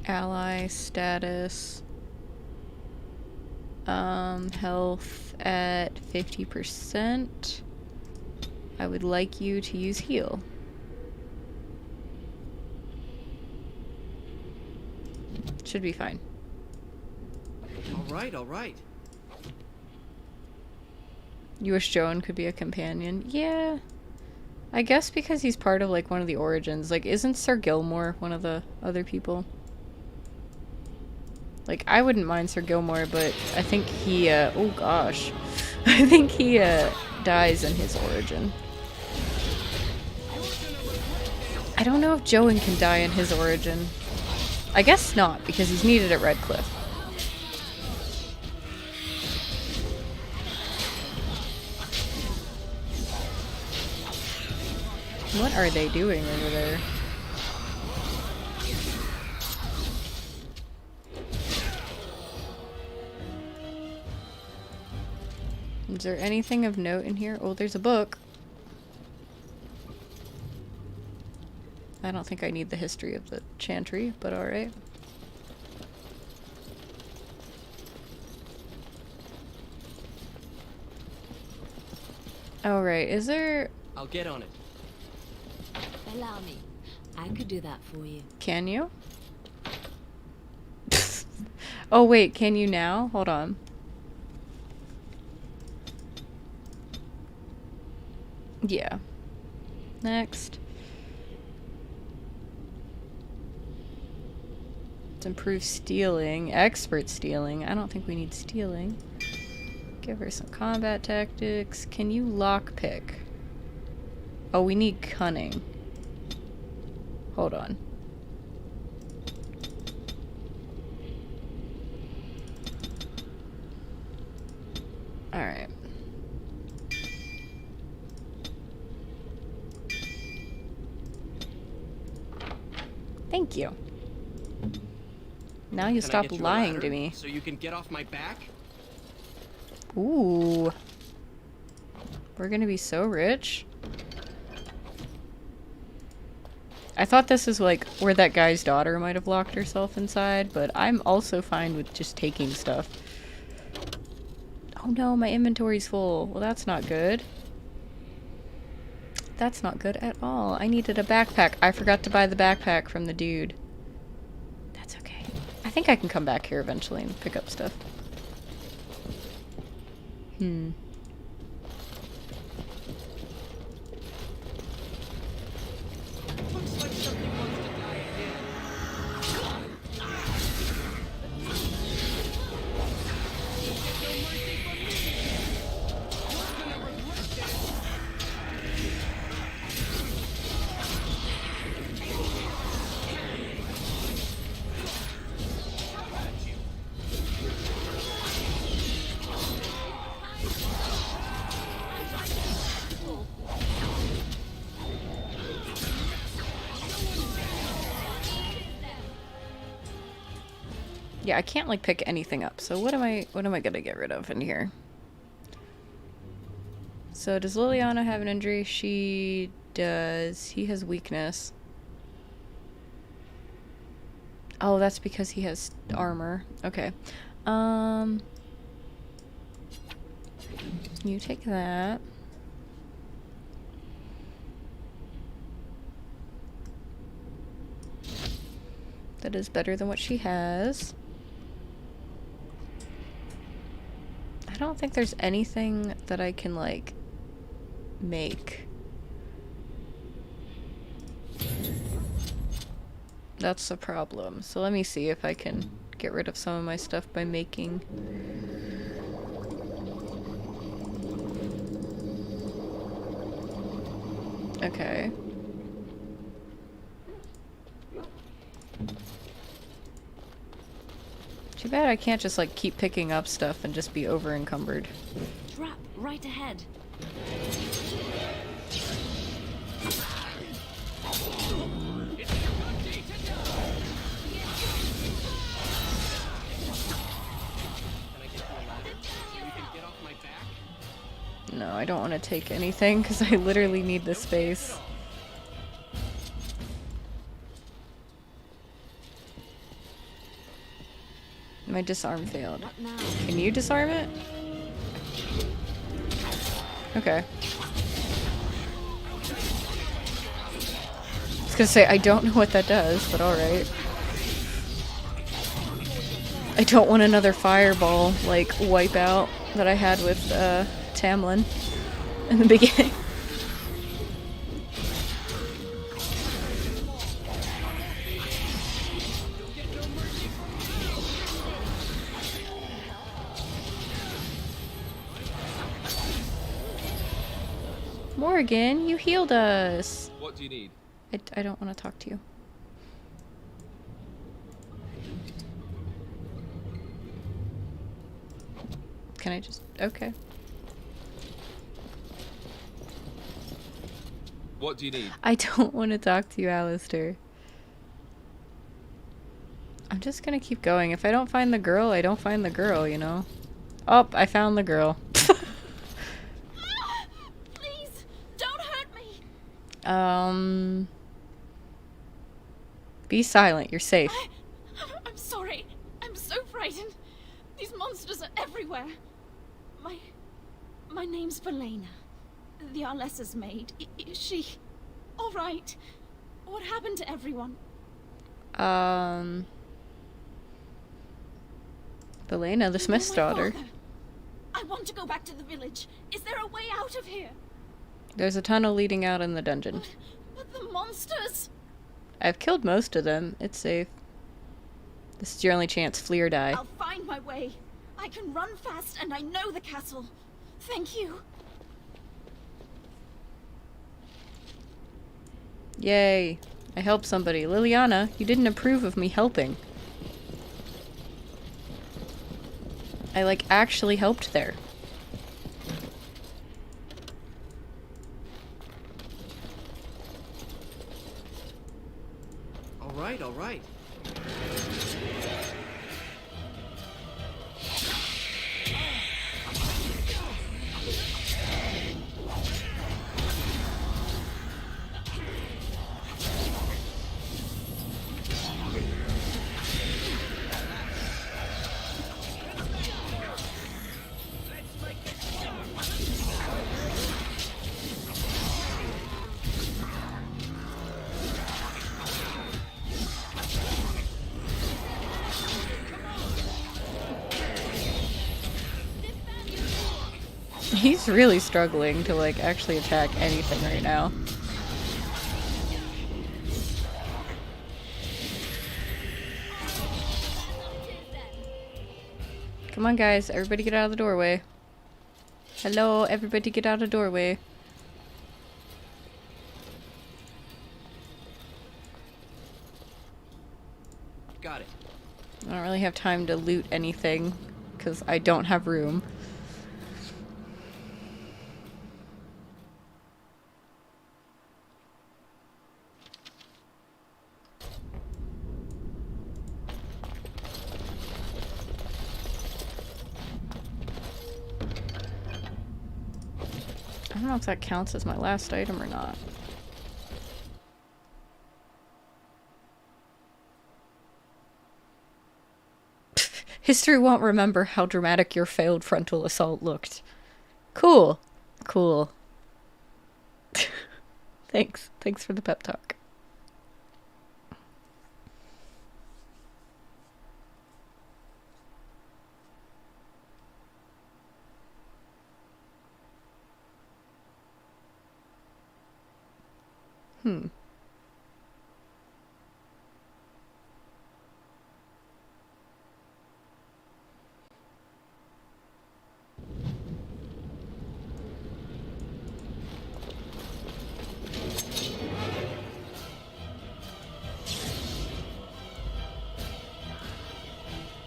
Ally status. Health at 50%. I would like you to use heal. Should be fine. All right. You wish Joan could be a companion? Yeah. I guess because he's part of, like, one of the origins. Like, isn't Sir Gilmore one of the other people? Like, I wouldn't mind Sir Gilmore, but I think he, oh gosh. I think he, dies in his origin. I don't know if Joan can die in his origin. I guess not, because he's needed at Redcliffe. What are they doing over there? Is there anything of note in here? Oh, there's a book. I don't think I need the history of the chantry, but alright. Alright, is there... I'll get on it. Allow me. I could do that for you. Can you? Oh wait, can you now? Hold on. Yeah. Next. Let's improve stealing. Expert stealing. I don't think we need stealing. Give her some combat tactics. Can you lockpick? Oh, we need cunning. Hold on. Alright. Thank you. Now you stop lying to me. So you can get off my back? Ooh. We're gonna be so rich. I thought this is like where that guy's daughter might have locked herself inside, but I'm also fine with just taking stuff. Oh no, my inventory's full. Well, that's not good. That's not good at all. I needed a backpack. I forgot to buy the backpack from the dude. That's okay. I think I can come back here eventually and pick up stuff. Looks like something wants to die again. Yeah, I can't like pick anything up. So what am I gonna get rid of in here? So does Liliana have an injury? She does. He has weakness. Oh, that's because he has armor. Okay. You take that. That is better than what she has. I don't think there's anything that I can, like, make. That's the problem. So let me see if I can get rid of some of my stuff by making. Okay. Too bad I can't just like keep picking up stuff and just be over encumbered. Trap right ahead. No, I don't want to take anything because I literally need the space. My disarm failed. Can you disarm it? Okay. I was gonna say, I don't know what that does, but alright. I don't want another fireball, like, wipeout that I had with, Tamlin in the beginning. Morgan, you healed us. What do you need? I don't want to talk to you. Can I just... Okay. What do you need? I don't want to talk to you, Alistair. I'm just gonna keep going. If I don't find the girl, I don't find the girl, you know? Oh, I found the girl. Please, don't hurt me. Be silent. You're safe. I'm sorry. I'm so frightened. These monsters are everywhere. My name's Verlaine. The Arlessa's maid. Is she all right? What happened to everyone? Belena, the Smith's daughter. Father. I want to go back to the village. Is there a way out of here? There's a tunnel leading out in the dungeon. But the monsters! I've killed most of them. It's safe. This is your only chance. Flee or die. I'll find my way. I can run fast and I know the castle. Thank you. Yay. I helped somebody. Liliana, you didn't approve of me helping. I, like, actually helped there. All right, all right. He's really struggling to, like, actually attack anything right now. Come on, guys. Everybody get out of the doorway. Hello, everybody get out of the doorway. Got it. I don't really have time to loot anything, because I don't have room. I don't know if that counts as my last item or not. History won't remember how dramatic your failed frontal assault looked. Cool. Cool. Thanks. Thanks for the pep talk.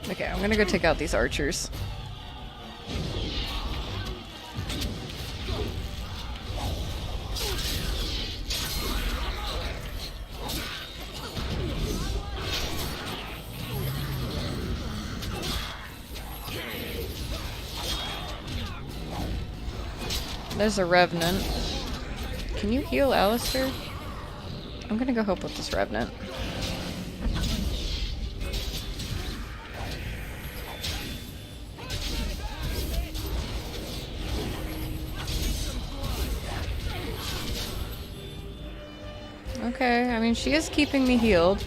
Okay, I'm gonna go take out these archers. There's a revenant. Can you heal Alistair? I'm gonna go help with this revenant. Okay, I mean, she is keeping me healed.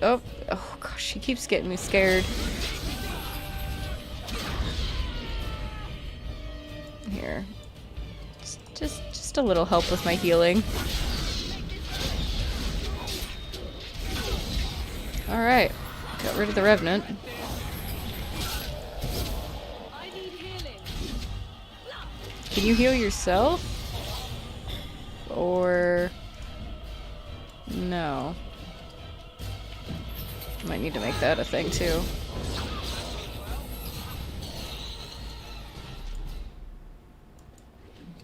Oh gosh, she keeps getting me scared. Here. Just a little help with my healing. Alright, got rid of the revenant. Can you heal yourself? Or... no. Might need to make that a thing too.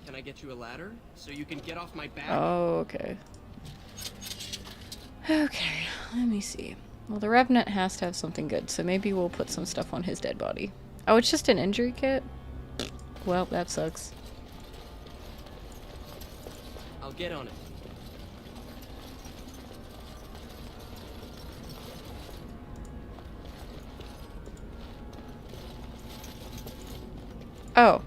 Can I get you a ladder so you can get off my back? Oh, okay. Okay, let me see. Well, the Revenant has to have something good, so maybe we'll put some stuff on his dead body. Oh, it's just an injury kit? Well, that sucks. I'll get on it. Oh.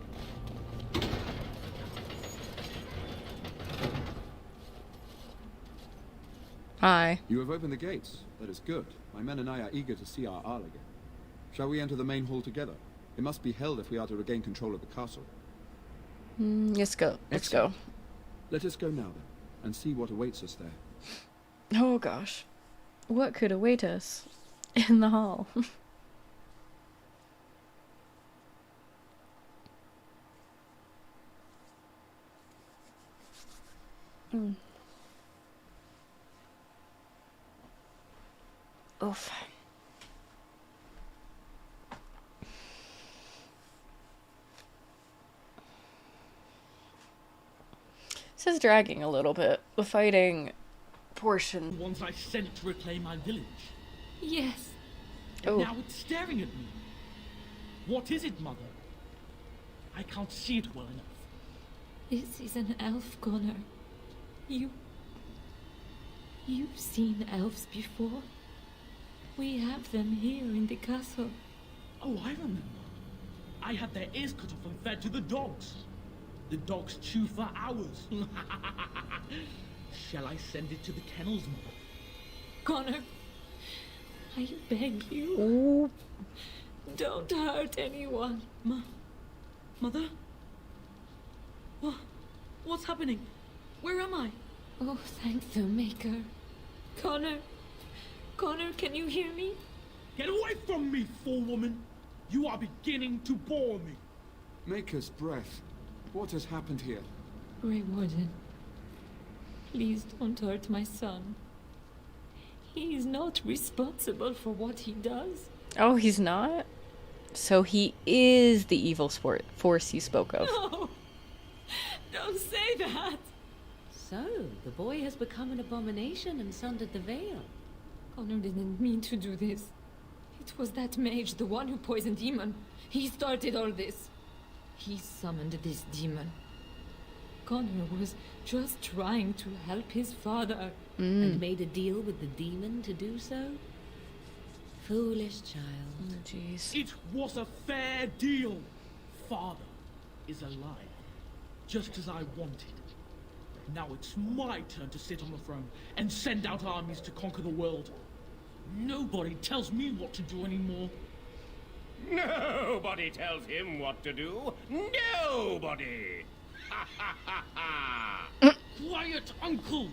Hi. You have opened the gates. That is good. My men and I are eager to see our Arl again. Shall we enter the main hall together? It must be held if we are to regain control of the castle. Let's go. Let's go. Let us go now, then, and see what awaits us there. Oh gosh. What could await us in the hall? Oof. This is dragging a little bit. The fighting portion. Ones I sent to reclaim my village. Yes. And now it's staring at me. What is it, Mother? I can't see it well enough. This is an elf, Connor. You've seen elves before. We have them here in the castle. Oh, I remember. I had their ears cut off and fed to the dogs. The dogs chew for hours. Shall I send it to the kennels, Mother? Connor, I beg you. Don't hurt anyone. Mother? What's happening? Where am I? Oh, thank the Maker. Connor, can you hear me? Get away from me, fool woman! You are beginning to bore me. Maker's breath. What has happened here? Grey Warden, please don't hurt my son. He is not responsible for what he does. Oh, he's not? So he is the evil force you spoke of. No! Don't say that! So, the boy has become an abomination and sundered the veil. Connor didn't mean to do this. It was that mage, the one who poisoned Demon. He started all this. He summoned this demon. Connor was just trying to help his father. And made a deal with the demon to do so? Foolish child. Jeez. It was a fair deal. Father is alive, just as I wanted. Now it's my turn to sit on the throne and send out armies to conquer the world. Nobody tells me what to do anymore. Nobody tells him what to do. Nobody! Ha ha ha ha! Quiet, Uncle!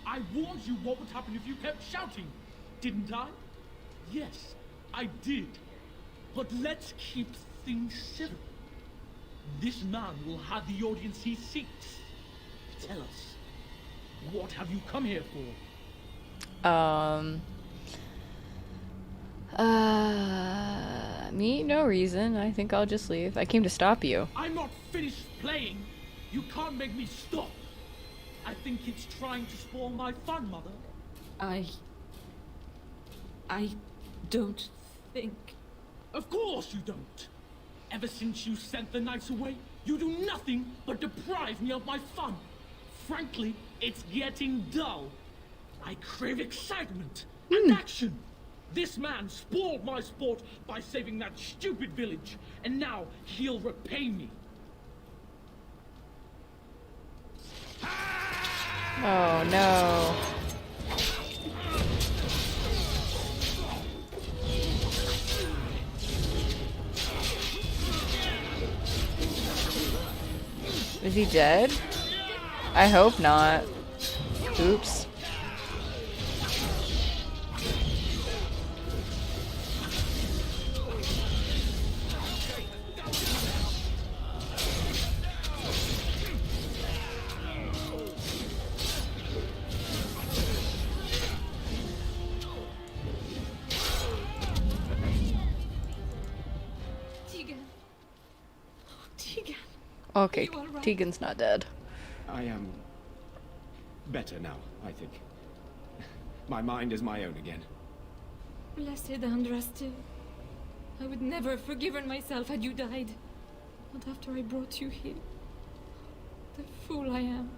I warned you what would happen if you kept shouting, didn't I? Yes, I did. But let's keep things civil. This man will have the audience he seeks. Tell us, what have you come here for? Me? No reason. I think I'll just leave. I came to stop you. I'm not finished playing. You can't make me stop. I think it's trying to spoil my fun, Mother. I don't think... Of course you don't. Ever since you sent the knights away, you do nothing but deprive me of my fun. Frankly, it's getting dull. I crave excitement and action. This man spoiled my sport by saving that stupid village, and now he'll repay me. Oh no. Is he dead? I hope not. Oops. Okay, Tegan's not dead. I am better now, I think. My mind is my own again. Blessed Andraste. I would never have forgiven myself had you died. Not after I brought you here. The fool I am.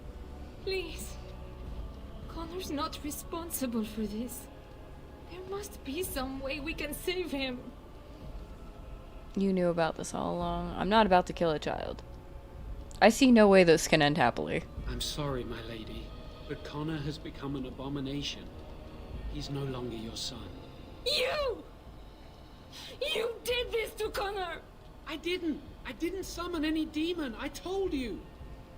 Please. Connor's not responsible for this. There must be some way we can save him. You knew about this all along. I'm not about to kill a child. I see no way this can end happily. I'm sorry, my lady, but Connor has become an abomination. He's no longer your son. You! You did this to Connor! I didn't. I didn't summon any demon. I told you.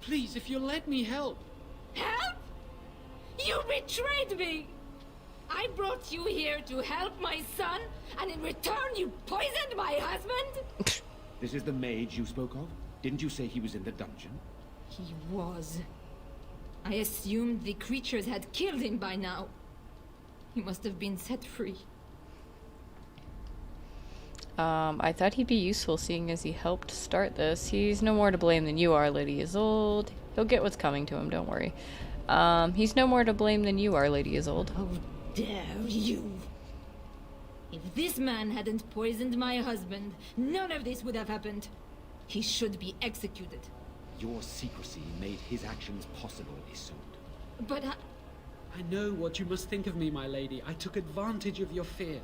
Please, if you'll let me help. Help? You betrayed me! I brought you here to help my son, and in return you poisoned my husband? This is the mage you spoke of? Didn't you say he was in the dungeon? He was. I assumed the creatures had killed him by now. He must have been set free. I thought he'd be useful seeing as he helped start this. He's no more to blame than you are, Lady Isolde. He'll get what's coming to him, don't worry. He's no more to blame than you are, Lady Isolde. How dare you! If this man hadn't poisoned my husband, none of this would have happened. He should be executed. Your secrecy made his actions possible, Isolde. But I know what you must think of me, my lady. I took advantage of your fear.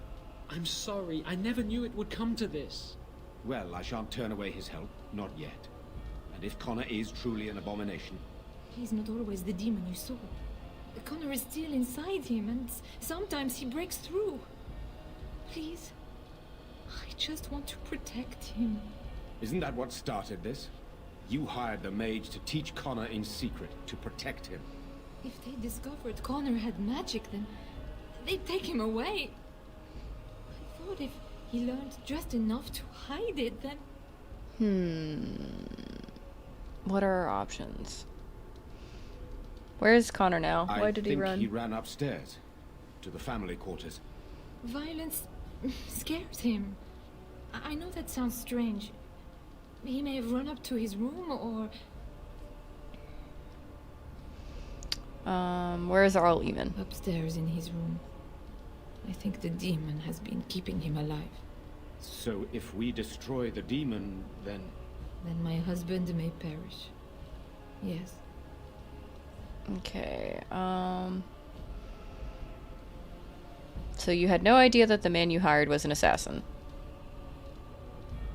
I'm sorry. I never knew it would come to this. Well, I shan't turn away his help. Not yet. And if Connor is truly an abomination... He's not always the demon you saw. Connor is still inside him, and sometimes he breaks through. Please. I just want to protect him. Isn't that what started this? You hired the mage to teach Connor in secret, to protect him. If they discovered Connor had magic, then they'd take him away. I thought if he learned just enough to hide it, then... What are our options? Where is Connor now? Why did he run? I think he ran upstairs, to the family quarters. Violence scares him. I know that sounds strange. He may have run up to his room, or... Where is Arl even? Upstairs in his room. I think the demon has been keeping him alive. So if we destroy the demon, then... Then my husband may perish. Yes. Okay, so you had no idea that the man you hired was an assassin.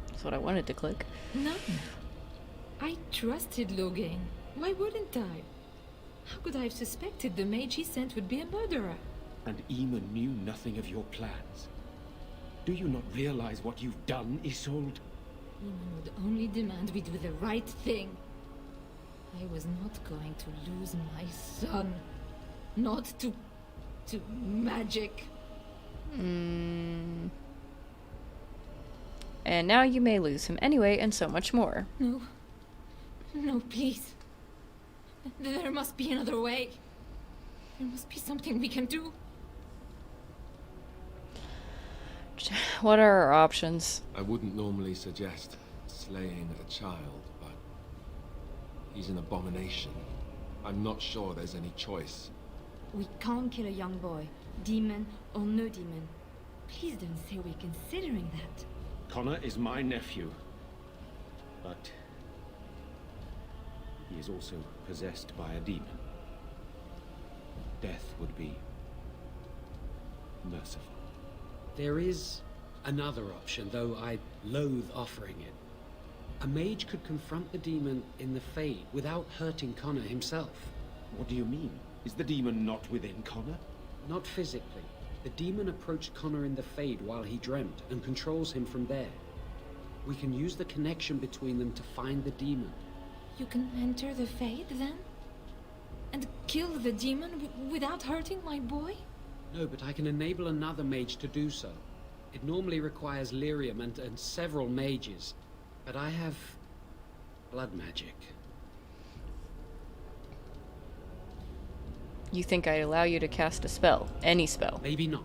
That's what I wanted to click. No. I trusted Logain. Why wouldn't I? How could I have suspected the mage he sent would be a murderer? And Eamon knew nothing of your plans. Do you not realize what you've done, Isolde? Eamon would only demand we do the right thing. I was not going to lose my son. Not to magic. And now you may lose him anyway, and so much more. No. No, please. There must be another way. There must be something we can do. What are our options? I wouldn't normally suggest slaying a child, but he's an abomination. I'm not sure there's any choice. We can't kill a young boy, demon or no demon. Please don't say we're considering that. Connor is my nephew. But he is also possessed by a demon. Death would be merciful. There is another option, though I loathe offering it. A mage could confront the demon in the Fade without hurting Connor himself. What do you mean? Is the demon not within Connor? Not physically. The demon approached Connor in the Fade while he dreamt, and controls him from there. We can use the connection between them to find the demon. You can enter the Fade, then? And kill the demon without hurting my boy? No, but I can enable another mage to do so. It normally requires lyrium and several mages. But I have blood magic. You think I'd allow you to cast a spell? Any spell? Maybe not.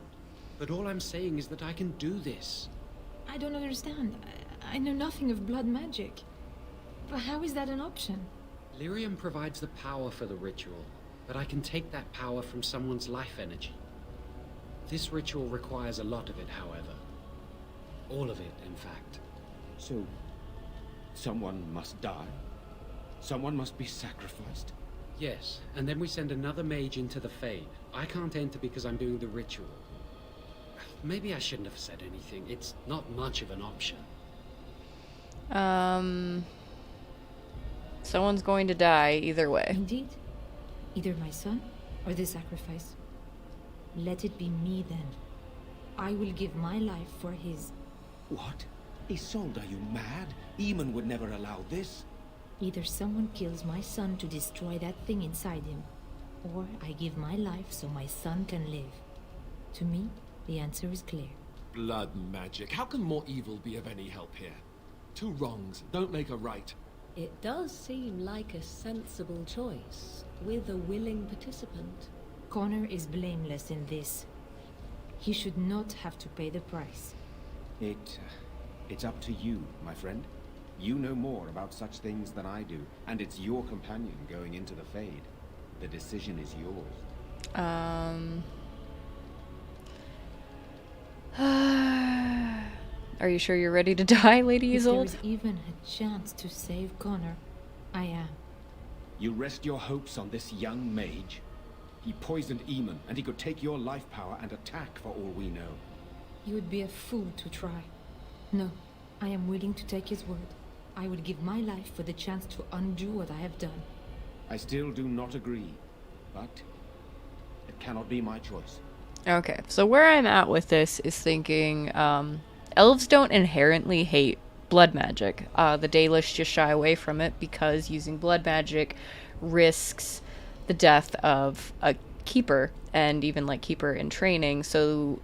But all I'm saying is that I can do this. I don't understand. I know nothing of blood magic. But how is that an option? Lyrium provides the power for the ritual, but I can take that power from someone's life energy. This ritual requires a lot of it, however. All of it, in fact. So, someone must die? Someone must be sacrificed? Yes, and then we send another mage into the Fade. I can't enter because I'm doing the ritual. Maybe I shouldn't have said anything. It's not much of an option. Someone's going to die either way. Indeed. Either my son or the sacrifice. Let it be me then. I will give my life for his. What? Isolde, are you mad? Eamon would never allow this. Either someone kills my son to destroy that thing inside him, or I give my life so my son can live. To me, the answer is clear. Blood magic. How can more evil be of any help here? Two wrongs don't make a right. It does seem like a sensible choice, with a willing participant. Connor is blameless in this. He should not have to pay the price. It's up to you, my friend. You know more about such things than I do, and it's your companion going into the Fade. The decision is yours. Are you sure you're ready to die, Lady Isolde? If there's even a chance to save Connor, I am. You rest your hopes on this young mage? He poisoned Eamon, and he could take your life power and attack for all we know. You would be a fool to try. No, I am willing to take his word. I would give my life for the chance to undo what I have done. I still do not agree, but it cannot be my choice. Okay, so where I'm at with this is thinking, elves don't inherently hate blood magic. The Dalish just shy away from it because using blood magic risks the death of a keeper, and even like keeper in training. So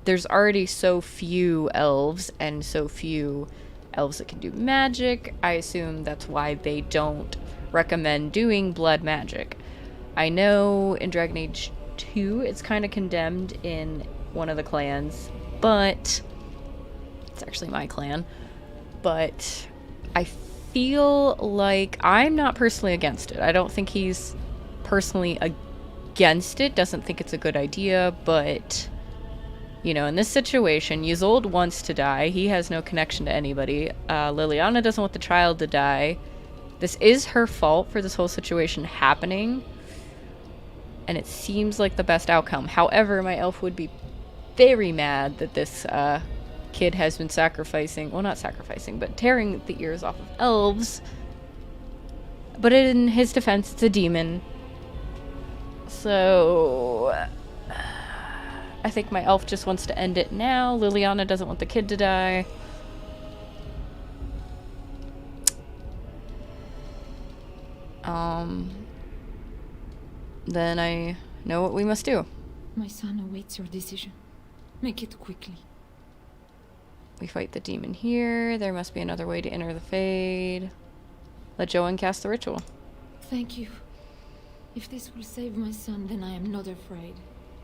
there's already so few elves and so few elves that can do magic. I assume that's why they don't recommend doing blood magic. I know in Dragon Age 2 it's kind of condemned in one of the clans, but it's actually my clan. But I feel like I'm not personally against it. I don't think he's personally against it, doesn't think it's a good idea, but You know, in this situation, Ysolde wants to die. He has no connection to anybody. Liliana doesn't want the child to die. This is her fault for this whole situation happening. And it seems like the best outcome. However, my elf would be very mad that this kid has been sacrificing, well, not sacrificing, but tearing the ears off of elves. But in his defense, it's a demon. So I think my elf just wants to end it now. Liliana doesn't want the kid to die. Then I know what we must do. My son awaits your decision. Make it quickly. We fight the demon here. There must be another way to enter the Fade. Let Joan cast the ritual. Thank you. If this will save my son, then I am not afraid.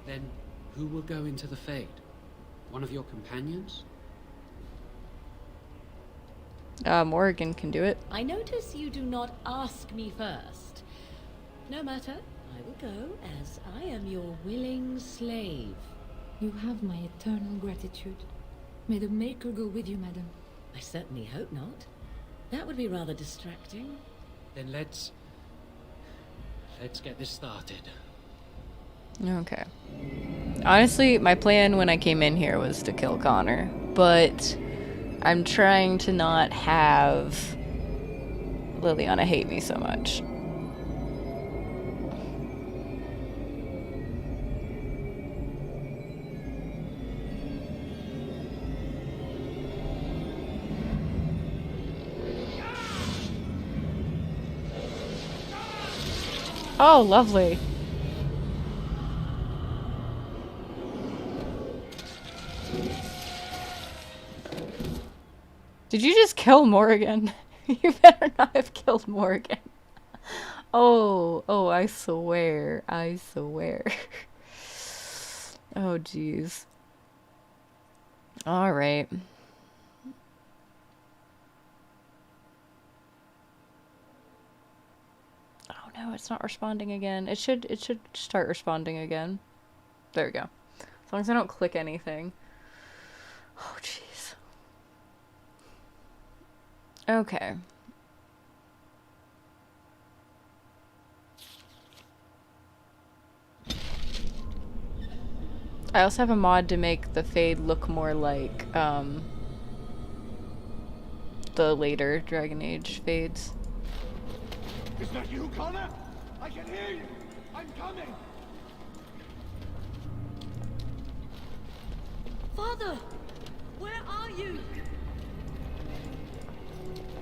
Then who will go into the Fade? One of your companions? Morrigan can do it. I notice you do not ask me first. No matter, I will go, as I am your willing slave. You have my eternal gratitude. May the Maker go with you, madam. I certainly hope not. That would be rather distracting. Then let's get this started. Okay. Honestly, my plan when I came in here was to kill Connor, but I'm trying to not have Liliana hate me so much. Oh, lovely. Did you just kill Morrigan? You better not have killed Morrigan. Oh, I swear. I swear. Oh, jeez. Alright. Oh no, it's not responding again. It should start responding again. There we go. As long as I don't click anything. Oh, jeez. Okay. I also have a mod to make the Fade look more like, the later Dragon Age Fades. Is that you, Connor? I can hear you! I'm coming! Father! Where are you?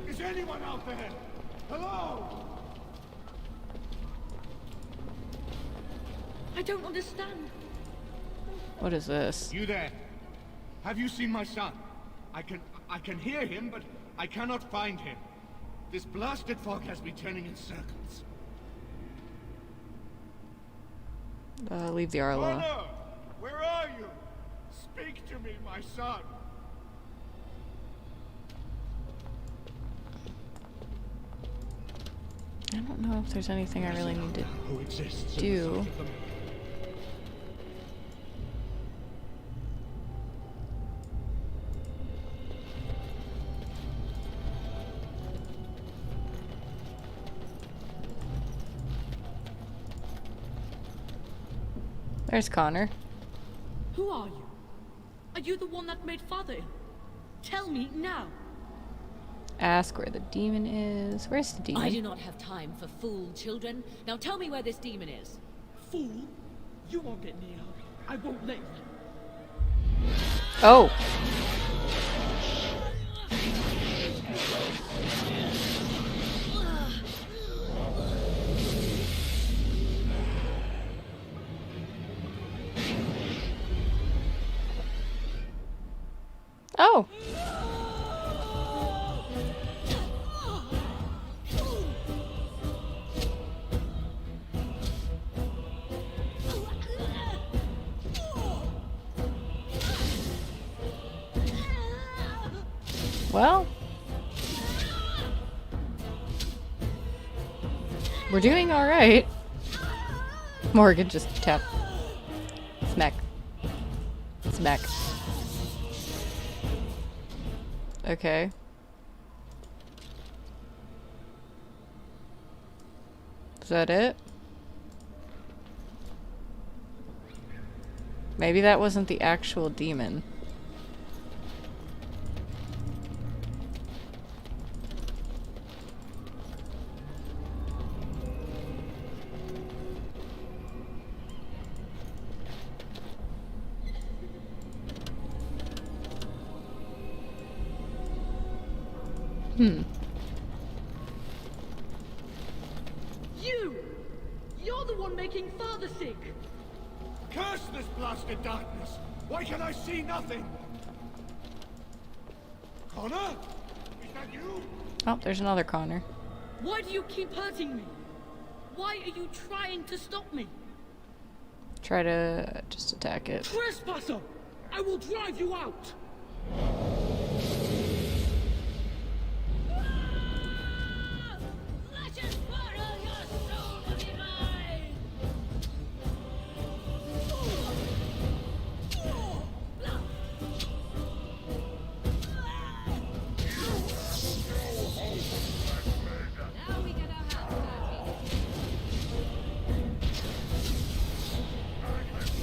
Is anyone out there? Hello? I don't understand. What is this? You there? Have you seen my son? I can hear him, but I cannot find him. This blasted fog has me turning in circles. Leave the Arla. Connor! Where are you? Speak to me, my son! I don't know if there's anything I really need to do. There's Connor. Who are you? Are you the one that made Father ill? Tell me now. Ask where the demon is. Where's the demon? I do not have time for fool children. Now tell me where this demon is. Fool? You won't get near. I won't let you. Oh. Oh. Well, we're doing all right. Morgan just tapped. Smack. It's back. Okay. Is that it? Maybe that wasn't the actual demon. You're the one making Father sick! Curse this blasted darkness! Why can I see nothing? Connor? Is that you? Oh, there's another Connor. Why do you keep hurting me? Why are you trying to stop me? Try to just attack it. Trespasser! I will drive you out!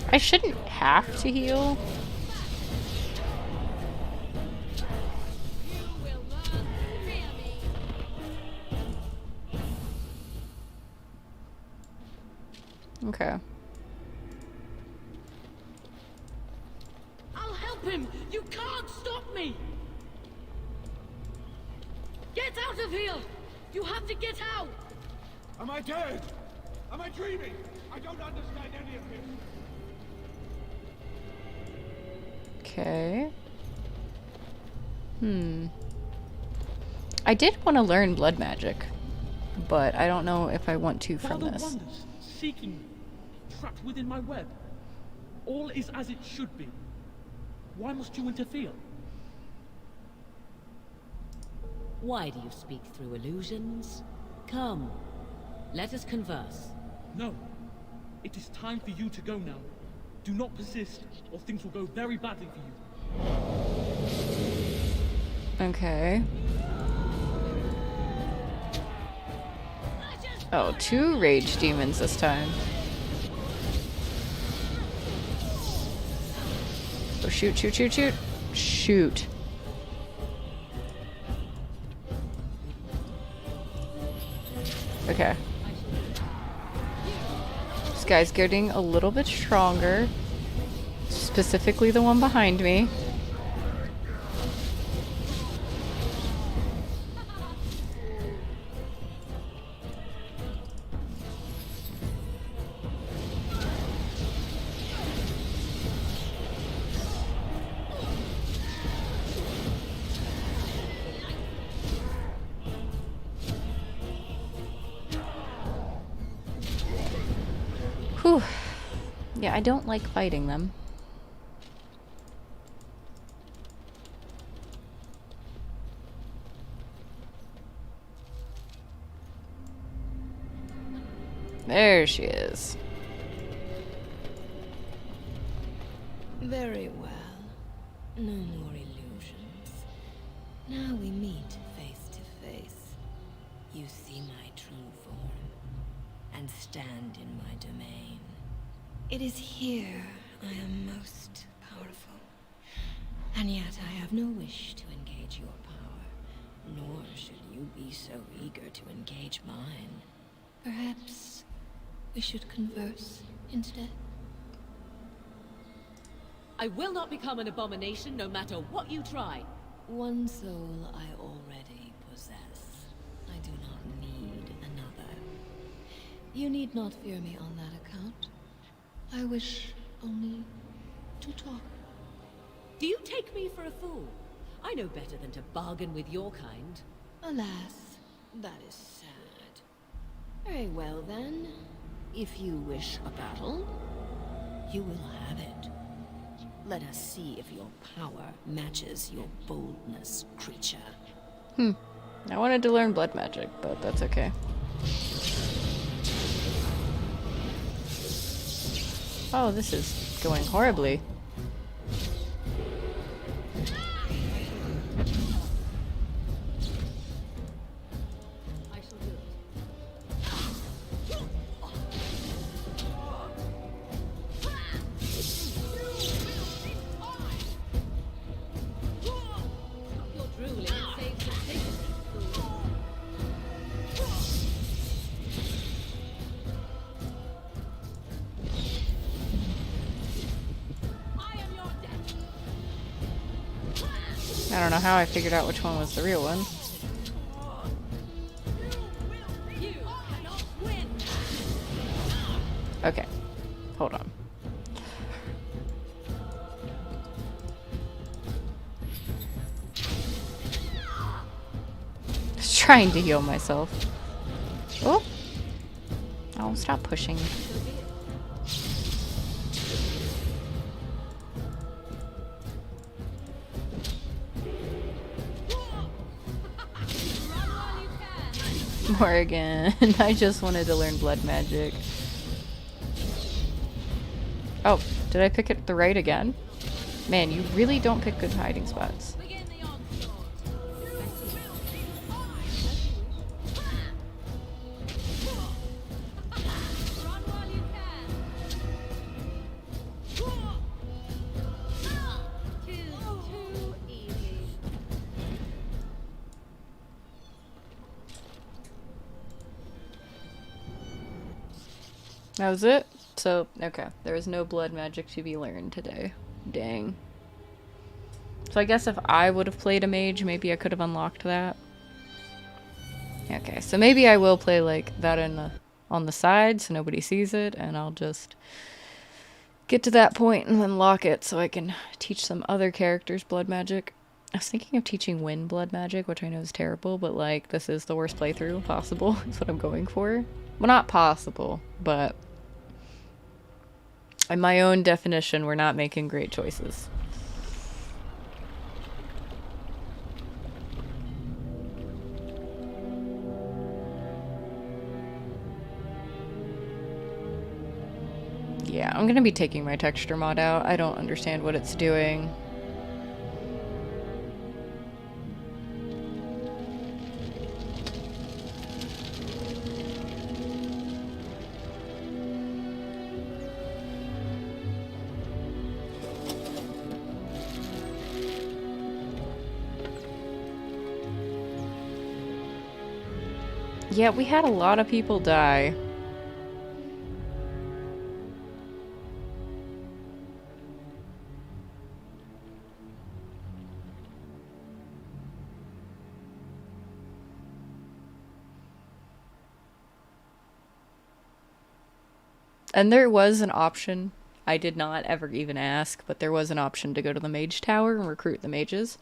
I shouldn't have to heal. Okay. I'll help him! You can't stop me! Get out of here! You have to get out! Am I dead? Am I dreaming? I don't understand any of this. Okay. I did want to learn blood magic, but I don't know if I want to from Father this. wanders, seeking me, trapped within my web. All is as it should be. Why must you interfere? Why do you speak through illusions? Come, let us converse. No. It is time for you to go now. Do not persist, or things will go very badly for you. Okay. Oh, 2 rage demons this time. Oh, shoot, shoot, shoot, shoot. Shoot. Okay. This guy's getting a little bit stronger. Specifically the one behind me. Whew. Yeah, I don't like fighting them. There she is. Very well. No more illusions. Now we meet face to face. You see my true form, and stand in my domain. It is here I am most powerful. And yet I have no wish to engage your power, nor should you be so eager to engage mine. Perhaps we should converse instead. I will not become an abomination no matter what you try. One soul I already possess. I do not need another. You need not fear me on that account. I wish only to talk. Do you take me for a fool? I know better than to bargain with your kind. Alas, that is sad. Very well then. If you wish a battle, you will have it. Let us see if your power matches your boldness, creature. I wanted to learn blood magic, but that's okay. Oh, this is going horribly. I don't know how I figured out which one was the real one. Okay, hold on. Just trying to heal myself. Oh! Oh, stop pushing. Morgan, I just wanted to learn blood magic. Oh, did I pick it the right again? Man, you really don't pick good hiding spots. That was it? So, okay. There was no blood magic to be learned today. Dang. So I guess if I would have played a mage, maybe I could have unlocked that. Okay, so maybe I will play like that on the side so nobody sees it, and I'll just get to that point and then lock it so I can teach some other characters blood magic. I was thinking of teaching Wind blood magic, which I know is terrible, but like this is the worst playthrough possible. That's what I'm going for. Well, not possible, but in my own definition, we're not making great choices. Yeah, I'm gonna be taking my texture mod out. I don't understand what it's doing. Yeah, we had a lot of people die. And there was an option. I did not ever even ask, but there was an option to go to the mage tower and recruit the mages.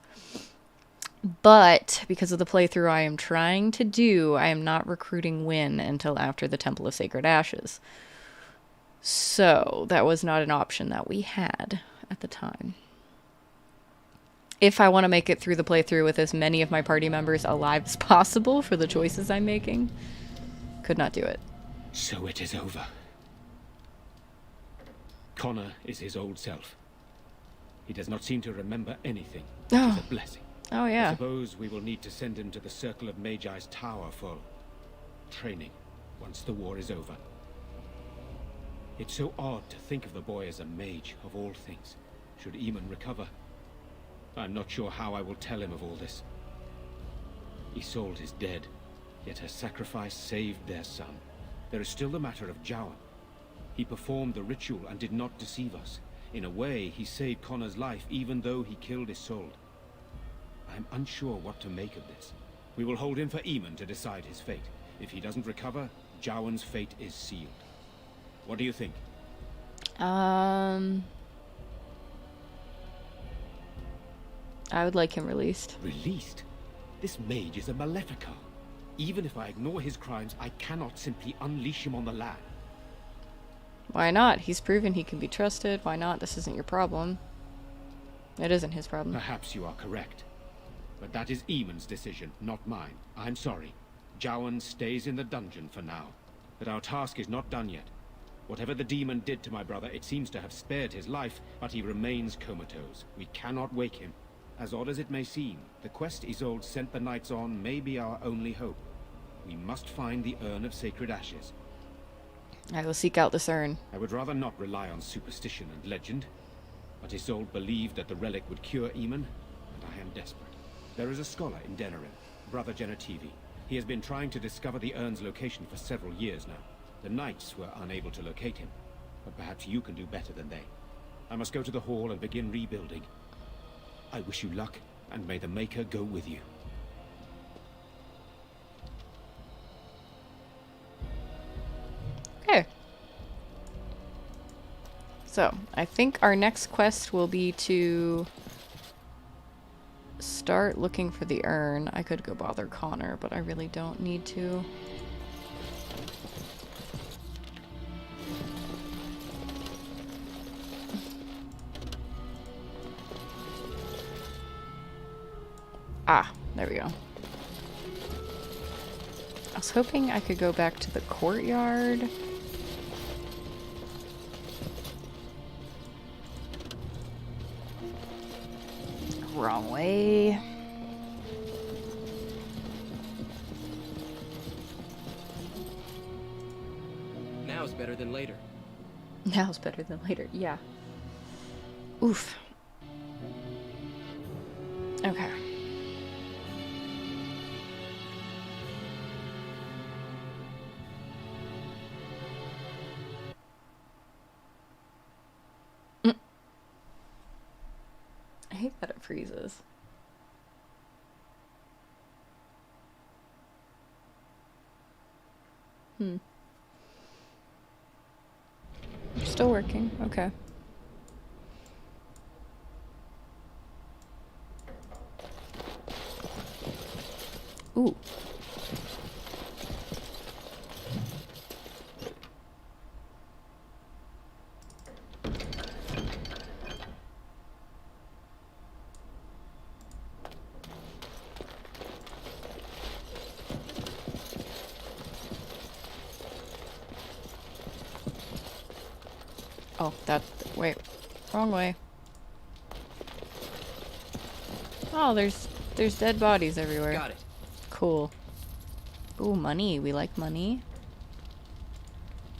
But because of the playthrough I am trying to do, I am not recruiting Wynn until after the Temple of Sacred Ashes. So that was not an option that we had at the time. If I want to make it through the playthrough with as many of my party members alive as possible for the choices I'm making, could not do it. So it is over. Connor is his old self. He does not seem to remember anything. It is a blessing. Oh, yeah. I suppose we will need to send him to the Circle of Magi's tower for training once the war is over. It's so odd to think of the boy as a mage, of all things. Should Eamon recover, I'm not sure how I will tell him of all this. Isolde is dead, yet her sacrifice saved their son. There is still the matter of Jowan. He performed the ritual and did not deceive us. In a way, he saved Connor's life, even though he killed Isolde. I'm unsure what to make of this. We will hold him for Eamon to decide his fate. If he doesn't recover, Jowan's fate is sealed. What do you think? I would like him released. Released? This mage is a Maleficar. Even if I ignore his crimes, I cannot simply unleash him on the land. Why not? He's proven he can be trusted. Why not? This isn't your problem. It isn't his problem. Perhaps you are correct. But that is Eamon's decision, not mine. I'm sorry. Jowan stays in the dungeon for now. But our task is not done yet. Whatever the demon did to my brother, it seems to have spared his life, but he remains comatose. We cannot wake him. As odd as it may seem, the quest Isolde sent the knights on may be our only hope. We must find the Urn of Sacred Ashes. I will seek out this urn. I would rather not rely on superstition and legend, but Isolde believed that the relic would cure Eamon, and I am desperate. There is a scholar in Denerim, Brother Genetivi. He has been trying to discover the urn's location for several years now. The knights were unable to locate him, but perhaps you can do better than they. I must go to the hall and begin rebuilding. I wish you luck, and may the Maker go with you. Okay. So, I think our next quest will be to start looking for the urn. I could go bother Connor, but I really don't need to. Ah, there we go. I was hoping I could go back to the courtyard. Wrong way. Now's better than later. Now's better than later, yeah. Oof. Okay. I hate that it freezes. Still working, okay. Ooh. Oh, wait, wrong way. Oh, there's dead bodies everywhere. Got it. Cool. Ooh, money. We like money.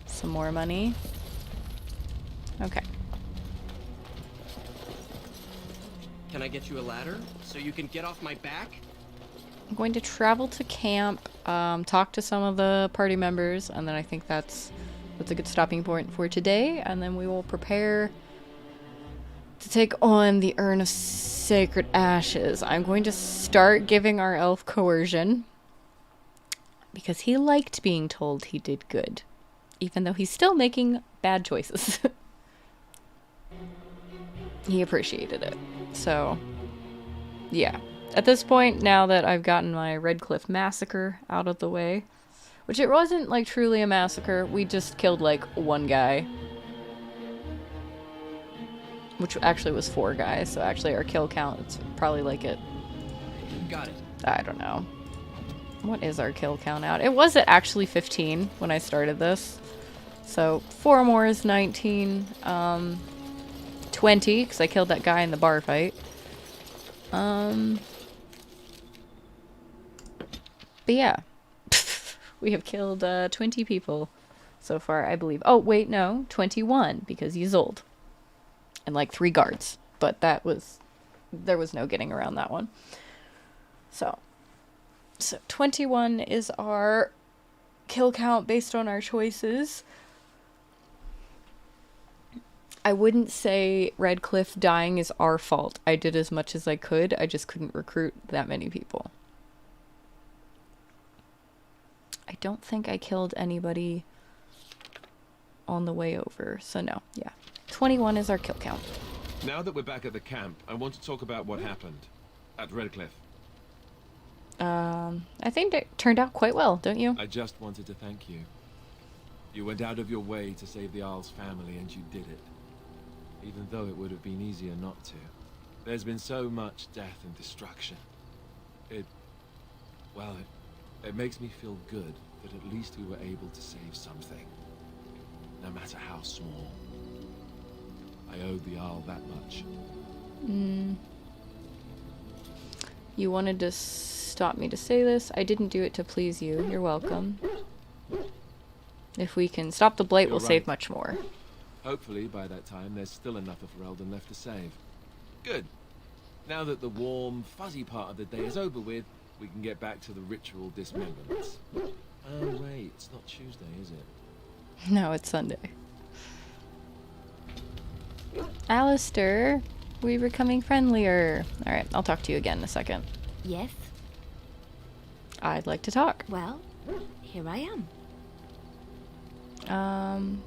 Some more money. Okay. Can I get you a ladder so you can get off my back? I'm going to travel to camp, talk to some of the party members, and then I think that's a good stopping point for today, and then we will prepare to take on the Urn of Sacred Ashes. I'm going to start giving our elf coercion, because he liked being told he did good, even though he's still making bad choices. He appreciated it. So, yeah. At this point, now that I've gotten my Redcliffe massacre out of the way, which it wasn't, like, truly a massacre. We just killed, like, one guy. Which actually was 4 guys, so actually our kill count, it's probably, like, Got it. I don't know. What is our kill count out? It was at actually 15 when I started this. So, 4 more is 19. 20, because I killed that guy in the bar fight. But yeah. We have killed 20 people so far, I believe. Oh, wait, no. 21, because he's old. And like 3 guards. But there was no getting around that one. So 21 is our kill count based on our choices. I wouldn't say Redcliffe dying is our fault. I did as much as I could. I just couldn't recruit that many people. I don't think I killed anybody on the way over, so no, yeah. 21 is our kill count. Now that we're back at the camp, I want to talk about what happened at Redcliffe. I think it turned out quite well, don't you? I just wanted to thank you. You went out of your way to save the Isle's family, and you did it. Even though it would have been easier not to. There's been so much death and destruction. It makes me feel good that at least we were able to save something. No matter how small. I owe the Isle that much. You wanted to stop me to say this. I didn't do it to please you. You're welcome. If we can stop the blight, we'll save much more. Hopefully, by that time, there's still enough of Ferelden left to save. Good. Now that the warm, fuzzy part of the day is over with, we can get back to the ritual dismemberments. Oh, wait, it's not Tuesday, is it? No, it's Sunday. Alistair, we becoming friendlier. Alright, I'll talk to you again in a second. Yes? I'd like to talk. Well, here I am.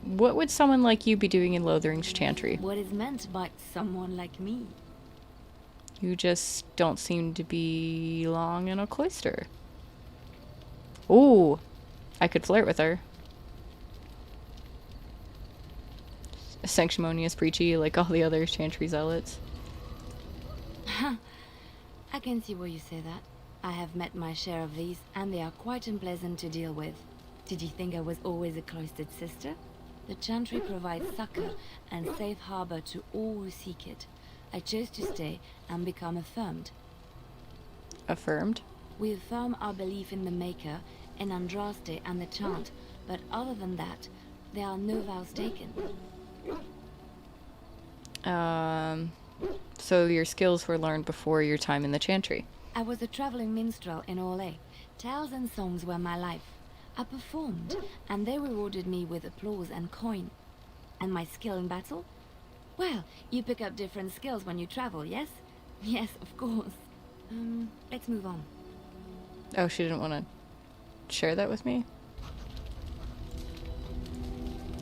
What would someone like you be doing in Lothering's Chantry? What is meant by someone like me? You just don't seem to belong in a cloister. Ooh, I could flirt with her. Sanctimonious, preachy, like all the other Chantry zealots. I can see why you say that. I have met my share of these, and they are quite unpleasant to deal with. Did you think I was always a cloistered sister? The Chantry provides succor and safe harbor to all who seek it. I chose to stay and become affirmed. Affirmed? We affirm our belief in the Maker, in Andraste and the chant, but other than that, there are no vows taken. So your skills were learned before your time in the Chantry? I was a traveling minstrel in Orlais. Tales and songs were my life. I performed, and they rewarded me with applause and coin. And my skill in battle? Well, you pick up different skills when you travel, yes? Yes, of course. Let's move on. Oh, she didn't want to share that with me?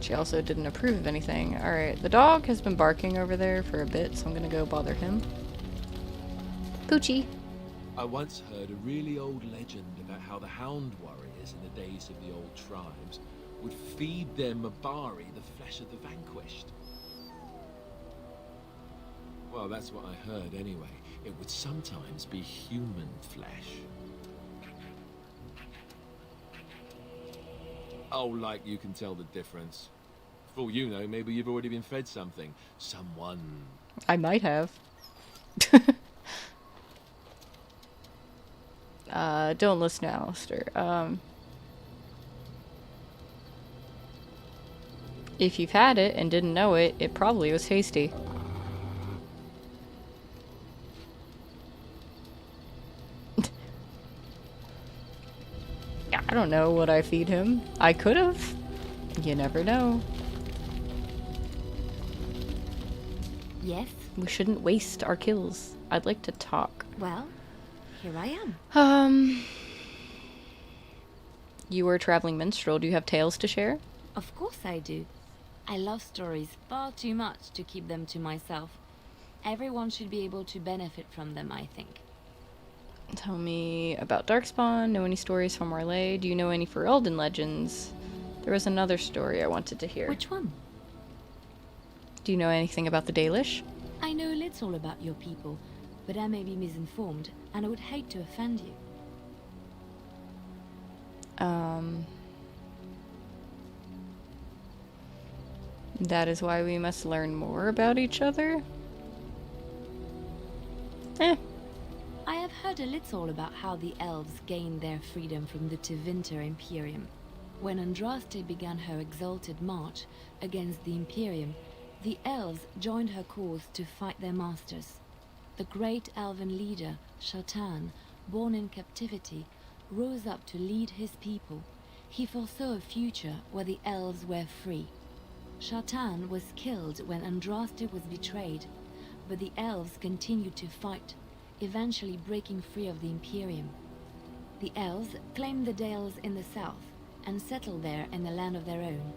She also didn't approve of anything. Alright, the dog has been barking over there for a bit, so I'm gonna go bother him. Poochie. I once heard a really old legend about how the hound warriors in the days of the old tribes would feed their Mabari the flesh of the vanquished. Well, that's what I heard anyway. It would sometimes be human flesh. Oh, like you can tell the difference. For all you know, maybe you've already been fed something. Someone. I might have. Don't listen to Alistair. If you've had it and didn't know it, it probably was tasty. I don't know what I feed him. I could have. You never know. Yes? We shouldn't waste our kills. I'd like to talk. Well, here I am. You were a traveling minstrel. Do you have tales to share? Of course I do. I love stories far too much to keep them to myself. Everyone should be able to benefit from them, I think. Tell me about Darkspawn. Know any stories from Orlais? Do you know any Ferelden legends? There was another story I wanted to hear. Which one? Do you know anything about the Dalish? I know little about your people, but I may be misinformed, and I would hate to offend you. That is why we must learn more about each other? I have heard a little about how the elves gained their freedom from the Tevinter Imperium. When Andraste began her exalted march against the Imperium, the elves joined her cause to fight their masters. The great elven leader, Shatan, born in captivity, rose up to lead his people. He foresaw a future where the elves were free. Shatan was killed when Andraste was betrayed, but the elves continued to fight, eventually breaking free of the Imperium. The elves claimed the Dales in the south and settled there in the land of their own.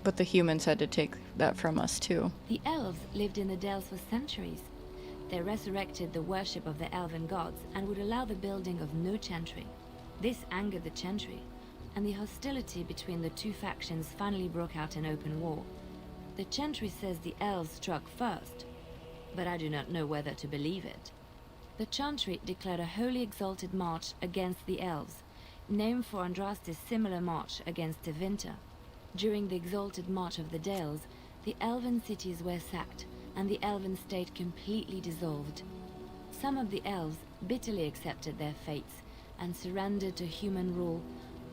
But the humans had to take that from us too. The elves lived in the Dales for centuries. They resurrected the worship of the elven gods and would allow the building of no chantry. This angered the chantry, and the hostility between the two factions finally broke out in open war. The chantry says the elves struck first, but I do not know whether to believe it. The chantry declared a holy exalted march against the elves, named for Andraste's similar march against Tevinter. During the exalted march of the Dales, the elven cities were sacked, and the elven state completely dissolved. Some of the elves bitterly accepted their fates and surrendered to human rule,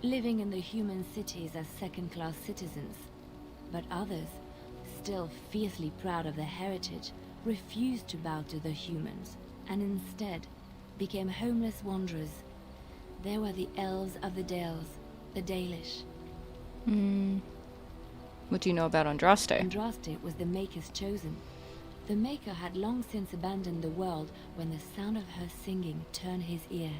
living in the human cities as second-class citizens. But others, still fiercely proud of their heritage, refused to bow to the humans, and instead became homeless wanderers. They were the elves of the Dales, the Dalish. What do you know about Andraste? Andraste was the Maker's chosen. The Maker had long since abandoned the world when the sound of her singing turned his ear.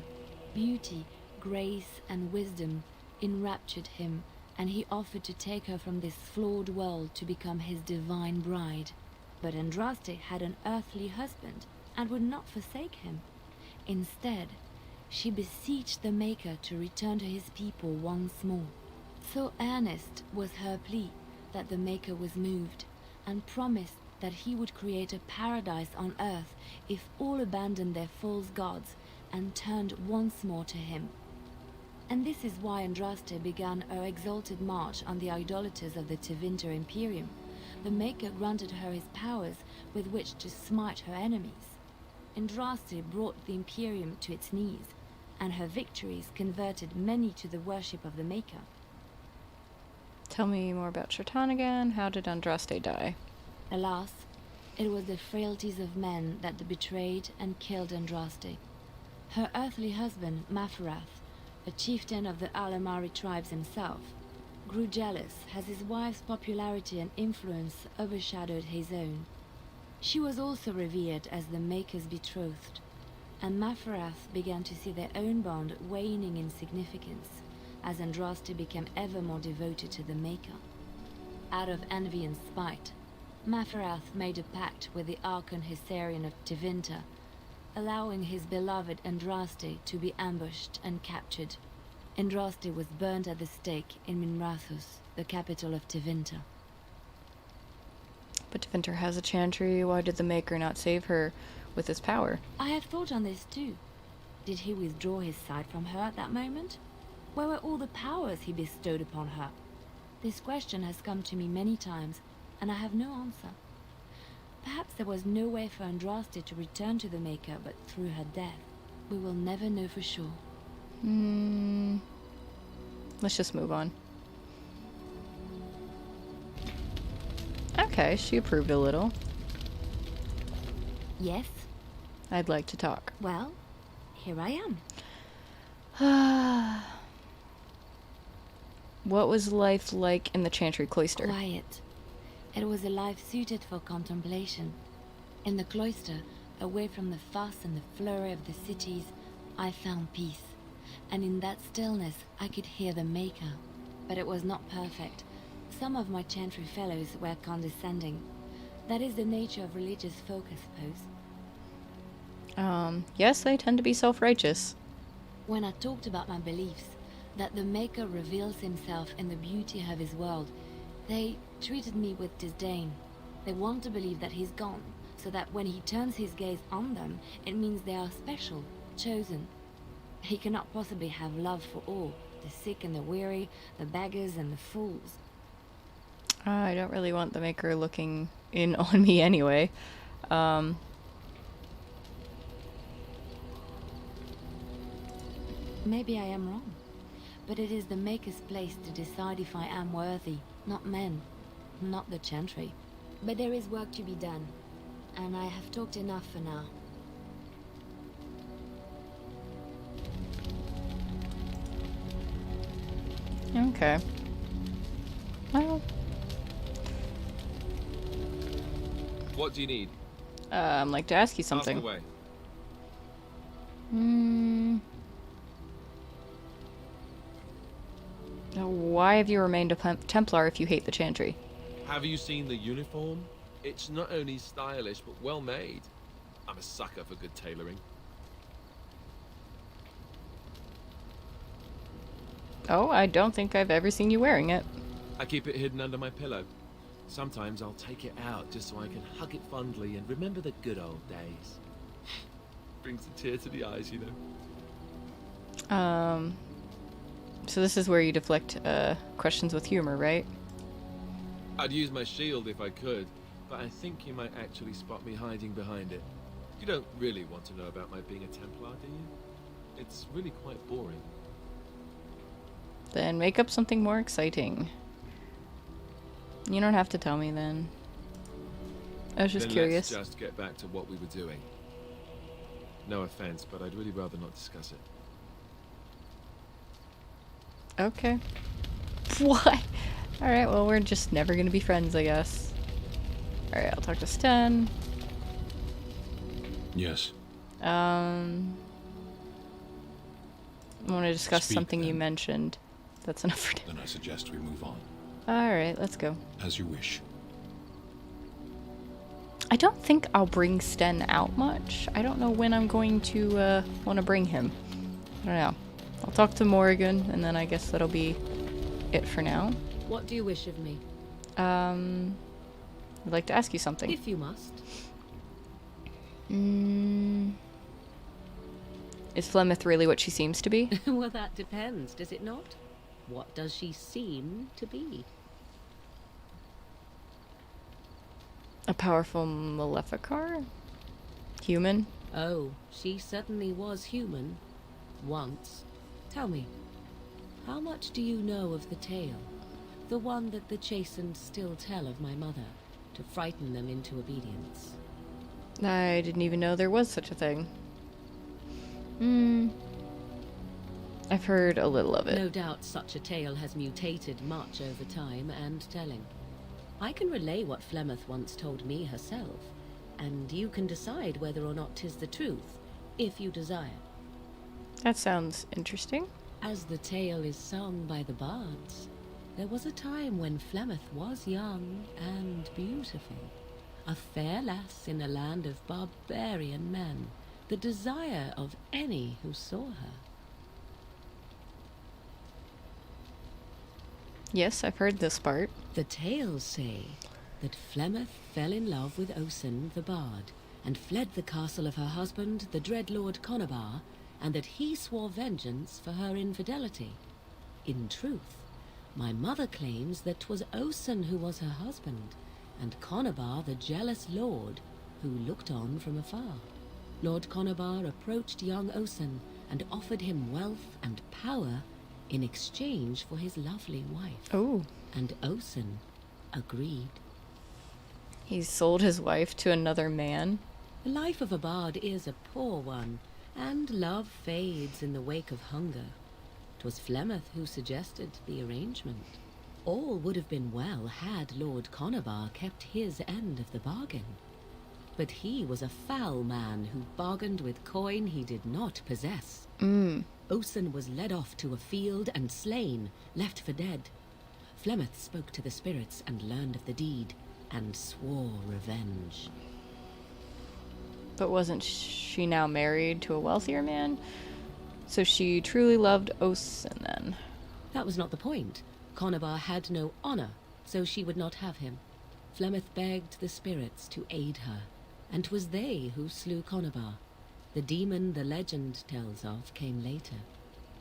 Beauty, grace, and wisdom enraptured him, and he offered to take her from this flawed world to become his divine bride. But Andraste had an earthly husband and would not forsake him. Instead, she beseeched the Maker to return to his people once more. So earnest was her plea that the Maker was moved, and promised that he would create a paradise on earth if all abandoned their false gods and turned once more to him. And this is why Andraste began her exalted march on the idolaters of the Tevinter Imperium. The Maker granted her his powers with which to smite her enemies. Andraste brought the Imperium to its knees, and her victories converted many to the worship of the Maker. Tell me more about Shartan again. How did Andraste die? Alas, it was the frailties of men that betrayed and killed Andraste. Her earthly husband, Mafarath, a chieftain of the Alamari tribes himself, grew jealous as his wife's popularity and influence overshadowed his own. She was also revered as the Maker's betrothed, and Mafarath began to see their own bond waning in significance as Andraste became ever more devoted to the Maker. Out of envy and spite, Mafarath made a pact with the Archon Hysarian of Tevinter, allowing his beloved Andraste to be ambushed and captured. Andraste was burned at the stake in Minrathous, the capital of Tevinter. But Tevinter has a chantry. Why did the Maker not save her with his power? I have thought on this too. Did he withdraw his sight from her at that moment? Where were all the powers he bestowed upon her? This question has come to me many times, and I have no answer. Perhaps there was no way for Andraste to return to the Maker but through her death. We will never know for sure. Let's just move on. Okay, she approved a little. Yes? I'd like to talk. Well, here I am. What was life like in the Chantry Cloister? Quiet. It was a life suited for contemplation. In the cloister, away from the fuss and the flurry of the cities, I found peace. And in that stillness, I could hear the Maker. But it was not perfect. Some of my Chantry fellows were condescending. That is the nature of religious folk, I suppose. Yes, they tend to be self-righteous. When I talked about my beliefs, that the Maker reveals himself in the beauty of his world, they treated me with disdain. They want to believe that he's gone, so that when he turns his gaze on them, it means they are special, chosen. He cannot possibly have love for all, the sick and the weary, the beggars and the fools. I don't really want the Maker looking in on me anyway. Maybe I am wrong, but it is the Maker's place to decide if I am worthy, not men, not the Chantry. But there is work to be done, and I have talked enough for now. Okay. Well. What do you need? I'd like to ask you something. Ask away. Why have you remained a Templar if you hate the Chantry? Have you seen the uniform? It's not only stylish, but well made. I'm a sucker for good tailoring. Oh, I don't think I've ever seen you wearing it. I keep it hidden under my pillow. Sometimes I'll take it out just so I can hug it fondly and remember the good old days. Brings a tear to the eyes, you know. So this is where you deflect questions with humor, right? I'd use my shield if I could, but I think you might actually spot me hiding behind it. You don't really want to know about my being a Templar, do you? It's really quite boring. Then make up something more exciting. You don't have to tell me then. I was just curious. Let's just get back to what we were doing. No offense, but I'd really rather not discuss it. Okay. What? Alright, well, we're just never gonna be friends, I guess. Alright, I'll talk to Sten. Yes. I want to discuss Speak, something you then. mentioned. That's enough for now. Then I suggest we move on. Alright, let's go. As you wish. I don't think I'll bring Sten out much. I don't know when I'm going to want to bring him. I don't know. I'll talk to Morrigan, and then I guess that'll be it for now. What do you wish of me? I'd like to ask you something. If you must. Is Flemeth really what she seems to be? Well, that depends, does it not? What does she seem to be? A powerful Maleficar? Human? Oh, she certainly was human. Once. Tell me, how much do you know of the tale? The one that the chastened still tell of my mother, to frighten them into obedience. I didn't even know there was such a thing. I've heard a little of it. No doubt such a tale has mutated much over time and telling. I can relay what Flemeth once told me herself, and you can decide whether or not 'tis the truth, if you desire. That sounds interesting. As the tale is sung by the bards, there was a time when Flemeth was young and beautiful. A fair lass in a land of barbarian men, the desire of any who saw her. Yes, I've heard this part. The tales say that Flemeth fell in love with Osen the bard, and fled the castle of her husband, the dread Lord Conobar, and that he swore vengeance for her infidelity. In truth, my mother claims that 'twas Osen who was her husband, and Conobar the jealous lord who looked on from afar. Lord Conobar approached young Osen and offered him wealth and power in exchange for his lovely wife. Oh. And Osen agreed. He sold his wife to another man? The life of a bard is a poor one, and love fades in the wake of hunger. 'Twas Flemeth who suggested the arrangement. All would have been well had Lord Conobar kept his end of the bargain. But he was a foul man who bargained with coin he did not possess. Osen was led off to a field and slain, left for dead. Flemeth spoke to the spirits and learned of the deed, and swore revenge. But wasn't she now married to a wealthier man? So she truly loved Osen then. That was not the point. Conobar had no honor, so she would not have him. Flemeth begged the spirits to aid her, and 'twas they who slew Conobar. The demon the legend tells of came later.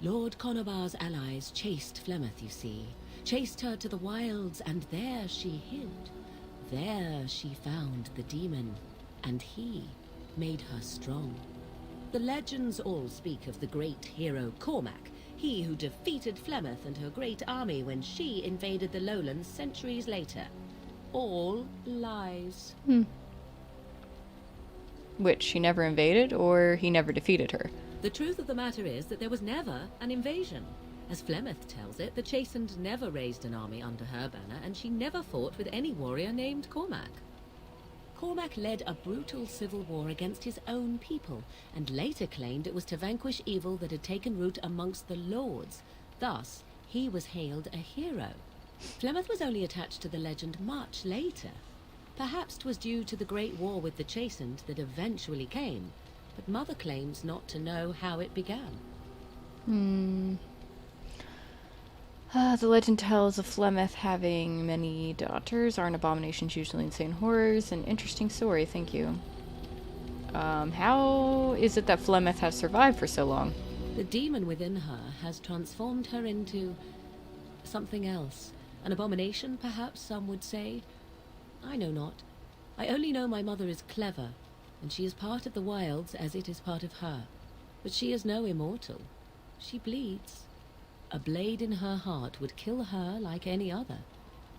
Lord Conobar's allies chased Flemeth, you see. Chased her to the wilds, and there she hid. There she found the demon, and he made her strong. The legends all speak of the great hero Cormac, he who defeated Flemeth and her great army when she invaded the lowlands centuries later. All lies. Which she never invaded, or he never defeated her? The truth of the matter is that there was never an invasion. As Flemeth tells it, the Chastened never raised an army under her banner, and she never fought with any warrior named Cormac. Cormac led a brutal civil war against his own people, and later claimed it was to vanquish evil that had taken root amongst the lords. Thus, he was hailed a hero. Flemeth was only attached to the legend much later. Perhaps 'twas due to the great war with the Chastened that eventually came, but Mother claims not to know how it began. The legend tells of Flemeth having many daughters. Aren't abominations usually insane horrors? An interesting story, thank you. How is it that Flemeth has survived for so long? The demon within her has transformed her into something else. An abomination, perhaps some would say. I know not. I only know my mother is clever, and she is part of the wilds as it is part of her. But she is no immortal. She bleeds. A blade in her heart would kill her like any other,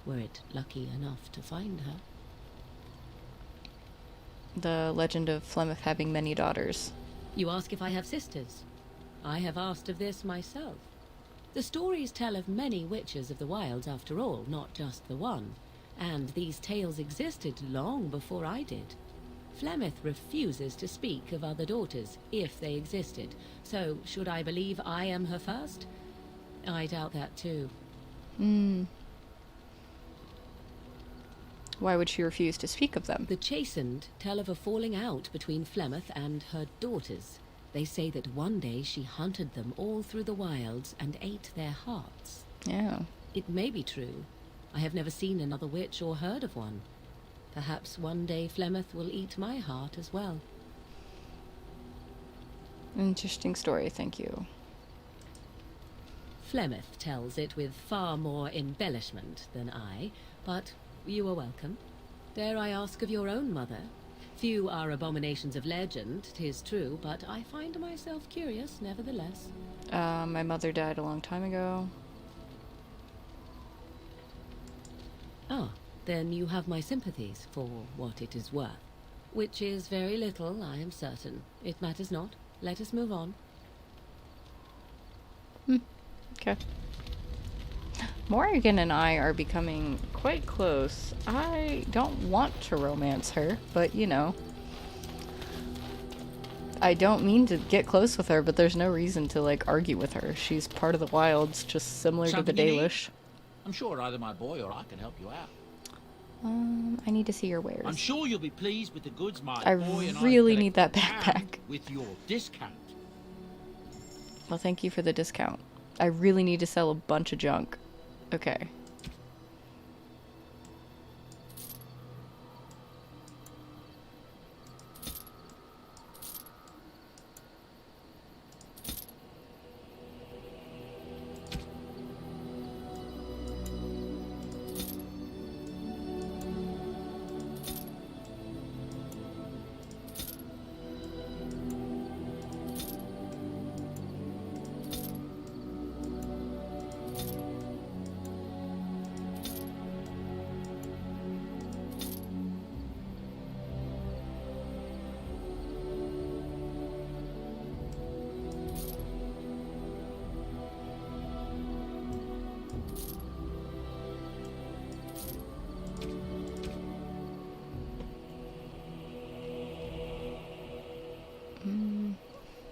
were it lucky enough to find her. The legend of Flemeth having many daughters. You ask if I have sisters. I have asked of this myself. The stories tell of many witches of the wilds after all, not just the one. And these tales existed long before I did. Flemeth refuses to speak of other daughters, if they existed. So, should I believe I am her first? I doubt that too. Why would she refuse to speak of them? The Chastened tell of a falling out between Flemeth and her daughters. They say that one day she hunted them all through the wilds and ate their hearts. Yeah. It may be true. I have never seen another witch or heard of one. Perhaps one day Flemeth will eat my heart as well. Interesting story, thank you. Flemeth tells it with far more embellishment than I, but you are welcome. Dare I ask of your own mother? Few are abominations of legend, 'tis true, but I find myself curious nevertheless. My mother died a long time ago. Ah, then you have my sympathies for what it is worth. Which is very little, I am certain. It matters not. Let us move on. Okay. Morrigan and I are becoming quite close. I don't want to romance her, but you know. I don't mean to get close with her, but there's no reason to, like, argue with her. She's part of the wilds, just similar to the Dalish. I'm sure either my boy or I can help you out. I need to see your wares. I'm sure you'll be pleased with the goods my I boy and really I need that collect, backpack. and with your discount. Well, thank you for the discount. I really need to sell a bunch of junk. Okay.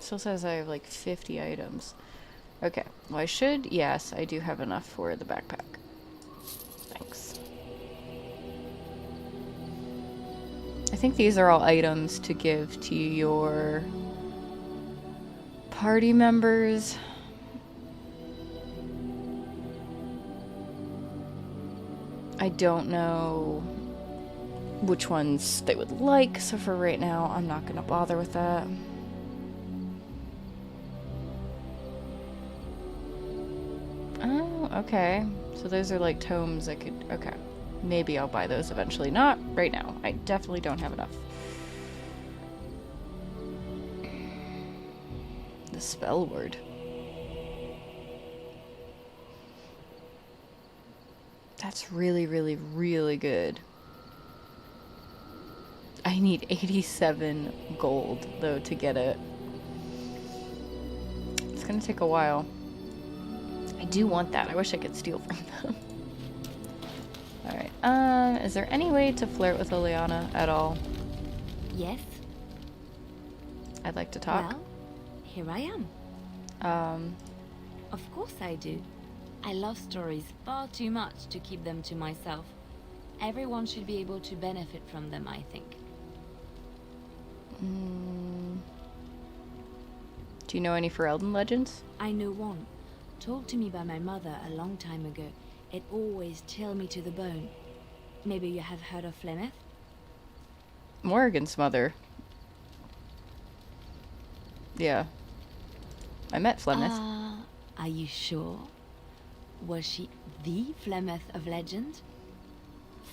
Still says I have like 50 items. Okay, well I should, yes, I do have enough for the backpack. Thanks. I think these are all items to give to your party members. I don't know which ones they would like, so for right now I'm not gonna bother with that. Oh, okay. So those are like tomes I could... Okay. Maybe I'll buy those eventually. Not right now. I definitely don't have enough. The spell word. That's really, really, really good. I need 87 gold, though, to get it. It's gonna take a while. I do want that. I wish I could steal from them. Alright, is there any way to flirt with Liliana at all? Yes. I'd like to talk. Well, here I am. Of course I do. I love stories far too much to keep them to myself. Everyone should be able to benefit from them, I think. Do you know any Ferelden legends? I know one. Told to me by my mother a long time ago. It always chilled me to the bone. Maybe you have heard of Flemeth? Morrigan's mother. Yeah. I met Flemeth. Are you sure? Was she the Flemeth of legend?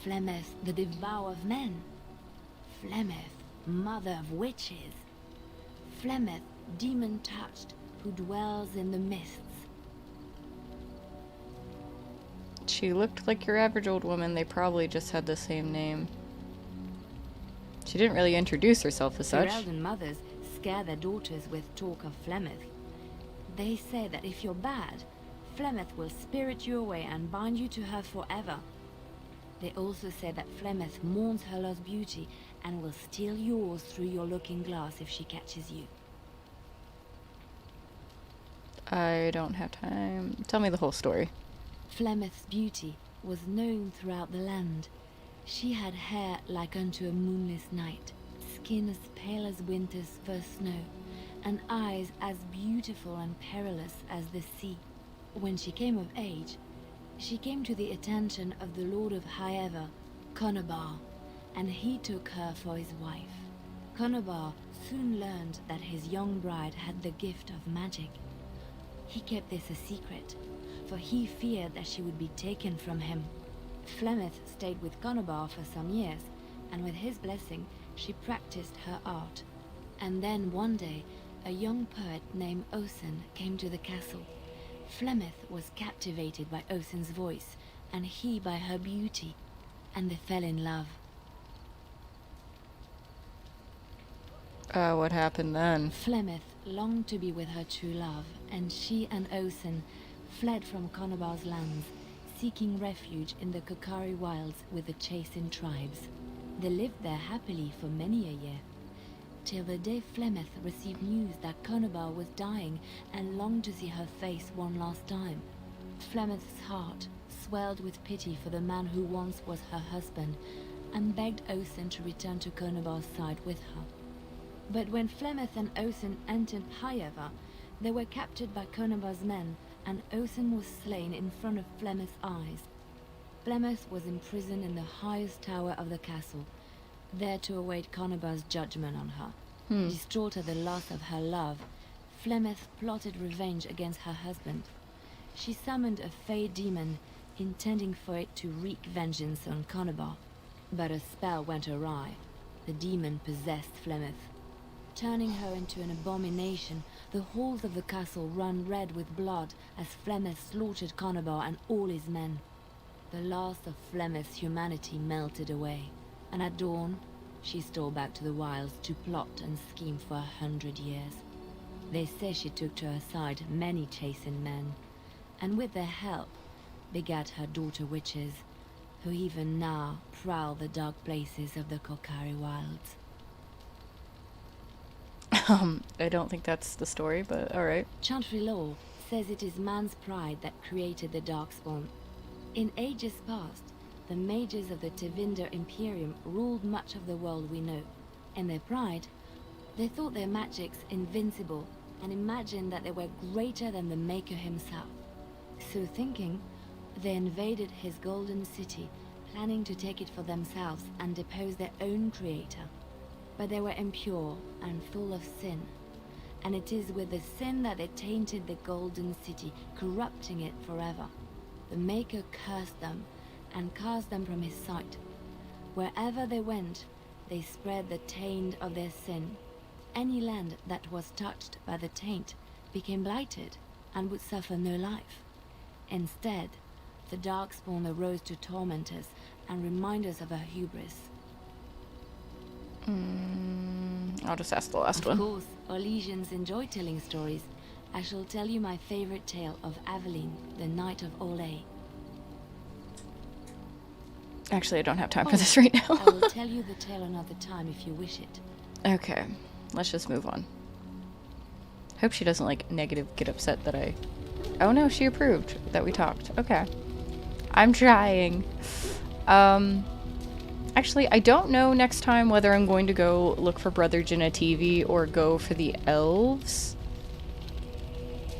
Flemeth, the devour of men? Flemeth, mother of witches? Flemeth, demon-touched, who dwells in the mists? She looked like your average old woman. They probably just had the same name. She didn't really introduce herself as such. Ferelden mothers scare their daughters with talk of Flemeth. They say that if you're bad, Flemeth will spirit you away and bind you to her forever. They also say that Flemeth mourns her lost beauty and will steal yours through your looking glass if she catches you. I don't have time. Tell me the whole story. Flemeth's beauty was known throughout the land. She had hair like unto a moonless night, skin as pale as winter's first snow, and eyes as beautiful and perilous as the sea. When she came of age, she came to the attention of the Lord of Highever, Conobar, and he took her for his wife. Conobar soon learned that his young bride had the gift of magic. He kept this a secret, for he feared that she would be taken from him. Flemeth stayed with Conobar for some years, and with his blessing, she practiced her art. And then one day, a young poet named Osen came to the castle. Flemeth was captivated by Osen's voice, and he by her beauty, and they fell in love. What happened then? Flemeth longed to be with her true love, and she and Osen fled from Conobar's lands, seeking refuge in the Kokari wilds with the Chasen tribes. They lived there happily for many a year, till the day Flemeth received news that Conobar was dying and longed to see her face one last time. Flemeth's heart swelled with pity for the man who once was her husband, and begged Osen to return to Conobar's side with her. But when Flemeth and Osen entered Highever, they were captured by Conobar's men, and Osen was slain in front of Flemeth's eyes. Flemeth was imprisoned in the highest tower of the castle, there to await Conobar's judgment on her. Distraught at the loss of her love, Flemeth plotted revenge against her husband. She summoned a fey demon, intending for it to wreak vengeance on Conobar. But a spell went awry. The demon possessed Flemeth. Turning her into an abomination, the halls of the castle ran red with blood as Flemeth slaughtered Conobar and all his men. The last of Flemeth's humanity melted away, and at dawn, she stole back to the wilds to plot and scheme for 100 years. They say she took to her side many Chasen men, and with their help, begat her daughter witches, who even now prowl the dark places of the Kokari wilds. I don't think that's the story, but alright. Chantry lore says it is man's pride that created the Darkspawn. In ages past, the mages of the Tevinder Imperium ruled much of the world we know. In their pride, they thought their magics invincible and imagined that they were greater than the Maker himself. So thinking, they invaded his golden city, planning to take it for themselves and depose their own creator. But they were impure and full of sin, and it is with the sin that they tainted the golden city, corrupting it forever. The Maker cursed them and cast them from his sight. Wherever they went, they spread the taint of their sin. Any land that was touched by the taint became blighted and would suffer no life. Instead, the Darkspawn arose to torment us and remind us of our hubris. I'll just ask the last one. Of course, Orlesians enjoy telling stories. I shall tell you my favorite tale of Aveline, the Knight of Olay. Actually, I don't have time for this right now. I will tell you the tale another time if you wish it. Okay, let's just move on. Hope she doesn't, like, get upset that I... Oh no, she approved that we talked. Okay. I'm trying. Actually, I don't know next time whether I'm going to go look for Brother Genetivi or go for the elves.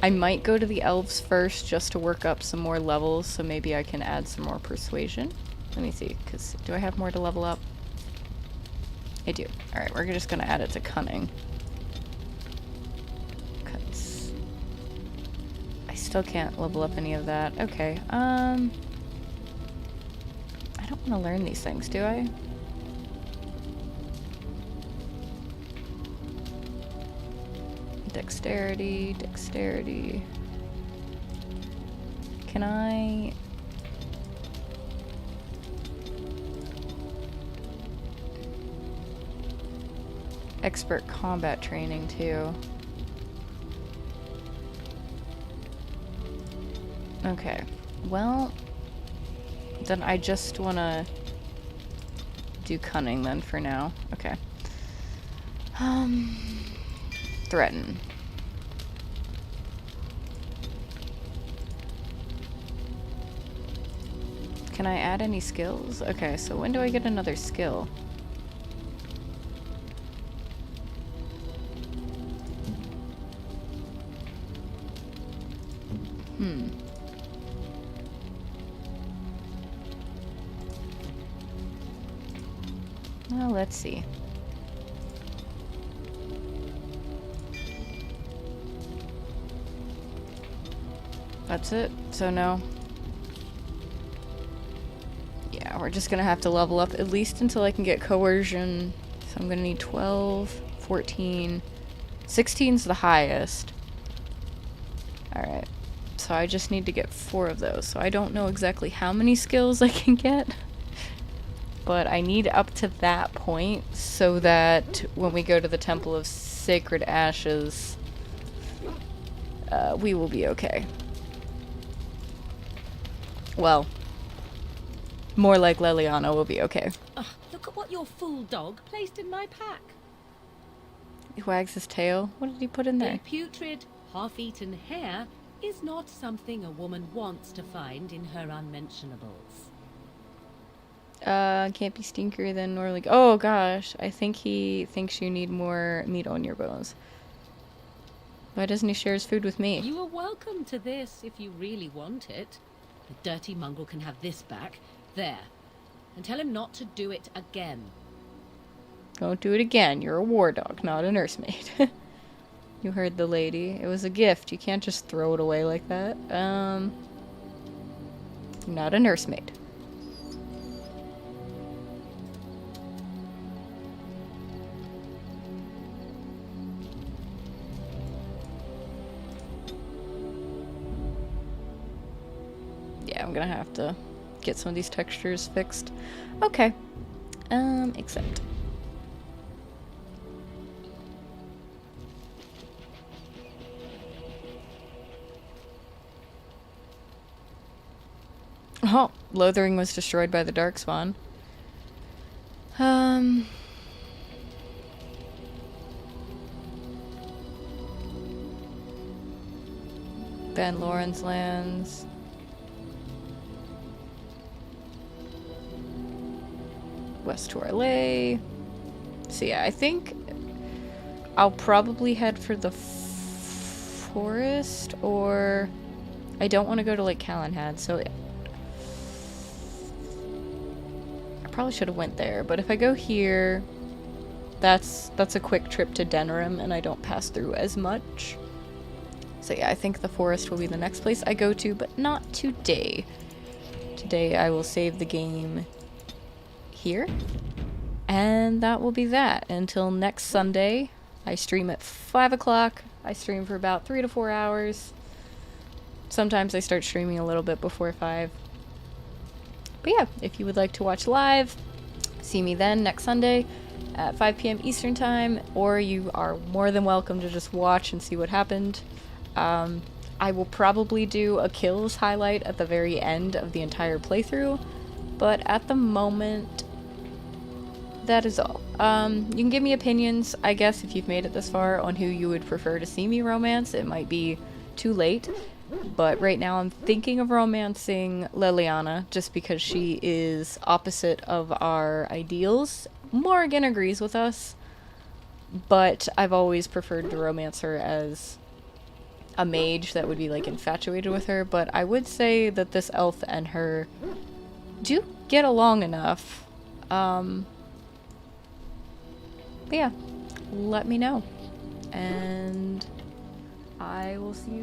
I might go to the elves first just to work up some more levels, so maybe I can add some more persuasion. Let me see, because do I have more to level up? I do. Alright, we're just going to add it to cunning. Because I still can't level up any of that. Okay, I don't want to learn these things, do I? Dexterity, dexterity. Can I... Expert combat training, too. Okay. Well, then I just want to do cunning then for now. Okay. Threaten. Can I add any skills? Okay, so when do I get another skill? Well, let's see. That's it? So no. Yeah, we're just gonna have to level up at least until I can get coercion. So I'm gonna need 12, 14, 16's the highest. Alright. So I just need to get 4 of those. So I don't know exactly how many skills I can get. But I need up to that point so that when we go to the Temple of Sacred Ashes, we will be okay. Well, more like Leliana will be okay. Look at what your fool dog placed in my pack. He wags his tail. What did he put in there? The putrid, half-eaten hare is not something a woman wants to find in her unmentionables. Can't be stinkier than Norley. Oh gosh, I think he thinks you need more meat on your bones. Why doesn't he share his food with me? You are welcome to this if you really want it. The dirty mongrel can have this back. There. And tell him not to do it again. Don't do it again. You're a war dog, not a nursemaid. You heard the lady. It was a gift. You can't just throw it away like that. Not a nursemaid. Yeah, I'm gonna have to get some of these textures fixed. Okay. Accept. Oh, Lothering was destroyed by the Darkspawn. Van Loren's lands. West Torlay. So yeah, I think I'll probably head for the forest, or I don't want to go to Lake Calenhad, so I probably should have went there. But if I go here, that's a quick trip to Denerim, and I don't pass through as much. So yeah, I think the forest will be the next place I go to, but not today. Today I will save the game here, and that will be that until next Sunday. I stream at 5 o'clock. I stream for about 3 to 4 hours. Sometimes I start streaming a little bit before 5. But yeah, if you would like to watch live, see me then next Sunday at 5 p.m. Eastern Time, or you are more than welcome to just watch and see what happened. I will probably do a kills highlight at the very end of the entire playthrough, but at the moment, that is all. You can give me opinions, I guess, if you've made it this far, on who you would prefer to see me romance. It might be too late, but right now I'm thinking of romancing Leliana, just because she is opposite of our ideals. Morrigan agrees with us, but I've always preferred to romance her as a mage that would be, like, infatuated with her. But I would say that this elf and her do get along enough. But yeah, let me know, and I will see you